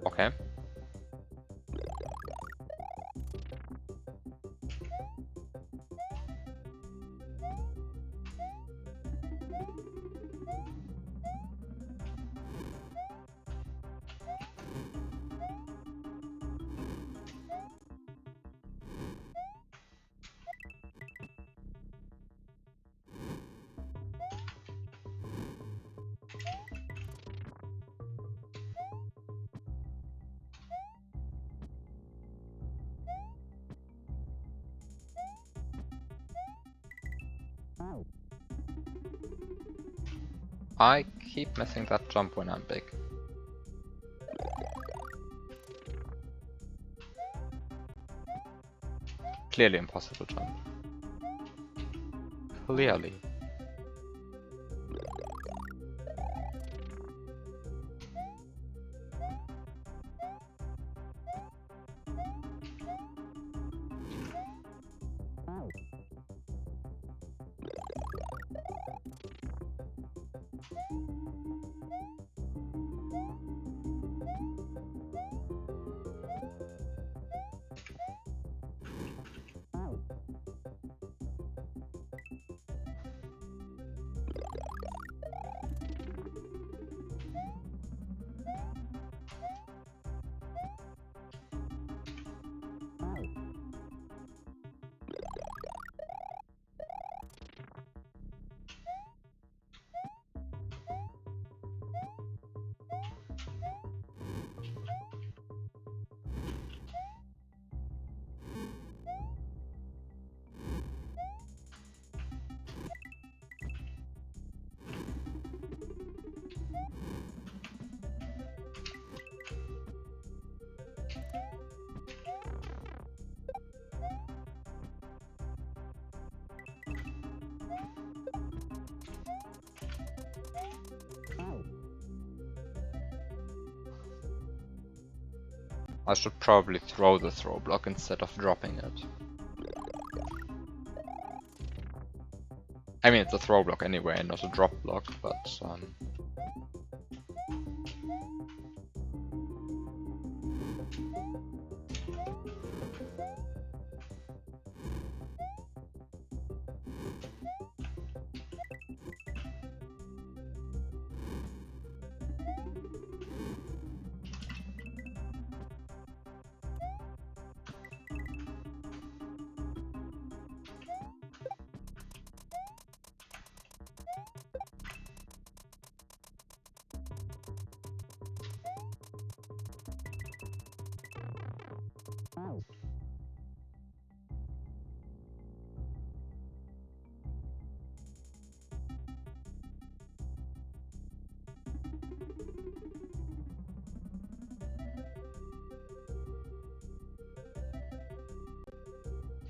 Okay. I keep missing that jump when I'm big. Clearly impossible jump. Clearly. I should probably throw the throw block instead of dropping it. I mean, it's a throw block anyway, not a drop block, but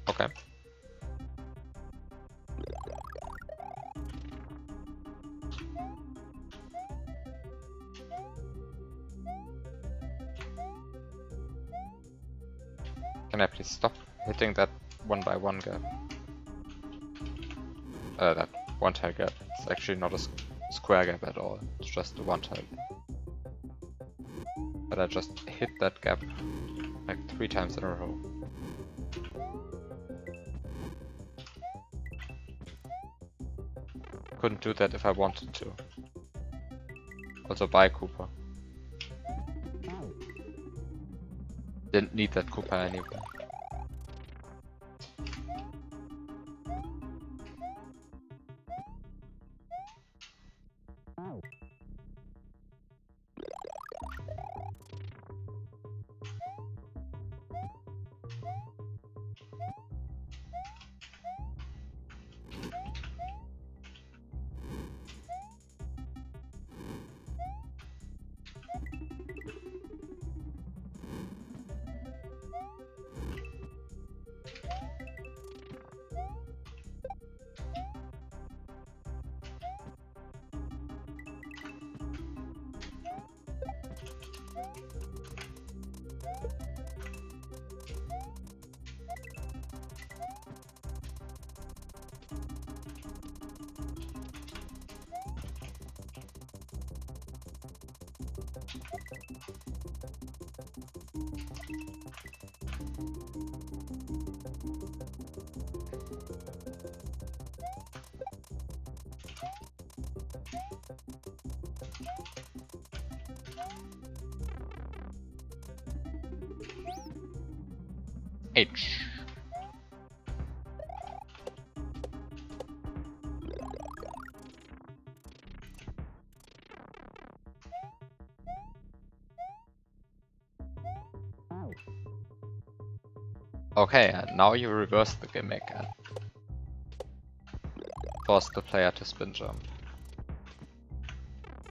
okay. Can I please stop hitting that 1x1 gap? That one tile gap. It's actually not a square gap at all. It's just a one tile. But I just hit that gap like 3 times in a row. Couldn't do that if I wanted to. Also bye Cooper. Didn't need that Cooper anyway. H. Okay, and now you reverse the gimmick and force the player to spin jump.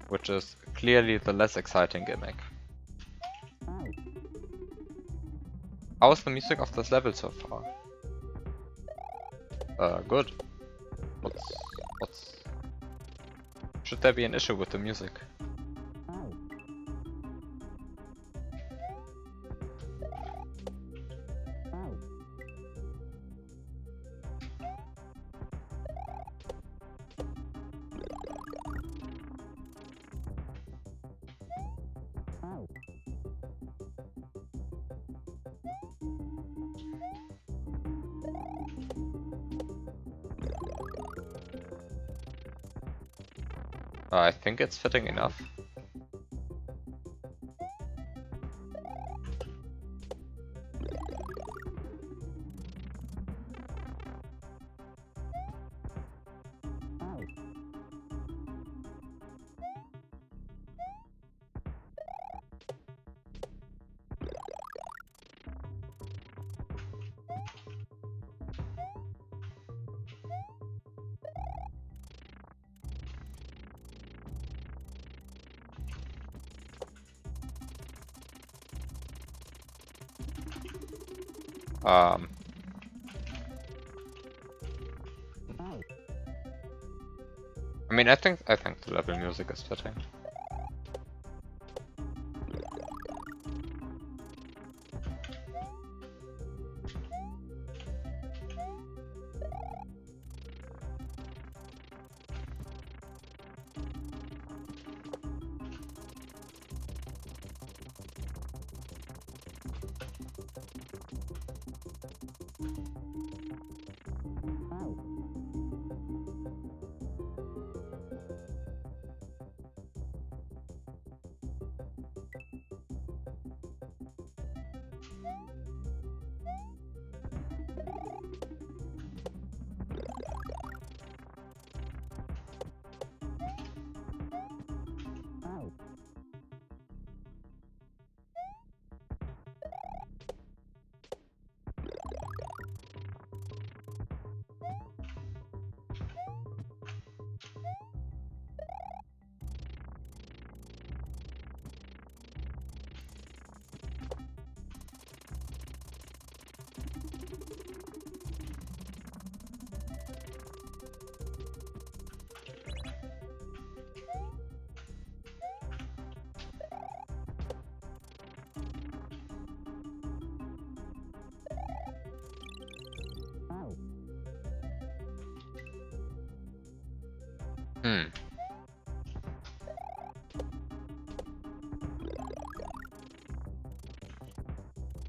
Which is clearly the less exciting gimmick. How's the music of this level so far? Good. What's... Should there be an issue with the music? I think it's fitting enough. I mean, I think the level music is fitting.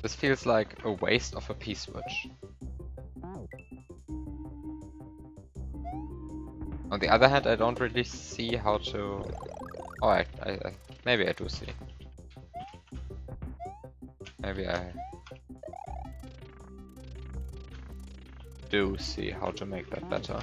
This feels like a waste of a P-switch. On the other hand, I don't really see how to... Oh, maybe I do see. Maybe I do see how to make that better.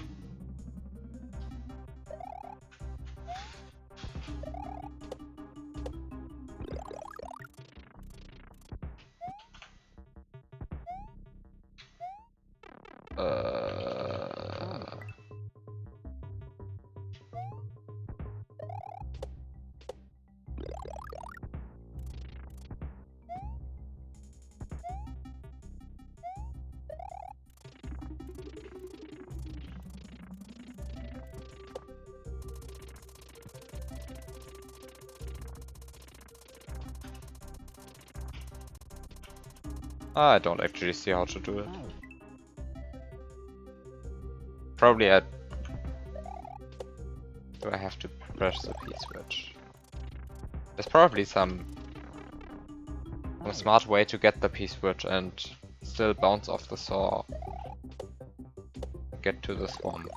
I don't actually see how to do it. Probably do I have to press the P-switch? There's probably some smart way to get the P-switch and still bounce off the saw. Get to the swamp.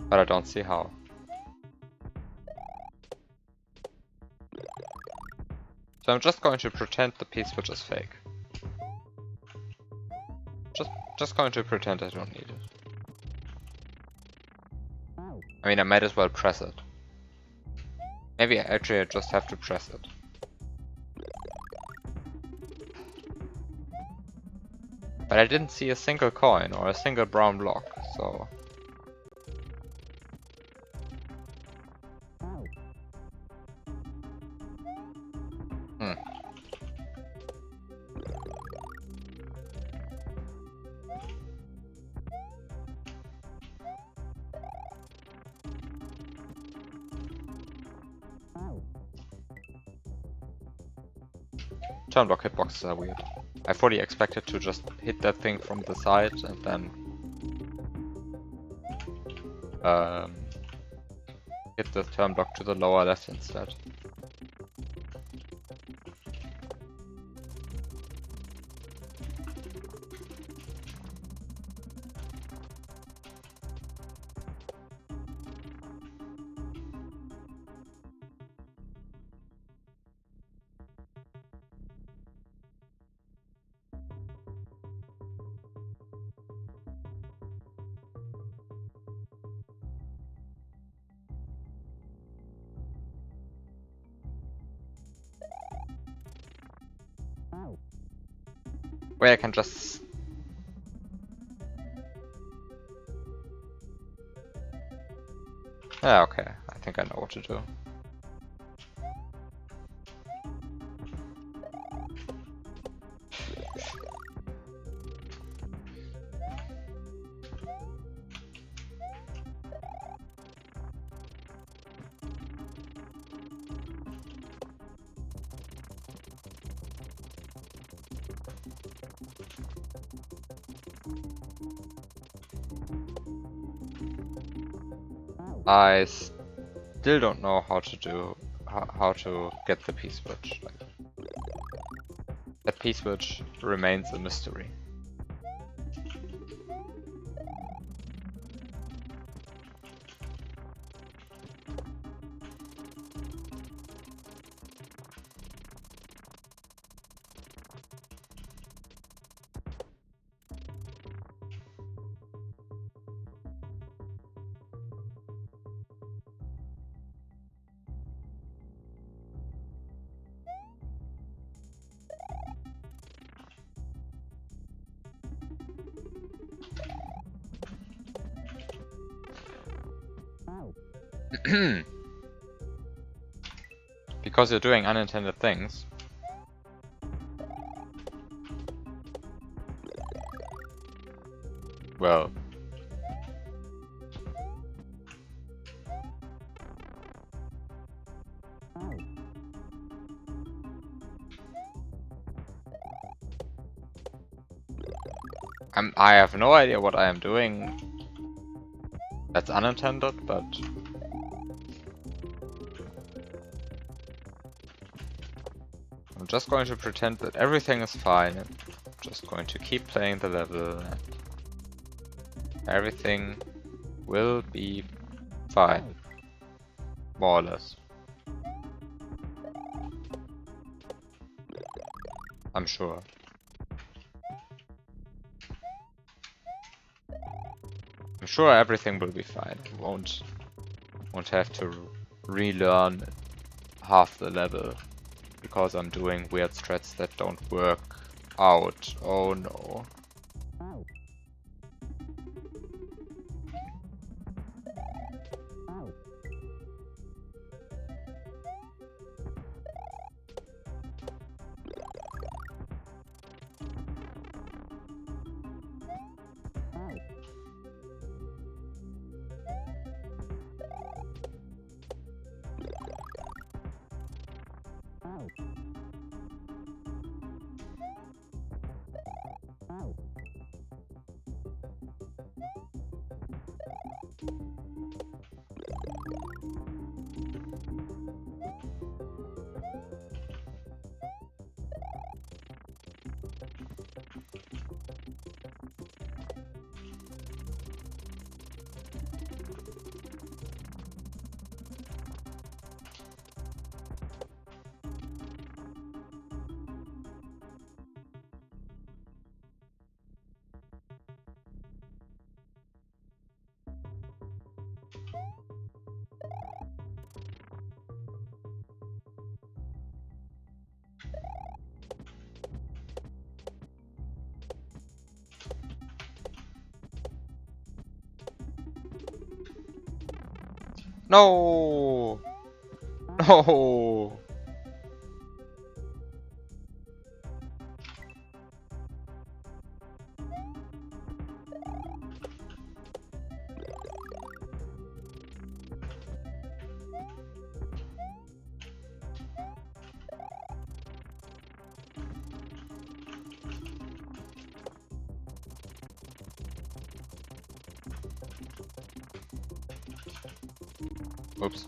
But I don't see how. So I'm just going to pretend the P-switch is fake. Just going to pretend I don't need it. I mean, I might as well press it. Maybe actually I just have to press it. But I didn't see a single coin or a single brown block, so... Turn block hitboxes are weird. I fully expected to just hit that thing from the side and then hit the turn block to the lower left instead. Wait, I can just... Yeah, okay. I think I know what to do. I still don't know how to do how to get the P-switch. Like, that P-switch remains a mystery. Because you're doing unintended things. Well. I have no idea what I am doing. That's unintended, but I'm just going to pretend that everything is fine and just going to keep playing the level and everything will be fine. More or less. I'm sure. I'm sure everything will be fine. Won't have to relearn half the level because I'm doing weird strats that don't work out. Oh no. No! No! Oops.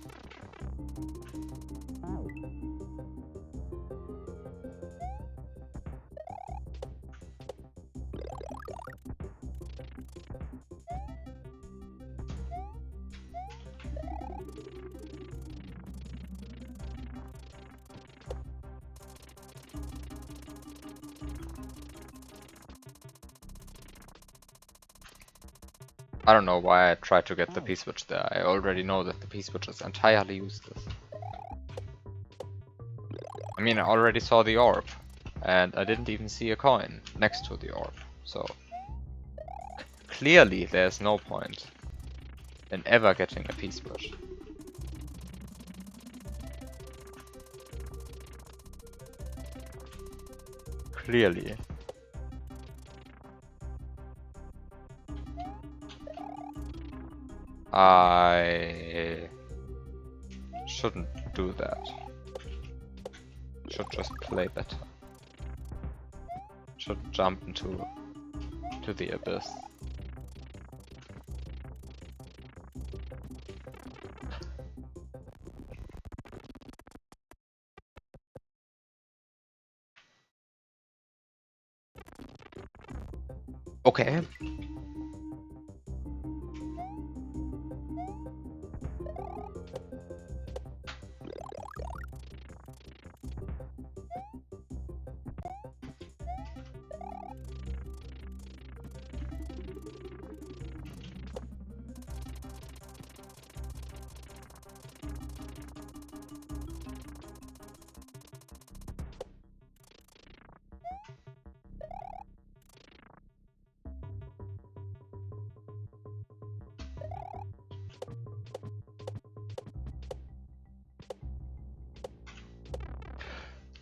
I don't know why I tried to get the P-switch there. I already know that the P-switch is entirely useless. I mean, I already saw the orb, and I didn't even see a coin next to the orb, so clearly there's no point in ever getting a P-switch. Clearly. I shouldn't do that. Should just play better. Should jump into the abyss. Okay.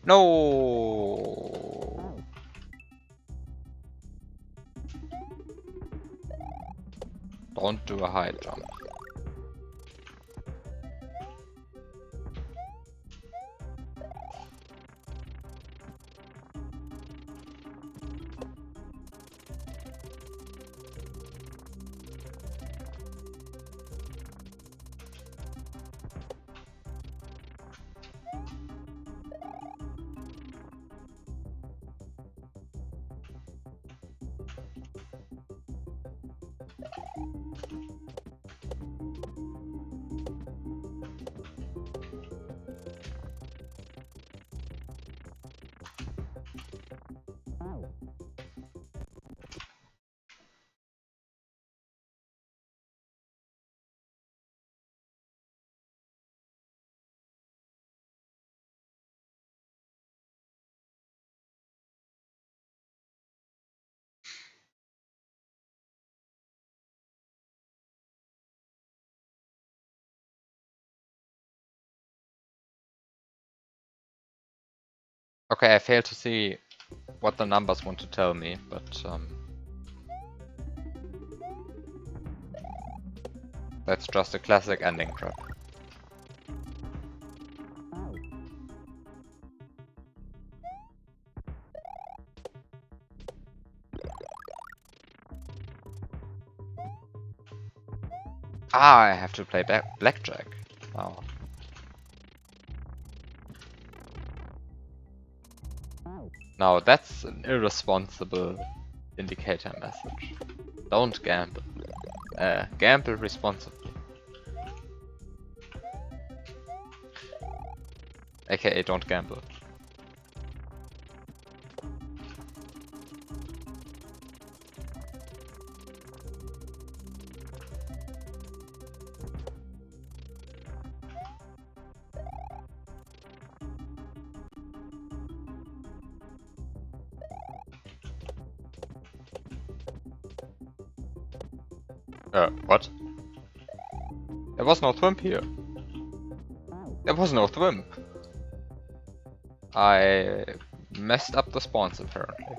No. Don't do a high jump. Okay, I failed to see what the numbers want to tell me, but that's just a classic ending trap. Ah, I have to play blackjack. Wow. Now that's an irresponsible indicator message. Don't gamble. Gamble responsibly. AKA don't gamble. What? There was no thwimp here. There was no thwimp. I messed up the spawns apparently.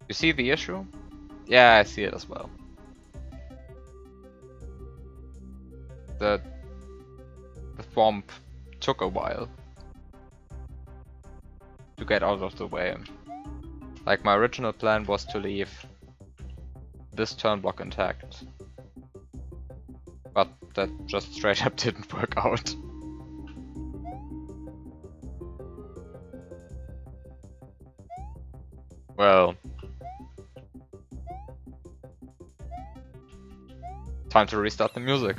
You see the issue? Yeah, I see it as well. The bomb took a while to get out of the way. Like, my original plan was to leave this turn block intact. But that just straight up didn't work out. Well, time to restart the music.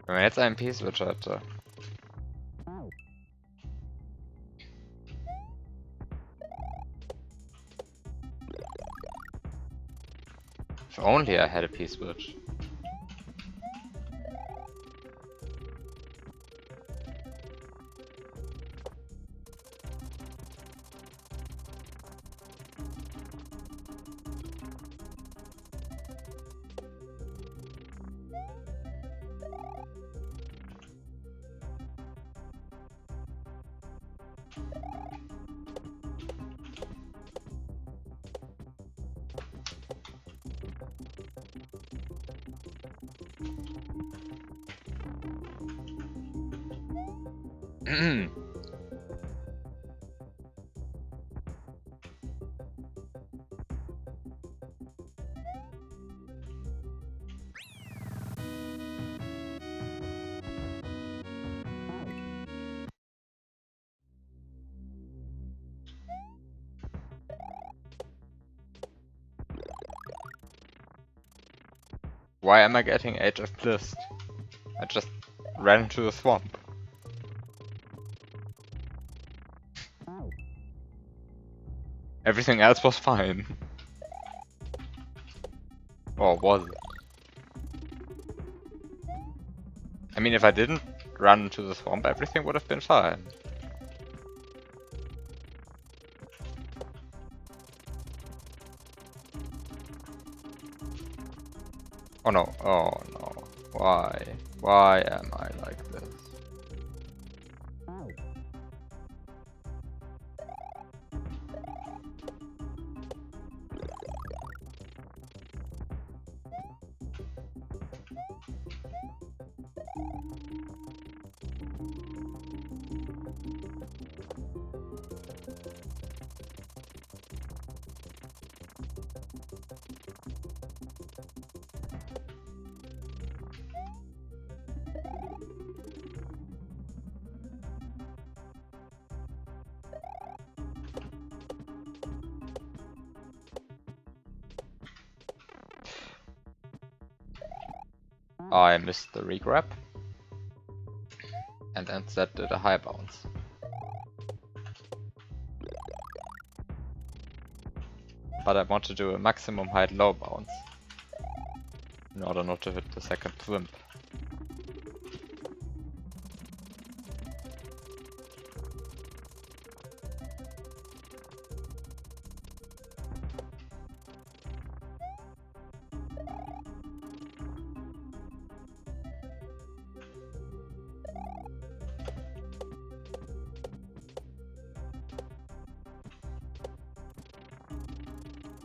Wenn man jetzt einen P-Switch hatte. If only I had a P-switch. Why am I getting Age of Bliss? I just ran into the swamp. Everything else was fine. Or was it? I mean, if I didn't run into the swamp, everything would have been fine. Oh no, oh no. Why? Why am I like this? I missed the regrab. And instead did a high bounce. But I want to do a maximum height low bounce. In order not to hit the second thwimp.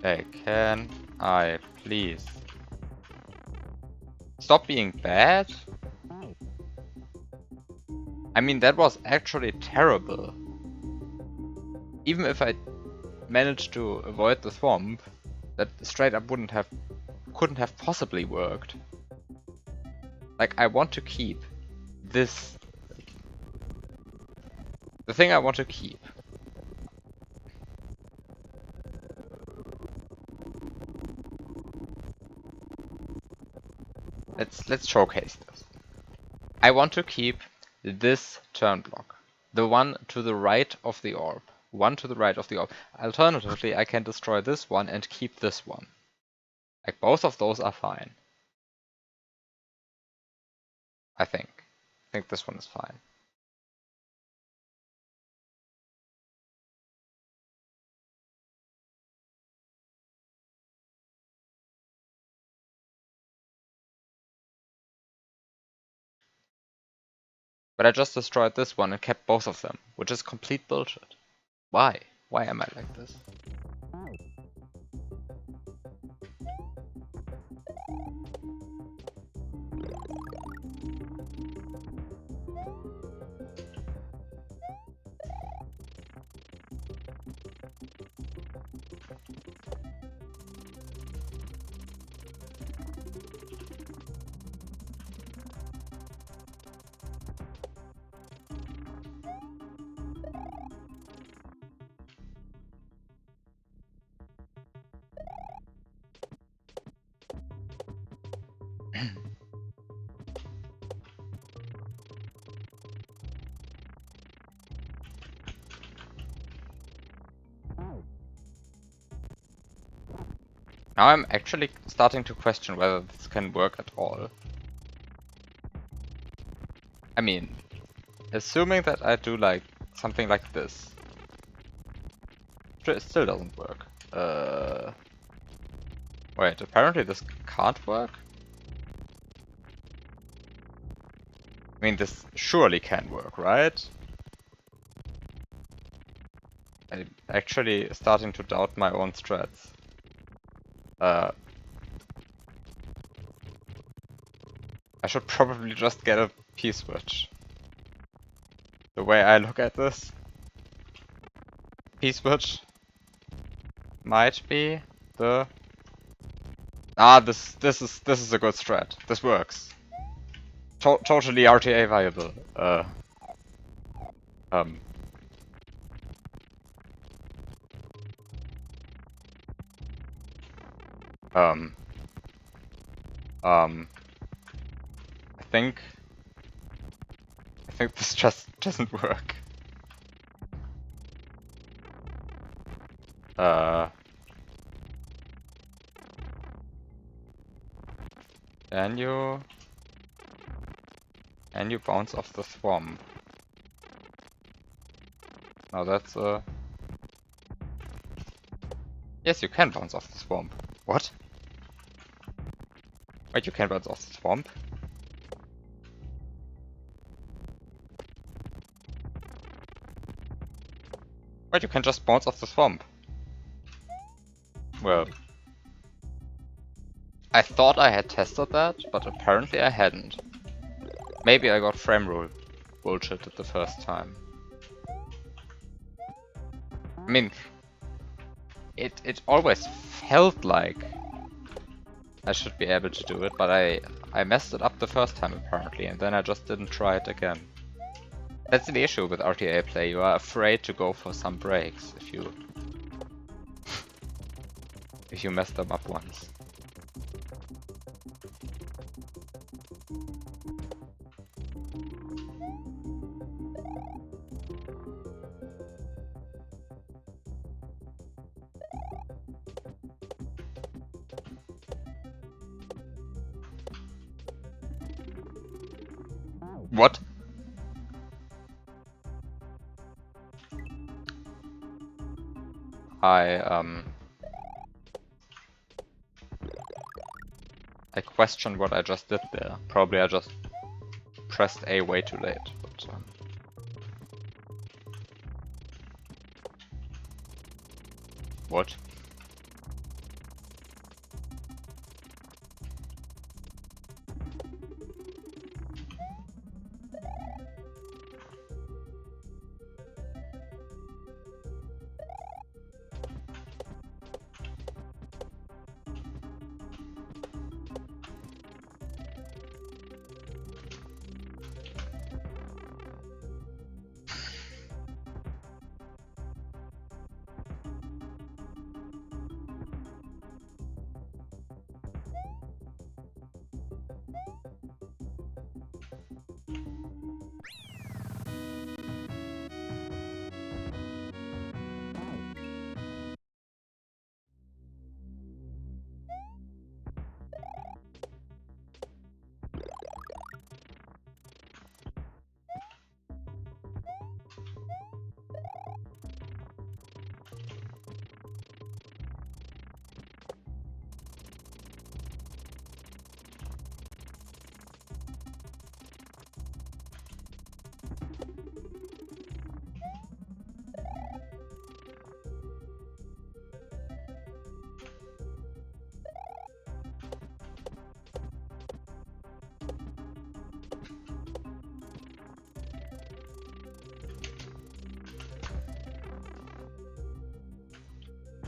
Hey, can I please stop being bad? I mean, that was actually terrible. Even if I managed to avoid the swamp, that straight up couldn't have possibly worked. Like, I want to keep this. The thing I want to keep. Let's showcase this. I want to keep this turn block. The one to the right of the orb. One to the right of the orb. Alternatively, I can destroy this one and keep this one. Like, both of those are fine. I think. I think this one is fine. But I just destroyed this one and kept both of them, which is complete bullshit. Why? Why am I like this? Now I'm actually starting to question whether this can work at all. I mean, assuming that I do like something like this. It still doesn't work. Wait, apparently this can't work? I mean, this surely can work, right? I'm actually starting to doubt my own strats. I should probably just get a P-switch. The way I look at this, P-switch might be the... this is a good strat. This works. Totally RTA viable. I think this just doesn't work. Can you bounce off the swamp? Now that's yes, you can bounce off the swamp. What? Wait, you can bounce off the swamp? Wait, you can just bounce off the swamp. Well, I thought I had tested that, but apparently I hadn't. Maybe I got frame rule bullshit at the first time. I mean, it always felt like I should be able to do it, but I messed it up the first time apparently, and then I just didn't try it again. That's the issue with RTA play, you are afraid to go for some breaks if you if you mess them up once. What? I question what I just did there. Probably I just pressed A way too late, but what?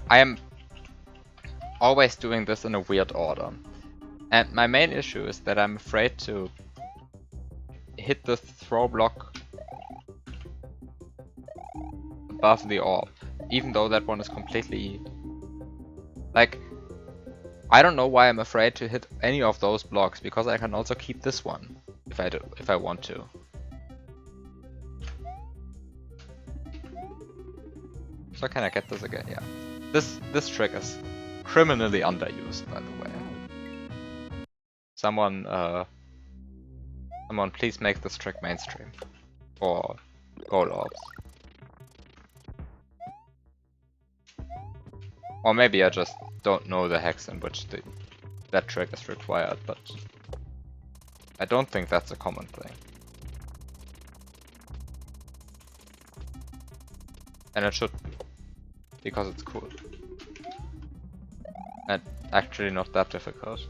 I am always doing this in a weird order. And my main issue is that I'm afraid to hit the throw block above the orb, even though that one is completely... Like, I don't know why I'm afraid to hit any of those blocks, because I can also keep this one, if I want to. So can I get this again? Yeah. This trick is criminally underused, by the way. Someone please make this trick mainstream. For gold orbs. Or maybe I just don't know the hex in which that trick is required, but I don't think that's a common thing. And it should be, because it's cool. And actually not that difficult.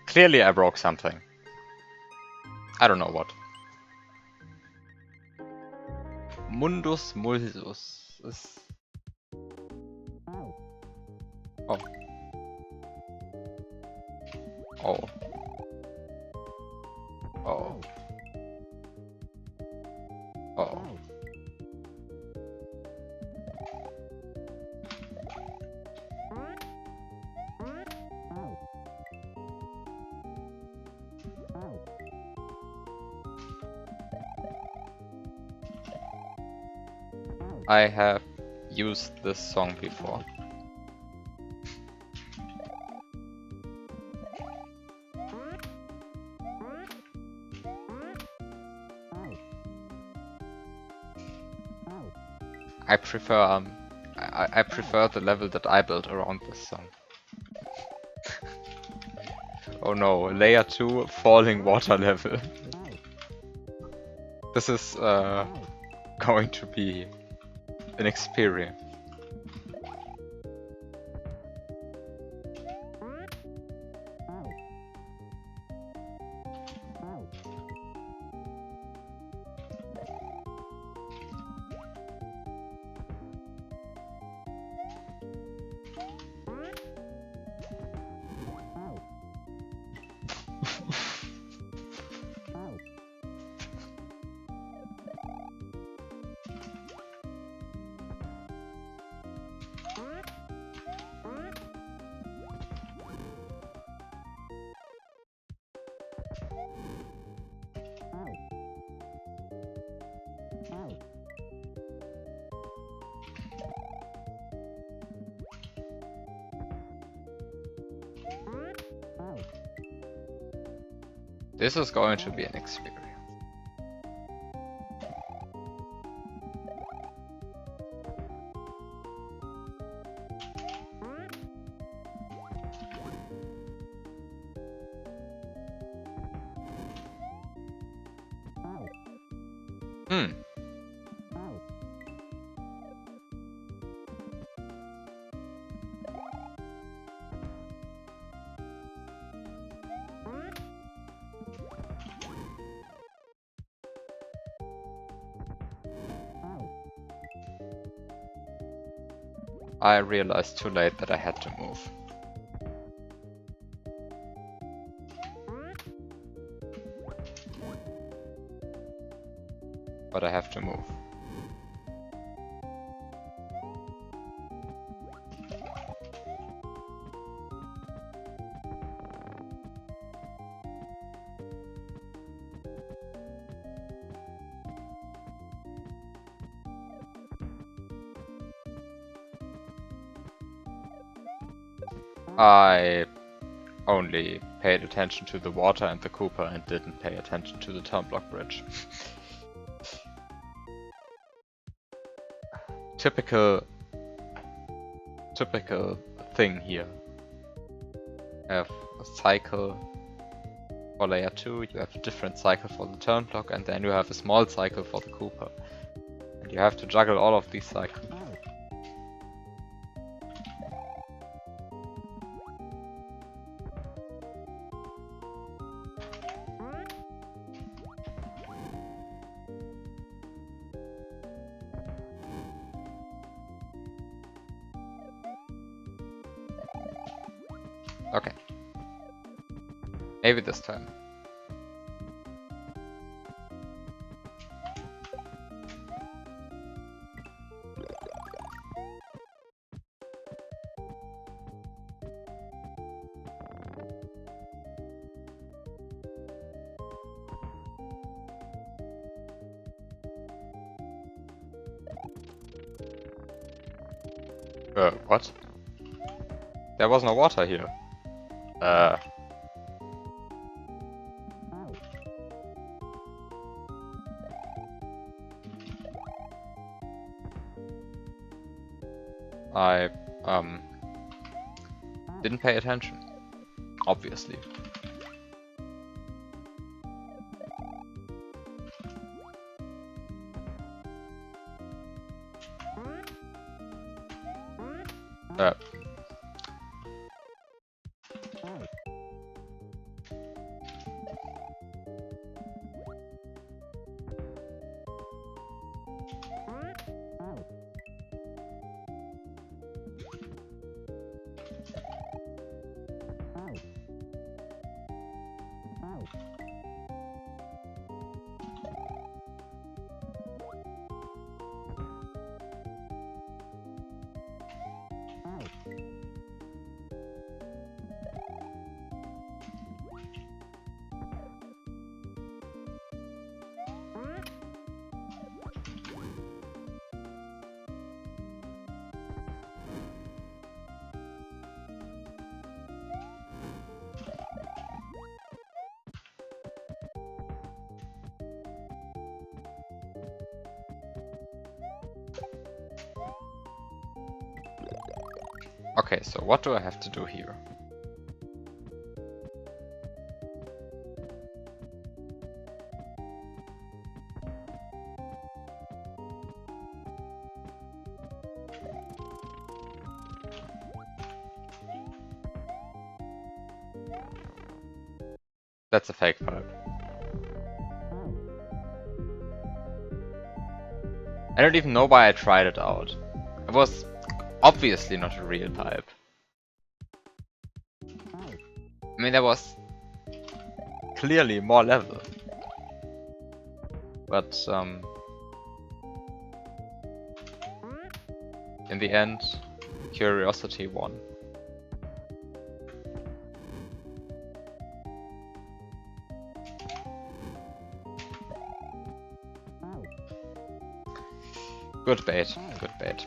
Clearly I broke something. I don't know what. Mundus mulsus is... Oh. Oh. Oh. Oh. I have used this song before. I prefer the level that I built around this song. Oh no, layer 2 falling water level. This is going to be an experience. This is going to be an experience. I realized too late that I had to move. But I have to move. I only paid attention to the water and the Cooper and didn't pay attention to the turnblock bridge. Typical thing here. You have a cycle for layer 2, you have a different cycle for the turnblock, and then you have a small cycle for the Cooper. And you have to juggle all of these cycles. Okay. Maybe this time. What? There was no water here. I, didn't pay attention. Obviously. Okay, so what do I have to do here? That's a fake pipe. I don't even know why I tried it out. It was obviously not a real pipe. I mean, there was clearly more level. But, in the end, curiosity won. Good bait, good bait.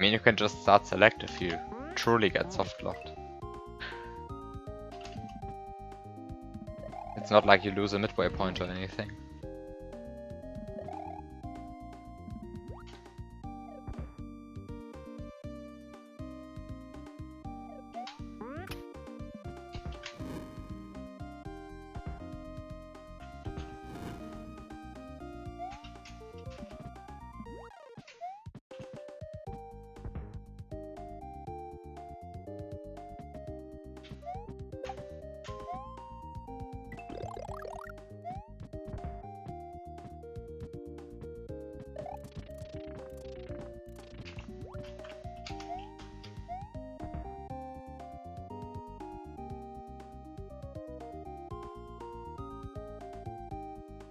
I mean, you can just start select if you truly get soft locked. It's not like you lose a midway point or anything.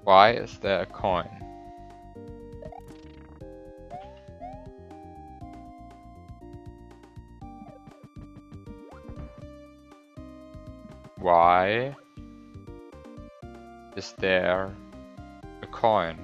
Why is there a coin? Why is there a coin?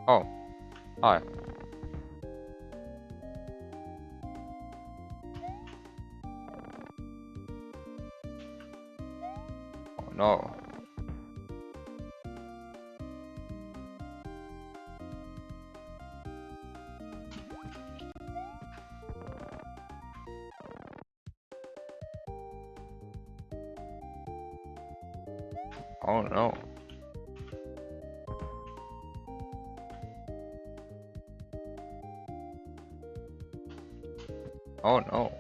Oh, hi. Oh no. Oh no. Oh no.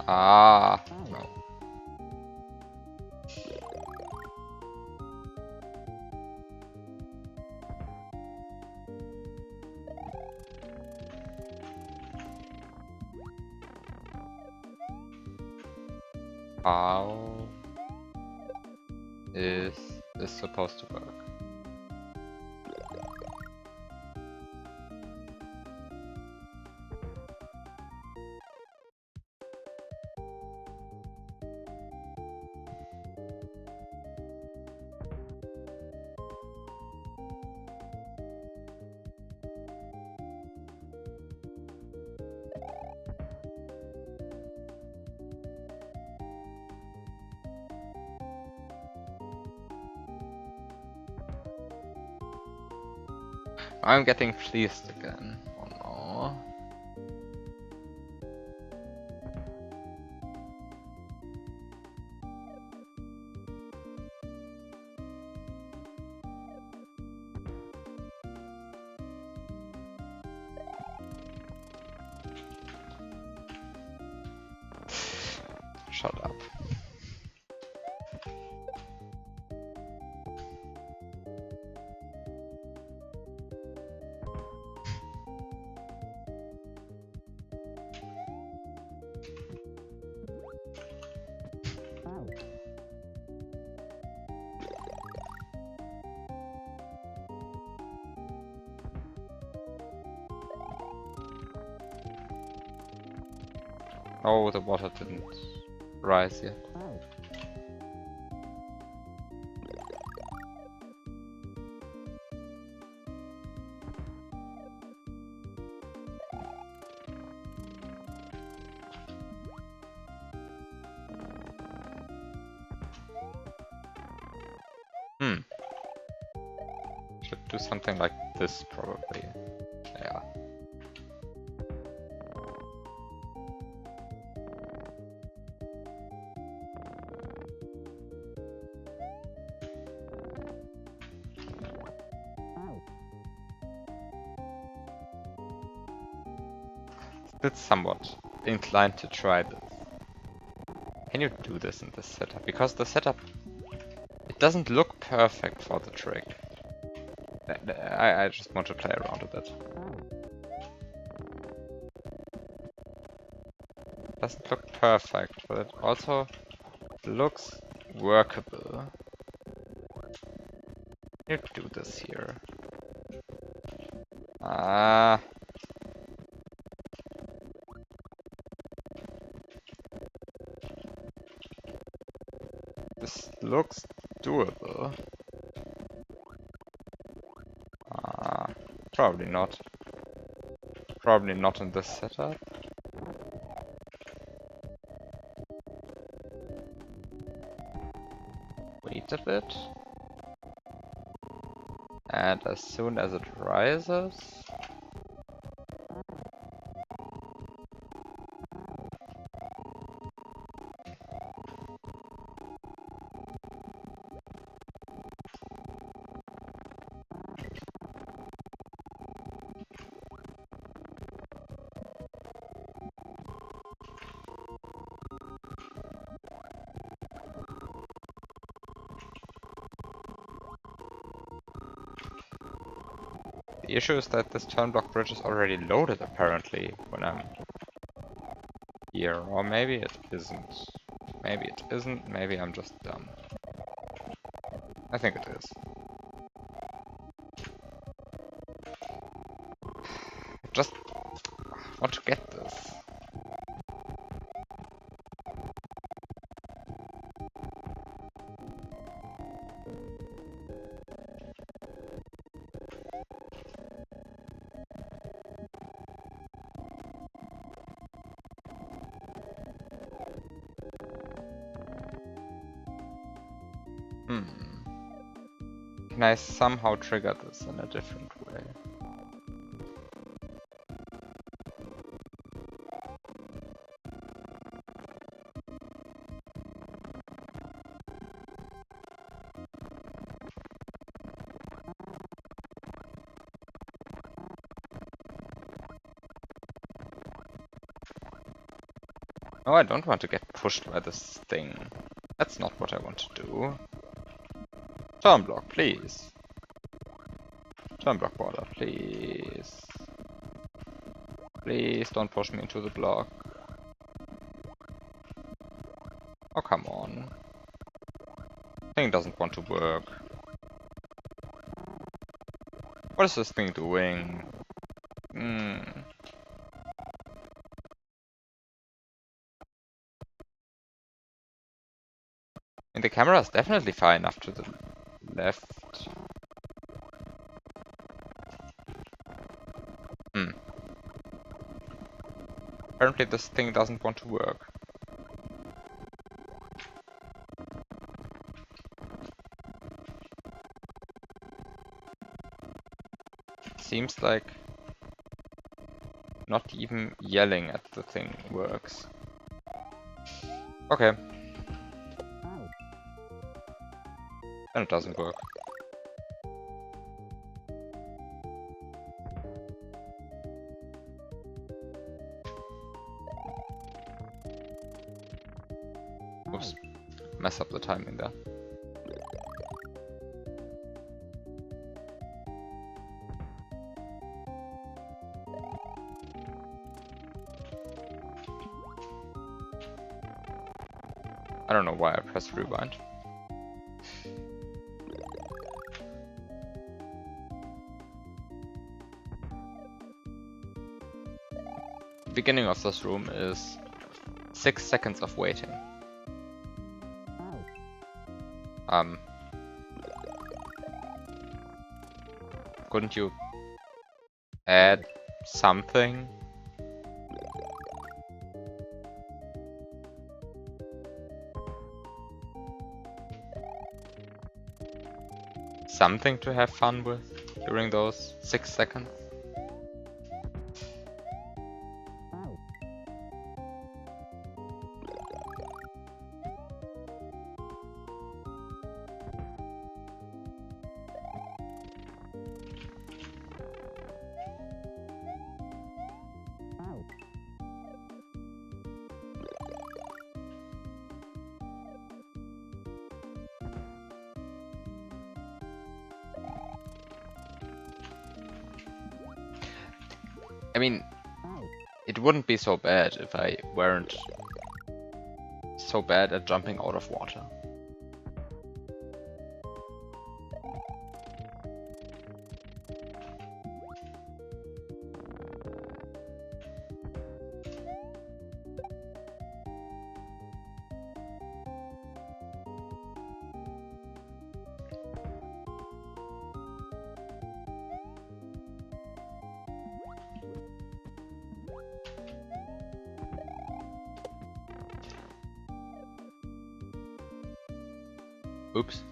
Ah, no. How is this supposed to work? I'm getting fleeced again. Oh no. Shut up. Oh, the water didn't rise yet. Should do something like this probably. Yeah. It's somewhat inclined to try this. Can you do this in this setup? Because the setup, it doesn't look perfect for the trick. I just want to play around with it. Doesn't look perfect, but it also looks workable. You do this here. Ah. This looks doable. Ah, probably not. Probably not in this setup. Wait a bit. And as soon as it rises... The issue is that this turn block bridge is already loaded apparently when I'm here. Or maybe it isn't. Maybe it isn't. Maybe I'm just dumb. I think it is. Just want to get this. Can I somehow trigger this in a different way? No, I don't want to get pushed by this thing. That's not what I want to do. Turn block, please. Turn block border, please. Please don't push me into the block. Oh, come on. Thing doesn't want to work. What is this thing doing? And the camera is definitely far enough to the left. Apparently this thing doesn't want to work. Seems like not even yelling at the thing works. Okay. Then it doesn't work. Oops. Mess up the timing there. I don't know why I pressed rewind. The beginning of this room is 6 seconds of waiting. Couldn't you add something? Something to have fun with during those 6 seconds? I mean, It wouldn't be so bad if I weren't so bad at jumping out of water. Oops.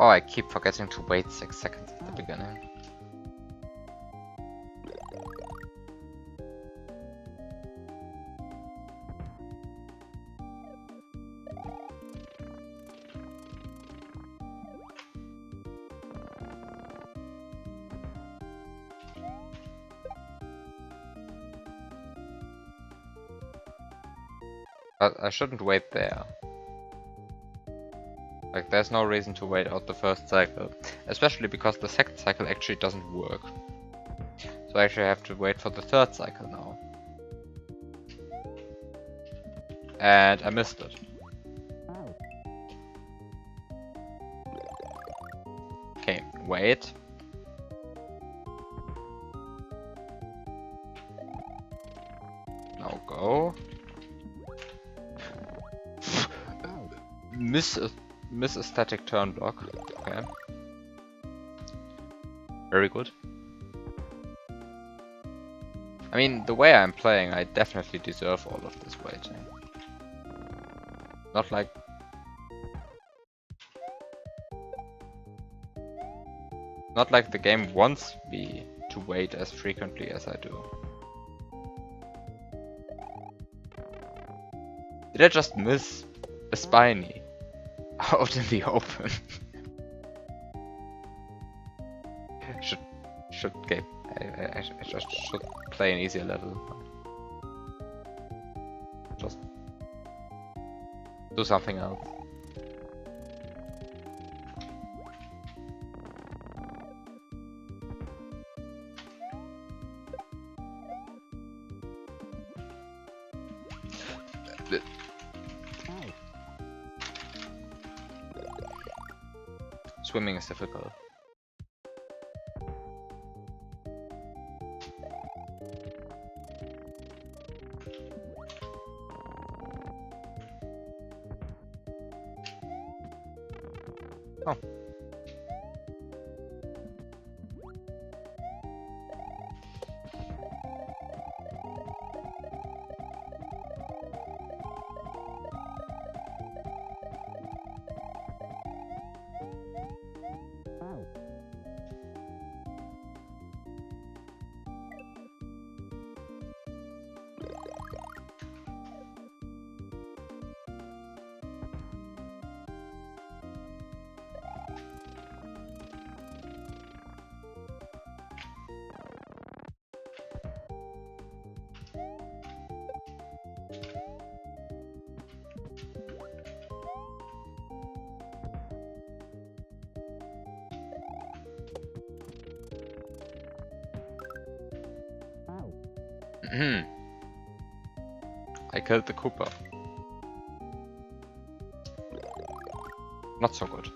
Oh, I keep forgetting to wait 6 seconds at the beginning. But I shouldn't wait there. Like, there's no reason to wait out the first cycle. Especially because the second cycle actually doesn't work. So I actually have to wait for the third cycle now. And I missed it. Okay, wait. Now go. Miss a static turn block. Okay. Very good. I mean, the way I'm playing, I definitely deserve all of this waiting. Not like... Not like the game wants me to wait as frequently as I do. Did I just miss a spiny out in the open? should game. I just should play an easier level. Just do something else. Swimming is difficult. Oh. I killed the Cooper. Not so good.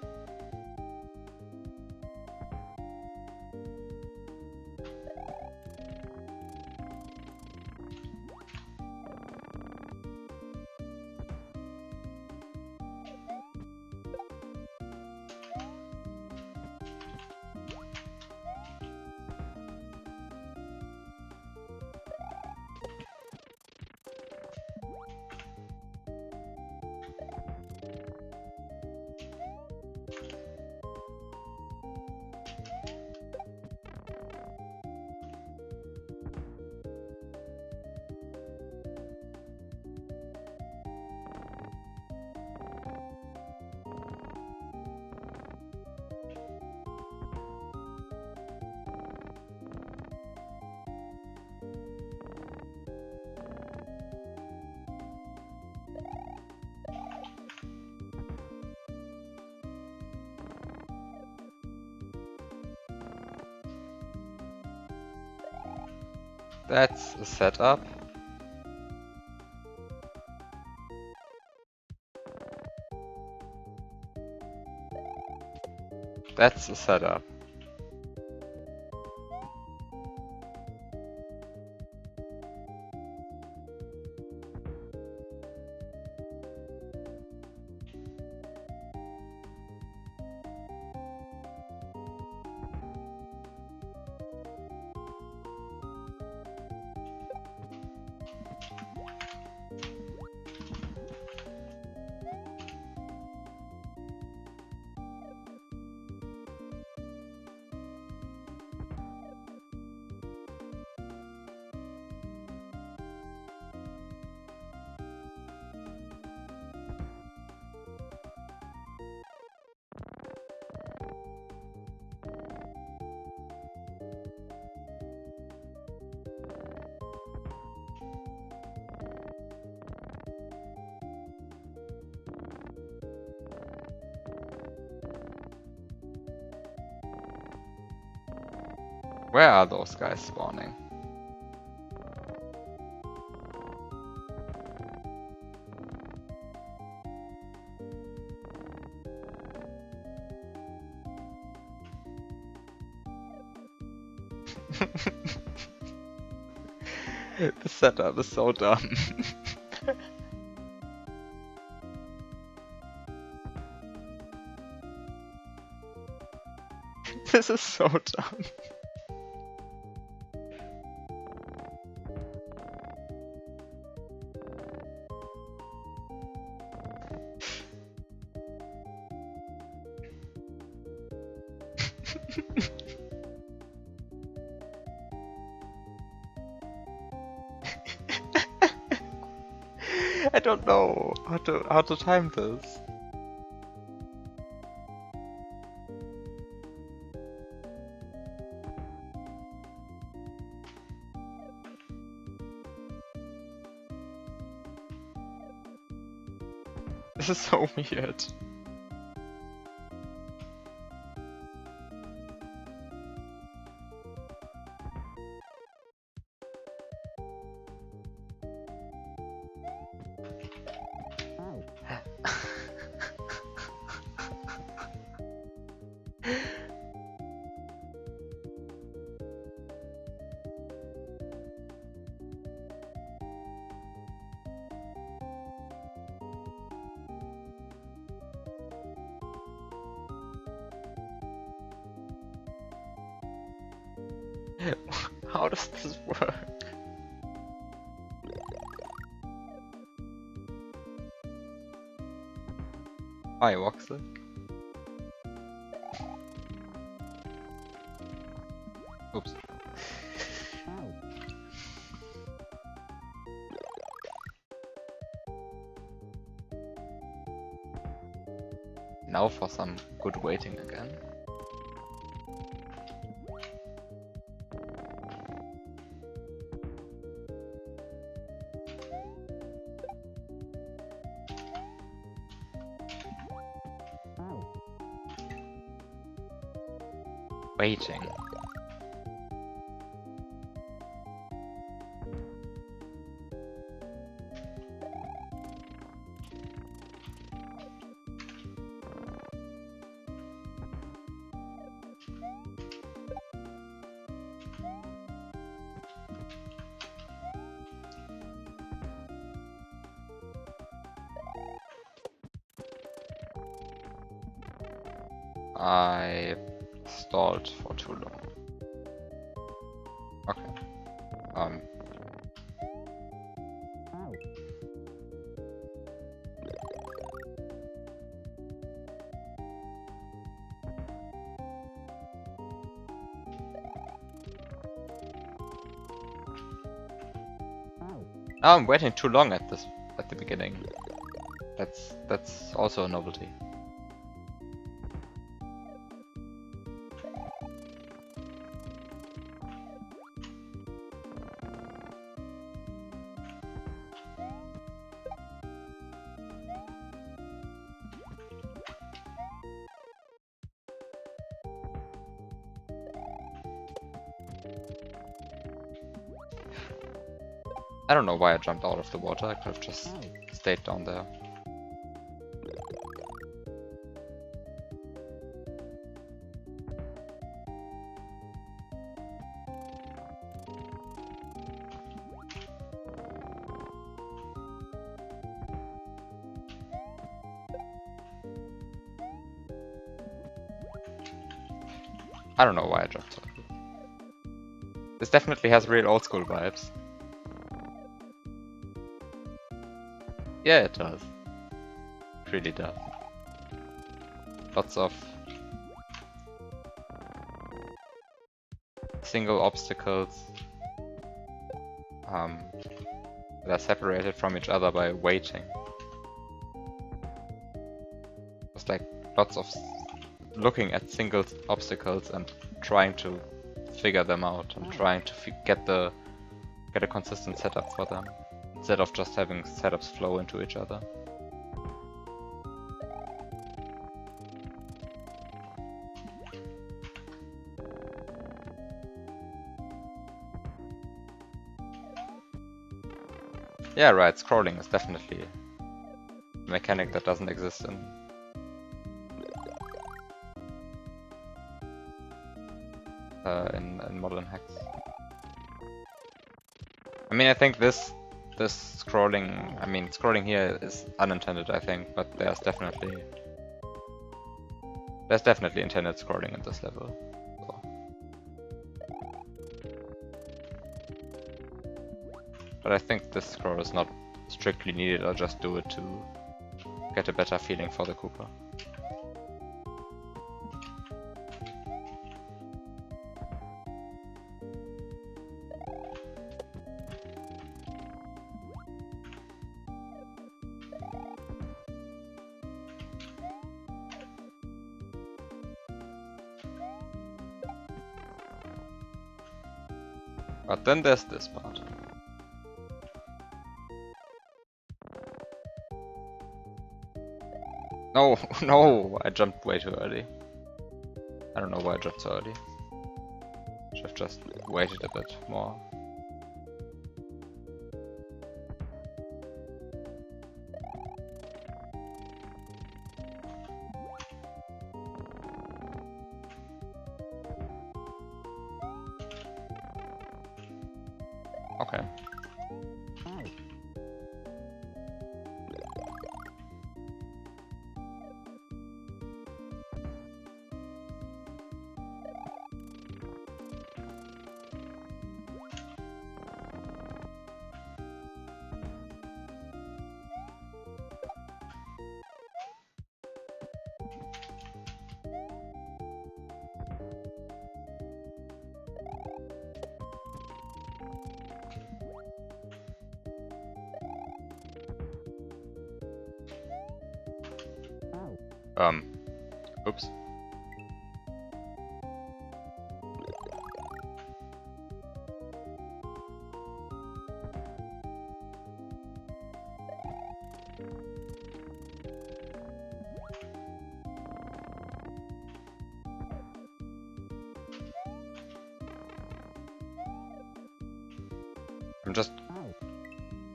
That's a setup. That's a setup. Where are those guys spawning? The setup is so dumb. This is so dumb. I don't know how to time this. This is so weird. How does this work? Hi, Voxel. Oops. Now for some good waiting again. Waiting. I stalled for too long. Okay. Now I'm waiting too long at the beginning. That's also a novelty. I don't know why I jumped out of the water. I could have just stayed down there. I don't know why I jumped out. This definitely has real old school vibes. Yeah, it does. It really does. Lots of single obstacles that are separated from each other by waiting. It's like lots of looking at single obstacles and trying to figure them out and trying to get a consistent setup for them, instead of just having setups flow into each other. Yeah, right, scrolling is definitely a mechanic that doesn't exist in modern hacks. I mean, I think this scrolling, scrolling here is unintended, I think, but there's definitely intended scrolling in this level. So. But I think this scroll is not strictly needed. I'll just do it to get a better feeling for the Koopa. But then there's this part. No, no, I jumped way too early. I don't know why I jumped so early. Should have just waited a bit more. Okay. Oops. I'm just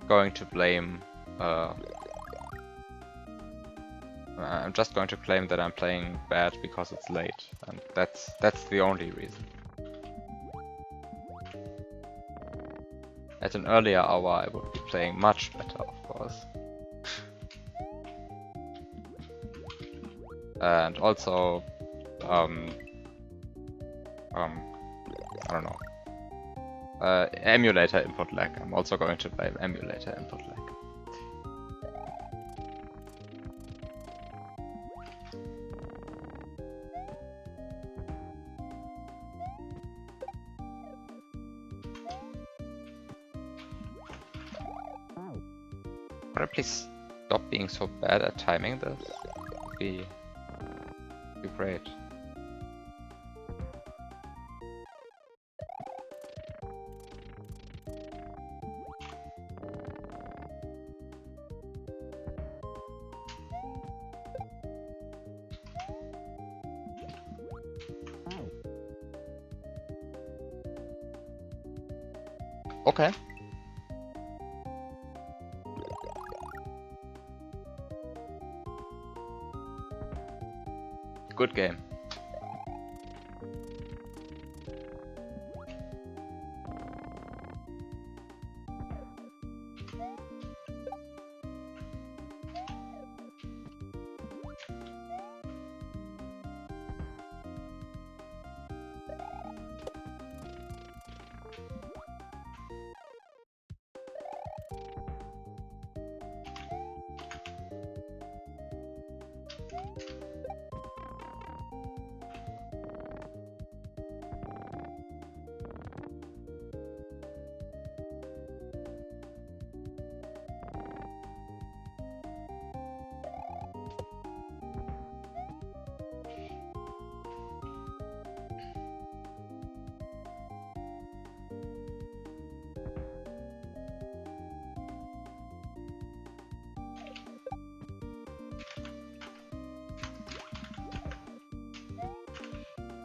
going to blame I'm just going to claim that I'm playing bad because it's late, and that's the only reason. At an earlier hour I would be playing much better, of course. And also, I don't know. Emulator input lag. I'm also going to buy emulator input lag. Could I please stop being so bad at timing this? Be great. Okay. Good game.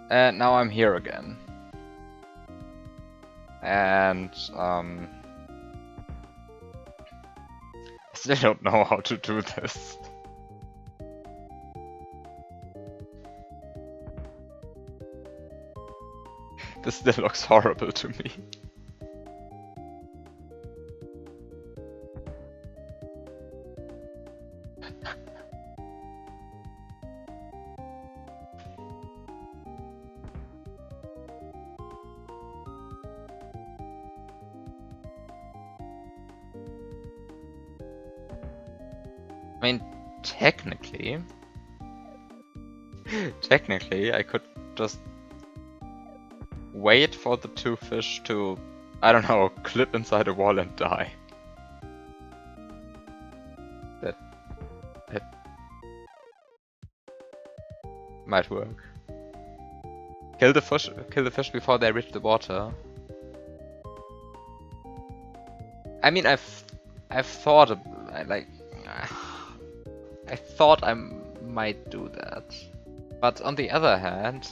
And now I'm here again. And I still don't know how to do this. This still looks horrible to me. I mean, technically, I could just wait for the two fish to, I don't know, clip inside a wall and die. That might work. Kill the fish before they reach the water. I mean, I've thought of, like, I thought I might do that, but on the other hand,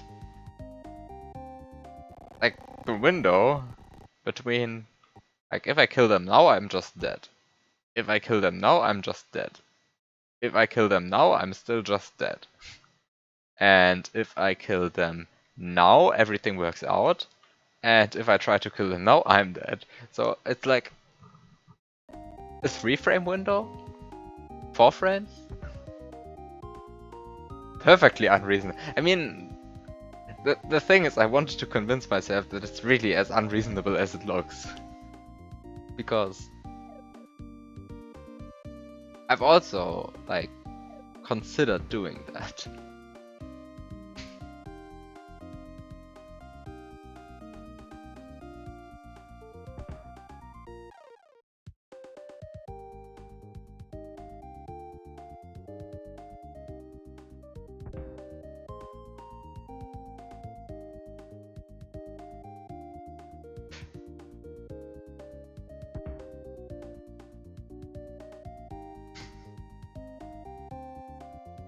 like, the window between, like, if I kill them now, I'm just dead. If I kill them now, I'm just dead. If I kill them now, I'm still just dead. And if I kill them now, everything works out. And if I try to kill them now, I'm dead. So it's like a 3-frame window? 4 frames? Perfectly unreasonable. I mean, the thing is, I wanted to convince myself that it's really as unreasonable as it looks. Because I've also, like, considered doing that.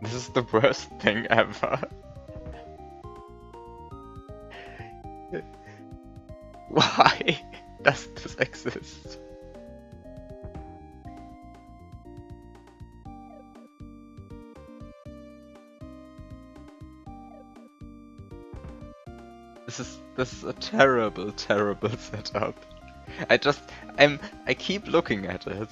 This is the worst thing ever. Why does this exist? This is a terrible, terrible setup. I keep looking at it,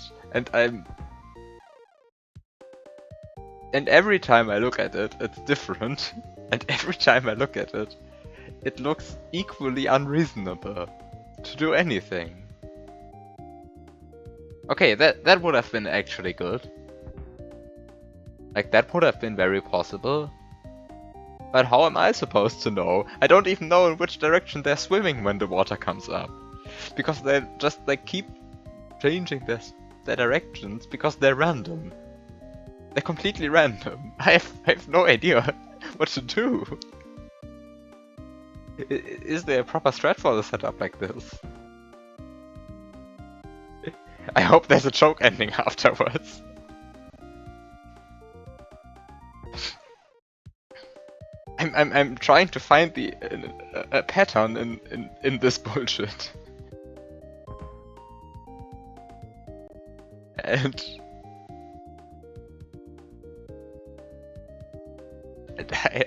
and every time I look at it, it's different. And every time I look at it, it looks equally unreasonable to do anything. Okay, that would have been actually good. Like, that would have been very possible. But how am I supposed to know? I don't even know in which direction they're swimming when the water comes up. Because they just, like, keep changing their directions because they're random. They're completely random. I have no idea what to do. Is there a proper strat for the setup like this? I hope there's a joke ending afterwards. I'm trying to find a pattern in this bullshit. And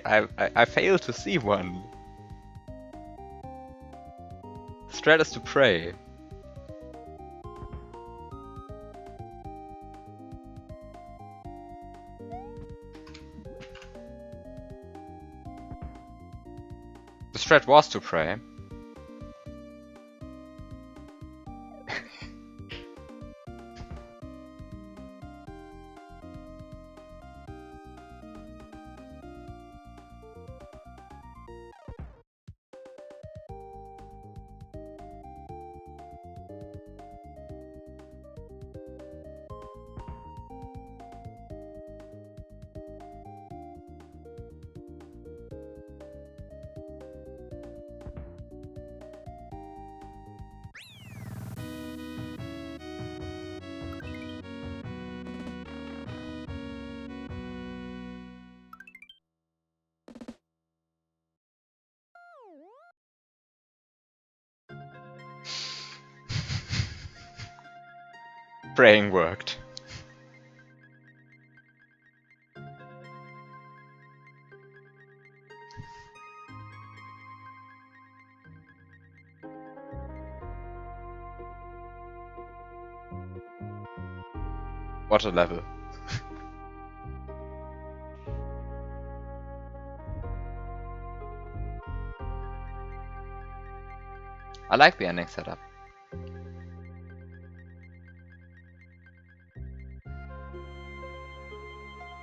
I fail to see one. Strat is to pray. The strat was to pray. Praying worked. What a level. I like the ending setup.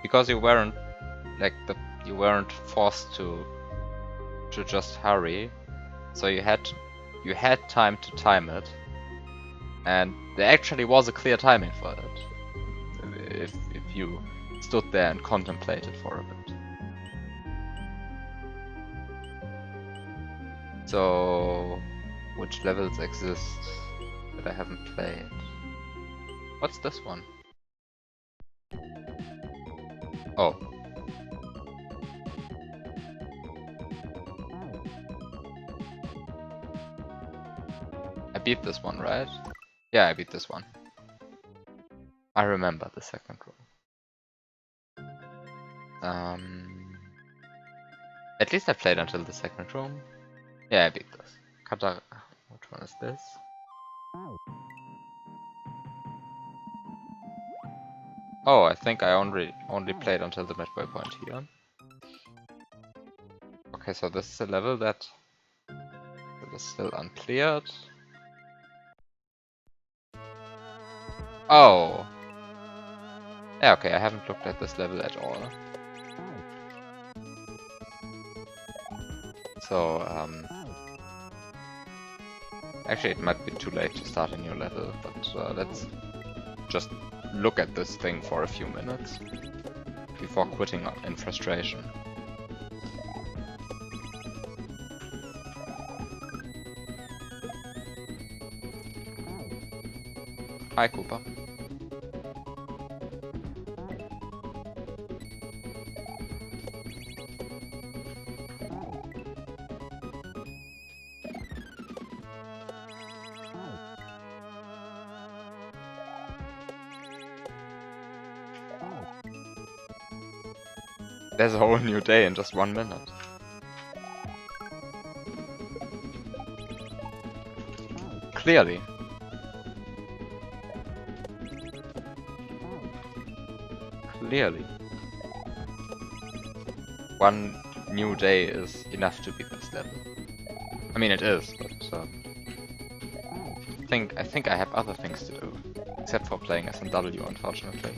Because you weren't you weren't forced to just hurry, so you had time to time it, and there actually was a clear timing for it. If you stood there and contemplated for a bit. So, which levels exist that I haven't played? What's this one? Oh. I beat this one, right? Yeah, I beat this one. I remember the second room. At least I played until the second room. Yeah, I beat this. Which one is this? Oh, I think I only played until the midway point here. Okay, so this is a level that is still uncleared. Oh! Yeah, okay, I haven't looked at this level at all. So, actually it might be too late to start a new level, but let's just look at this thing for a few minutes before quitting in frustration. Hi, Cooper. There's a whole new day in just 1 minute. Clearly. Clearly. new day is enough to beat this level. I mean, it is, but I think I have other things to do, except for playing SMW, unfortunately.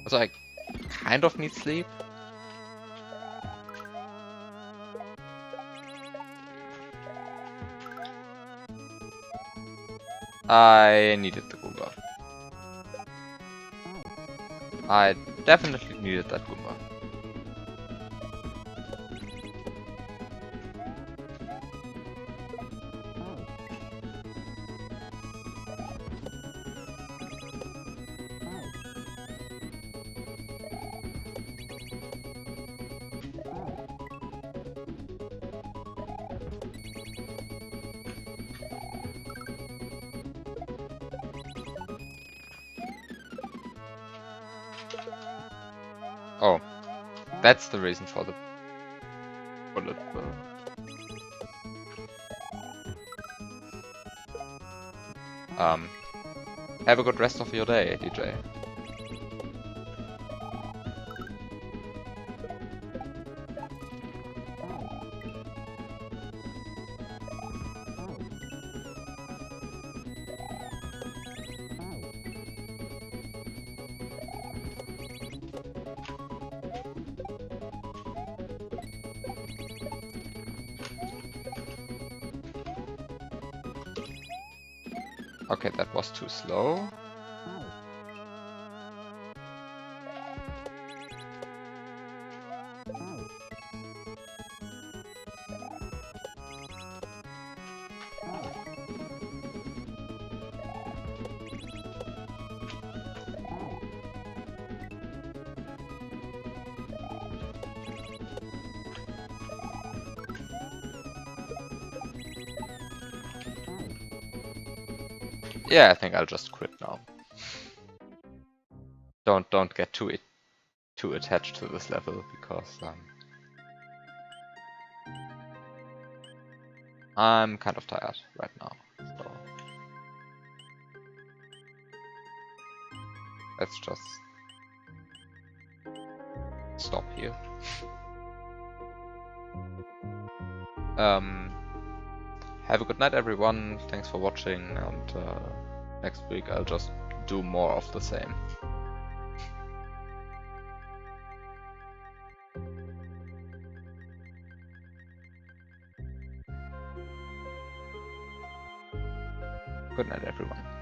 Also, I kind of need sleep. I needed the Goomba. I definitely needed that Goomba. Oh, that's the reason for the bullet bill. Have a good rest of your day, DJ. Okay, that was too slow. Yeah, I think I'll just quit now. Don't get too attached to this level, because I'm kind of tired right now. So let's just stop here. Have a good night, everyone. Thanks for watching, and next week I'll just do more of the same. Good night, everyone.